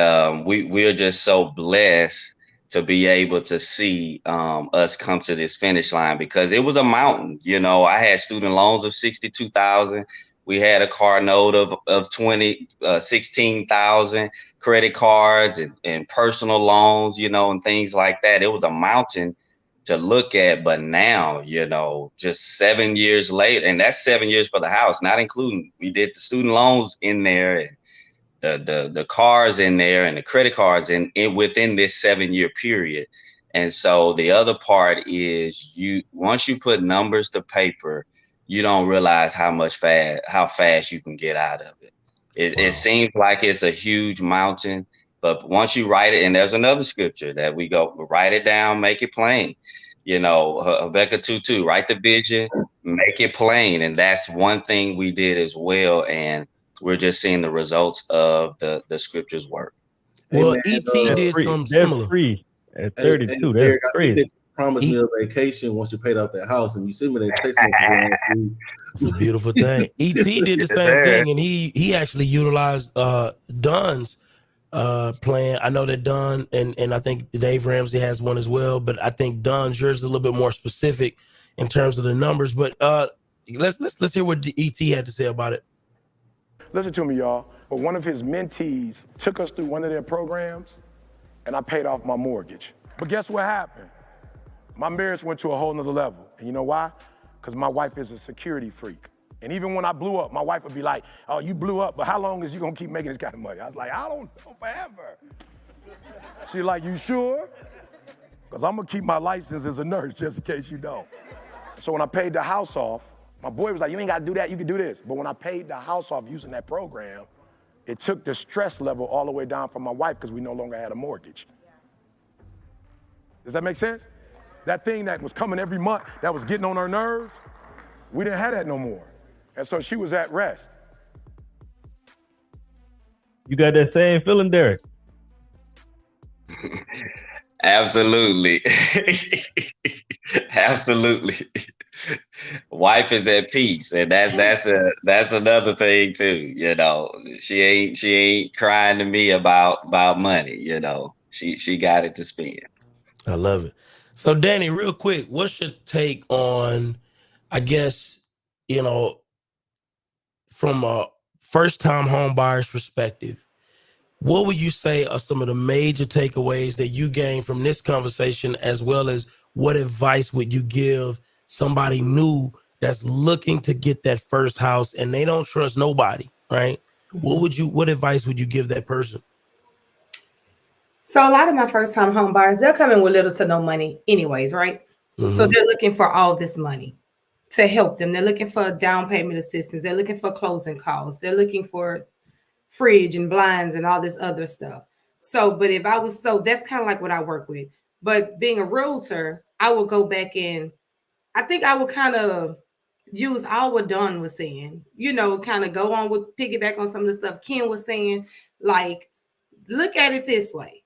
we're just so blessed to be able to see us come to this finish line, because it was a mountain. I had student loans of $62,000. We had a car note of $16,000, credit cards and personal loans, and things like that. It was a mountain to look at. But now, just 7 years later, and that's 7 years for the house, not including, we did the student loans in there, and the cars in there, and the credit cards in within this 7-year period. And so the other part is, once you put numbers to paper, you don't realize how fast you can get out of it. It seems like it's a huge mountain, but once you write it, and there's another scripture that we go, write it down, make it plain. Habakkuk 2:2, write the vision, make it plain. And that's one thing we did as well. And we're just seeing the results of the scriptures work. Well, ET did something similar. Free at 32. That's crazy. Promised me a vacation once you paid off that house, and you send me that text message. It's a beautiful thing. ET did the same thing, and he actually utilized Don's plan. I know that Don and I think Dave Ramsey has one as well, but I think Don's yours is a little bit more specific in terms of the numbers. But let's hear what ET had to say about it. Listen to me, y'all. But one of his mentees took us through one of their programs, and I paid off my mortgage. But guess what happened? My marriage went to a whole nother level. And you know why? Because my wife is a security freak. And even when I blew up, my wife would be like, "Oh, you blew up, but how long is you gonna keep making this kind of money?" I was like, "I don't know, forever." She's like, "You sure?" because I'm going to keep my license as a nurse just in case you don't. So when I paid the house off, my boy was like, you ain't got to do that, you can do this. But when I paid the house off using that program, it took the stress level all the way down for my wife because we no longer had a mortgage. Does that make sense? That thing that was coming every month, that was getting on her nerves, we didn't have that no more. And so she was at rest. You got that same feeling, Derek? Absolutely. Absolutely. Wife is at peace, and that's another thing too. You know, she ain't crying to me about money. You know, she got it to spend. I love it. So Danny, real quick, what's your take on, I guess, you know, from a first-time home buyer's perspective, what would you say are some of the major takeaways that you gained from this conversation, as well as what advice would you give somebody new that's looking to get that first house and they don't trust nobody, right? What advice would you give that person? So a lot of my first time home buyers, they're coming with little to no money anyways, right? Mm-hmm. So they're looking for all this money to help them. They're looking for down payment assistance. They're looking for closing costs. They're looking for fridge and blinds and all this other stuff. So that's kind of like what I work with. But being a realtor, I will go back in. I think I will kind of use all what Don was saying, you know, kind of go on with piggyback on some of the stuff Ken was saying. Like, look at it this way.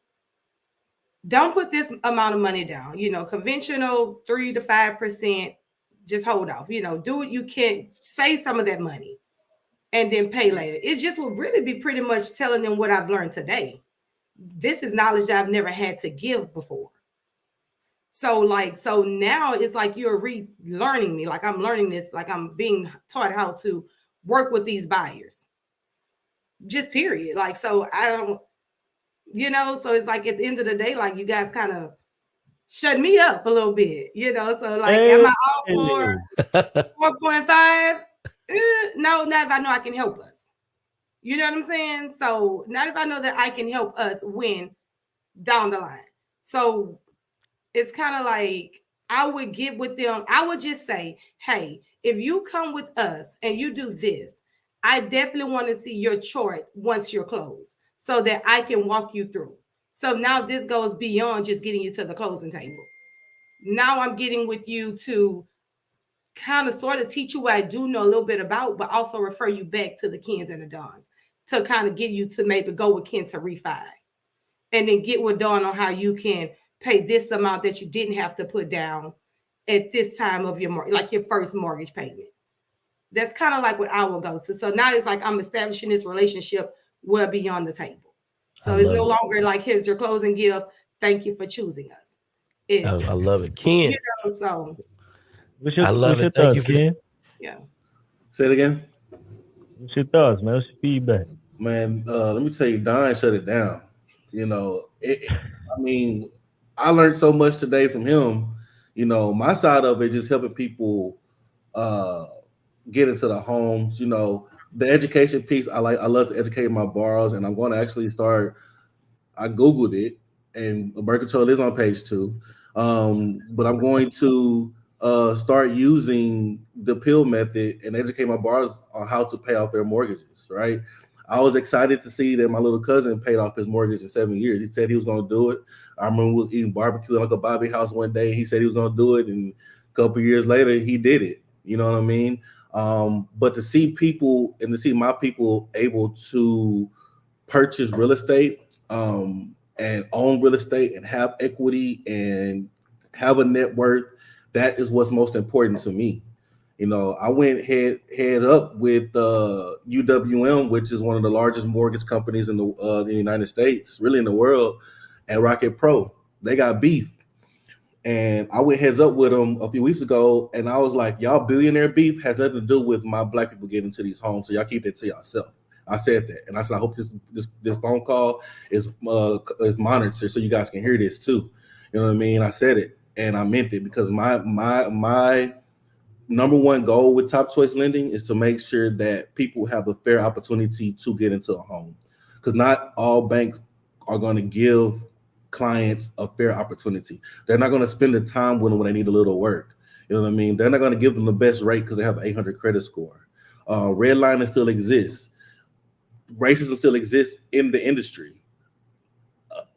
Don't put this amount of money down, you know, conventional 3 to 5%, just hold off, you know, do what you can, save some of that money and then pay later. It just will really be pretty much telling them what I've learned today. This is knowledge that I've never had to give before. So now it's like you're relearning me. Like I'm learning this, like I'm being taught how to work with these buyers. Just period. Like, so I don't, you know, so it's like at the end of the day, like you guys kind of shut me up a little bit, you know. So like, am I all for 4.5? No, not if I know I can help us. You know what I'm saying? So not if I know that I can help us win down the line. So it's kind of like I would get with them. I would just say, hey, if you come with us and you do this, I definitely want to see your chart once you're closed so that I can walk you through. So now this goes beyond just getting you to the closing table. Now I'm getting with you to kind of sort of teach you what I do know a little bit about, but also refer you back to the Kens and the Dons to kind of get you to maybe go with Ken to refi and then get with Dawn on how you can pay this amount that you didn't have to put down at this time of your like your first mortgage payment. That's kind of like what I will go to. So now it's like I'm establishing this relationship well beyond the table. So it's no longer like, here's your closing gift. Thank you for choosing us. I love it. Ken. You know, so I love it. Thank you for Ken. Yeah. Say it again. What's your thoughts, man? What's your feedback? Man, let me tell you, Don shut it down. You know, I mean, I learned so much today from him. You know, my side of it just helping people get into the homes. You know, the education piece. I love to educate my borrowers, and I'm going to actually start. I Googled it, and Mercantile is on page 2. But I'm going to start using the PIL method and educate my borrowers on how to pay off their mortgages. Right. I was excited to see that my little cousin paid off his mortgage in 7 years. He said he was going to do it. I remember we was eating barbecue at Uncle Bobby's house one day. He said he was going to do it. And a couple of years later, he did it. You know what I mean? But to see people and to see my people able to purchase real estate and own real estate and have equity and have a net worth, that is what's most important to me. You know, I went head up with UWM, which is one of the largest mortgage companies in the United States, really in the world, and Rocket Pro. They got beef. And I went heads up with them a few weeks ago, and I was like, y'all billionaire beef has nothing to do with my black people getting into these homes, so y'all keep it to yourself. I said that, and I said, I hope this phone call is monitored so you guys can hear this too. You know what I mean? I said it, and I meant it, because my number one goal with Top Choice Lending is to make sure that people have a fair opportunity to get into a home, because not all banks are going to give clients a fair opportunity. They're not going to spend the time with them when they need a little work. You know what I mean? They're not going to give them the best rate because they have an 800 credit score. Redlining still exists. Racism still exists in the industry.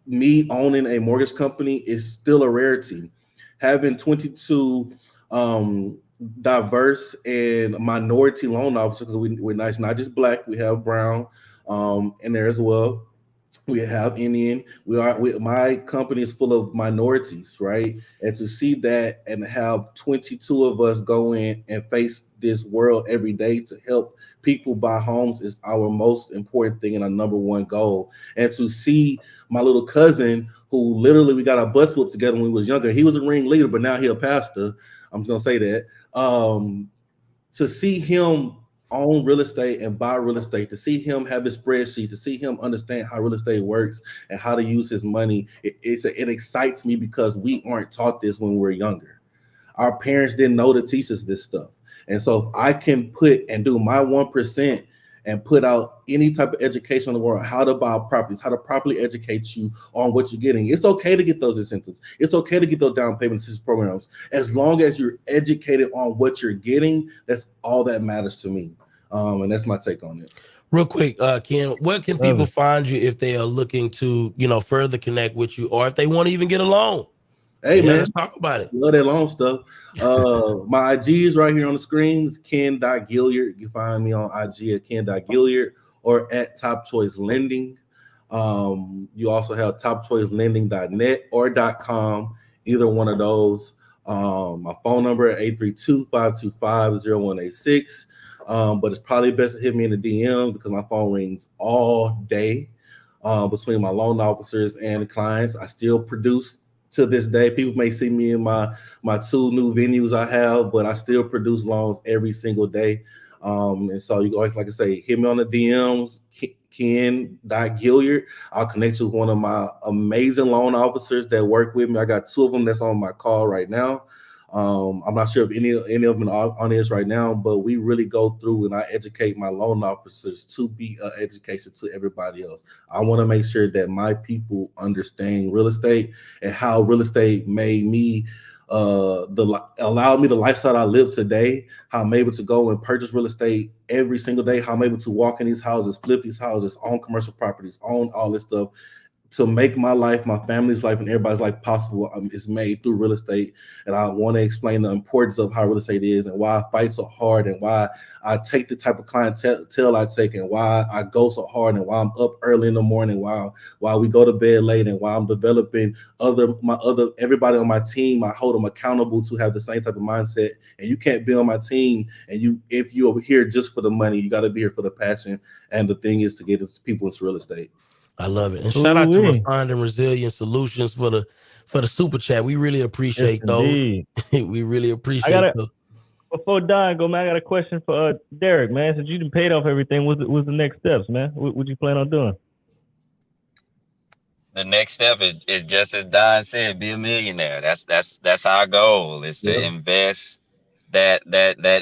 Me owning a mortgage company is still a rarity. Having 22 diverse and minority loan officers, because we're nice, not just Black, we have brown in there as well. We have Indian. My company is full of minorities, right? And to see that and have 22 of us go in and face this world every day to help people buy homes is our most important thing and our number one goal. And to see my little cousin, who literally we got our butts whooped together when we was younger. He was a ringleader, but now he's a pastor. I'm just gonna say that. To see him own real estate and buy real estate, to see him have his spreadsheet, to see him understand how real estate works and how to use his money, it excites me because we aren't taught this when we were younger. Our parents didn't know to teach us this stuff. And so if I can put and do my 1% and put out any type of education in the world, how to buy properties, how to properly educate you on what you're getting. It's okay to get those incentives. It's okay to get those down payment assistance programs. As long as you're educated on what you're getting, that's all that matters to me. And that's my take on it. Real quick, Ken, where can people find you if they are looking to, further connect with you, or if they want to even get a loan? Hey, man, let's talk about it. Love that loan stuff. My IG is right here on the screen. It's Ken.Gilliard. You can find me on IG at Ken.Gilliard or at Top Choice Lending. You also have topchoicelending.net or .com, either one of those. My phone number at 832-525-0186. But it's probably best to hit me in the DM because my phone rings all day between my loan officers and the clients. I still produce to this day. People may see me in my 2 new venues I have, but I still produce loans every single day. And so you go, like I say, hit me on the DMs, Ken.Gilliard. I'll connect you with one of my amazing loan officers that work with me. I got 2 of them that's on my call right now. I'm not sure if any of them are on this right now, but we really go through and I educate my loan officers to be an education to everybody else. I want to make sure that my people understand real estate and how real estate made me allowed me the lifestyle I live today, how I'm able to go and purchase real estate every single day, how I'm able to walk in these houses, flip these houses, own commercial properties, own all this stuff, to make my life, my family's life, and everybody's life possible is made through real estate. And I want to explain the importance of how real estate is and why I fight so hard and why I take the type of clientele I take and why I go so hard and why I'm up early in the morning, why we go to bed late, and why I'm developing everybody on my team. I hold them accountable to have the same type of mindset. And you can't be on my team if you're over here just for the money. You got to be here for the passion. And the thing is to get people into real estate. I love it. And shout out to Refined and Resilient Solutions for the super chat. We really appreciate those. We really appreciate those. Before Don go, man, I got a question for Derek, man. Since you done paid off everything, what's the next steps, man? What you plan on doing? The next step is just as Don said, be a millionaire. That's our goal, is to invest that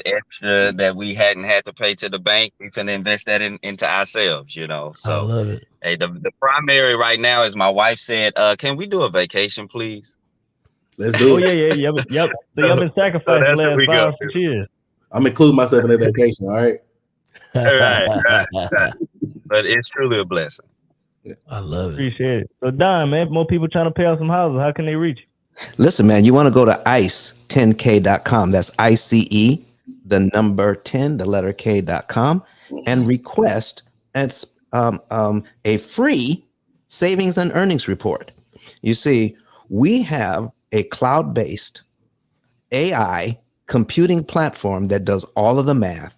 extra that we hadn't had to pay to the bank. We can invest that into ourselves, So I love it. Hey, the primary right now is my wife said, can we do a vacation, please? Let's do it. Yep. So y'all been sacrificing the last 5 years. I'm including myself in that vacation, all right? Right. But it's truly a blessing. I love it. Appreciate it. So Don, man, more people trying to pay off some houses. How can they reach you? Listen, man, you want to go to ICE10K.com. That's ICE, the number 10, the letter K.com, and request a free savings and earnings report. You see, we have a cloud-based AI computing platform that does all of the math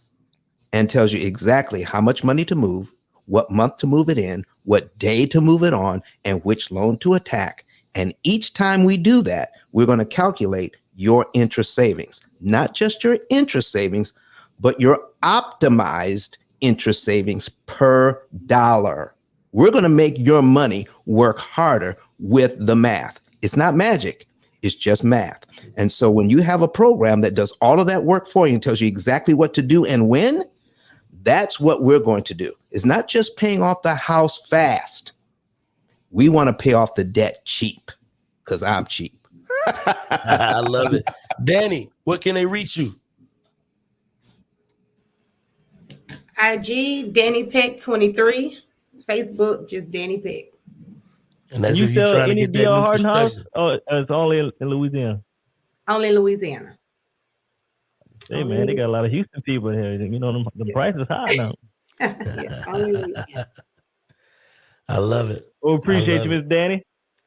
and tells you exactly how much money to move, what month to move it in, what day to move it on, and which loan to attack. And each time we do that, we're going to calculate your interest savings, not just your interest savings, but your optimized interest savings per dollar. We're going to make your money work harder with the math. It's not magic. It's just math. And so when you have a program that does all of that work for you and tells you exactly what to do and when, that's what we're going to do. It's not just paying off the house fast. We want to pay off the debt cheap because I'm cheap. I love it. Danny, what can they reach you? IG Danny Peck 23, Facebook just Danny Peck. And that's you if you're sell trying to any get that DR new Harden house? construction. Oh, it's only in Louisiana. Only in Louisiana. Hey man, they got a lot of Houston people in here. You know, the price is high now. Yeah, only in Louisiana. I love it. Well, appreciate you, it. Miss Danny.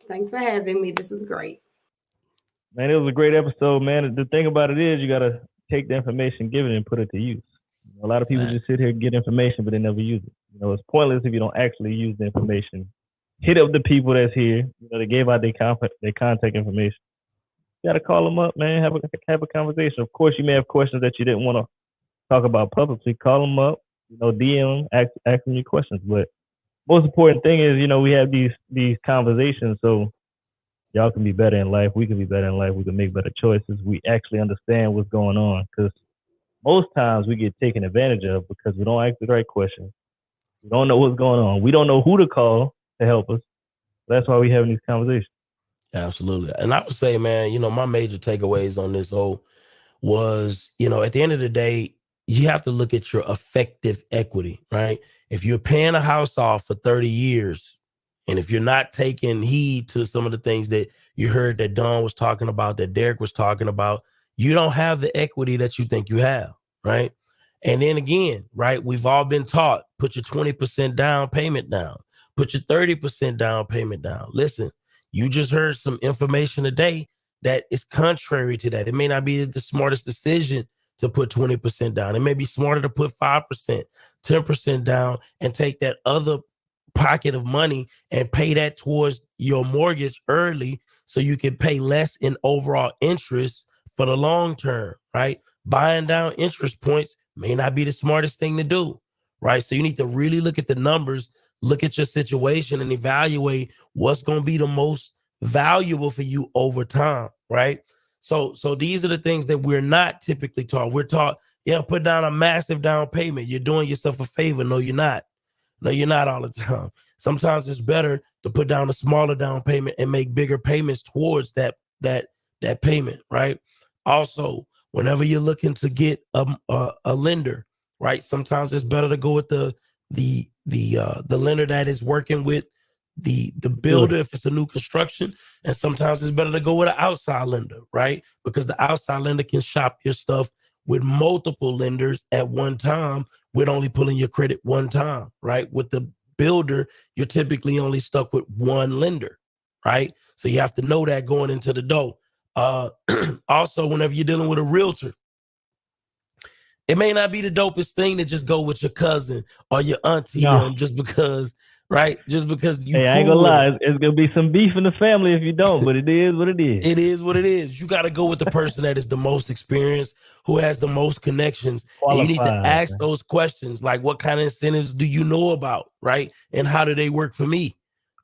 Thanks for having me. This is great. Man, it was a great episode, man. The thing about it is you got to take the information given and put it to use. A lot of people just sit here and get information, but they never use it. You know, it's pointless if you don't actually use the information. Hit up the people that's here. You know, they gave out their contact information. You got to call them up, man. Have a conversation. Of course, you may have questions that you didn't want to talk about publicly. Call them up. You know, DM them, ask them your questions. But most important thing is, you know, we have these conversations so y'all can be better in life. We can be better in life. We can make better choices. We actually understand what's going on, because most times we get taken advantage of because we don't ask the right questions. We don't know what's going on. We don't know who to call to help us. That's why we're having these conversations. Absolutely. And I would say, man, you know, my major takeaways on this whole was, you know, at the end of the day, you have to look at your effective equity, right? If you're paying a house off for 30 years, and if you're not taking heed to some of the things that you heard that Don was talking about, that Derek was talking about, you don't have the equity that you think you have, right? And then again, right, we've all been taught, put your 20% down payment down, put your 30% down payment down. Listen, you just heard some information today that is contrary to that. It may not be the smartest decision to put 20% down. It may be smarter to put 5%, 10% down and take that other pocket of money and pay that towards your mortgage early so you can pay less in overall interest for the long term, right? Buying down interest points may not be the smartest thing to do, right? So you need to really look at the numbers, look at your situation and evaluate what's going to be the most valuable for you over time, right? So these are the things that we're not typically taught. We're taught, yeah, put down a massive down payment. You're doing yourself a favor. No, you're not. No, you're not all the time. Sometimes it's better to put down a smaller down payment and make bigger payments towards that payment, right? Also, whenever you're looking to get a lender, right? Sometimes it's better to go with the lender that is working with the builder if it's a new construction, and sometimes it's better to go with an outside lender, right? Because the outside lender can shop your stuff with multiple lenders at one time with only pulling your credit one time, right? With the builder, you're typically only stuck with one lender, right? So you have to know that going into the door. Also, whenever you're dealing with a realtor, it may not be the dopest thing to just go with your cousin or your auntie them just because, right? Just because you Hey, I ain't gonna lie. It's gonna be some beef in the family if you don't, but it is what it is. It is what it is. You got to go with the person that is the most experienced, who has the most connections. And you need to ask those questions, like what kind of incentives do you know about, right? And how do they work for me,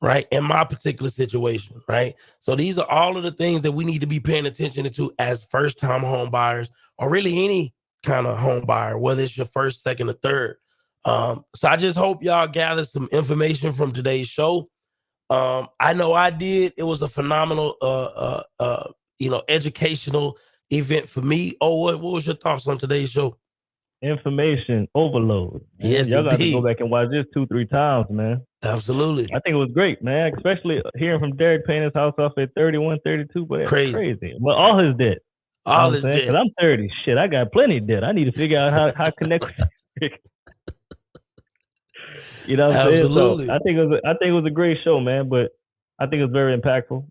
right? In my particular situation, right? So these are all of the things that we need to be paying attention to as first-time home buyers, or really any kind of home buyer, whether it's your first, second, or third. So I just hope y'all gather some information from today's show. I know I did. It was a phenomenal, educational event for me. Oh, what was your thoughts on today's show? Information overload. Man. Yes, y'all got to indeed. go back and watch this 2-3 times, man. Absolutely. I think it was great, man. Especially hearing from Derek paying his house off at 31, 32, but that's crazy. Well, all his debt. All his debt. Because I'm 30. Shit, I got plenty of debt. I need to figure out how to connect. You know what I'm saying? So I think it was a great show, man. But I think it was very impactful.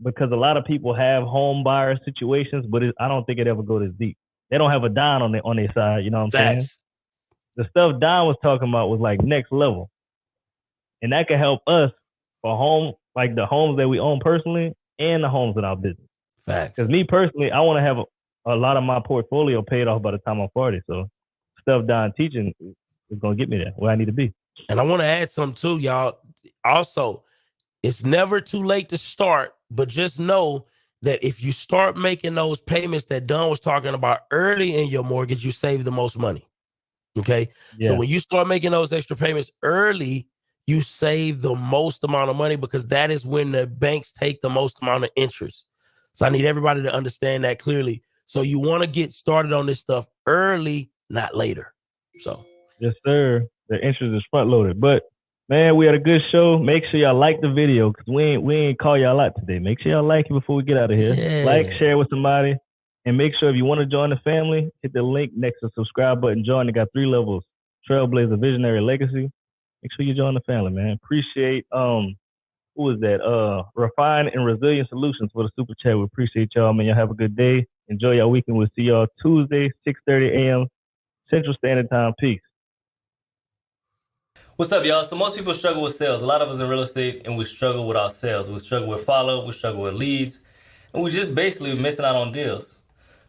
Because a lot of people have home buyer situations, but I don't think it ever go this deep. They don't have a dime on their side. You know what I'm saying? The stuff Don was talking about was like next level, and that can help us for home, like the homes that we own personally and the homes in our business. Facts. Because me personally, I want to have a lot of my portfolio paid off by the time I'm 40. So stuff Don teaching is gonna get me there where I need to be. And I want to add something too, y'all. Also, it's never too late to start, but just know that if you start making those payments that Don was talking about early in your mortgage, you save the most money. Okay. Yeah. So when you start making those extra payments early, you save the most amount of money because that is when the banks take the most amount of interest. So I need everybody to understand that clearly. So you want to get started on this stuff early, not later. So yes, sir. The interest is front loaded. But man, we had a good show. Make sure y'all like the video because we ain't call y'all out today. Make sure y'all like it before we get out of here. Yeah. Like, share with somebody, and make sure if you want to join the family, hit the link next to the subscribe button. Join. It got 3 levels: Trailblazer, Visionary, Legacy. Make sure you join the family, man. Appreciate who is that? Refine and Resilient Solutions for the super chat. We appreciate y'all, man. Y'all have a good day. Enjoy your weekend. We'll see y'all Tuesday, 6:30 a.m. Central Standard Time. Peace. What's up, y'all? So most people struggle with sales. A lot of us in real estate, and we struggle with our sales. We struggle with follow-up, we struggle with leads, and we just basically missing out on deals.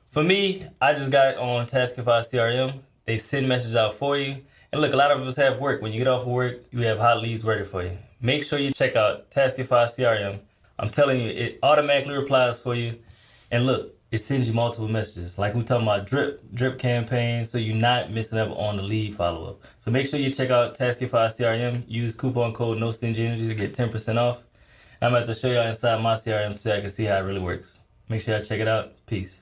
For me, I just got on Taskify CRM. They send messages out for you. And look, a lot of us have work. When you get off of work, you have hot leads ready for you. Make sure you check out Taskify CRM. I'm telling you, it automatically replies for you. And look, it sends you multiple messages. Like we're talking about drip campaigns, so you're not missing out on the lead follow-up. So make sure you check out Taskify CRM. Use coupon code No Stingy Energy to get 10% off. I'm about to show y'all inside my CRM so I can see how it really works. Make sure y'all check it out. Peace.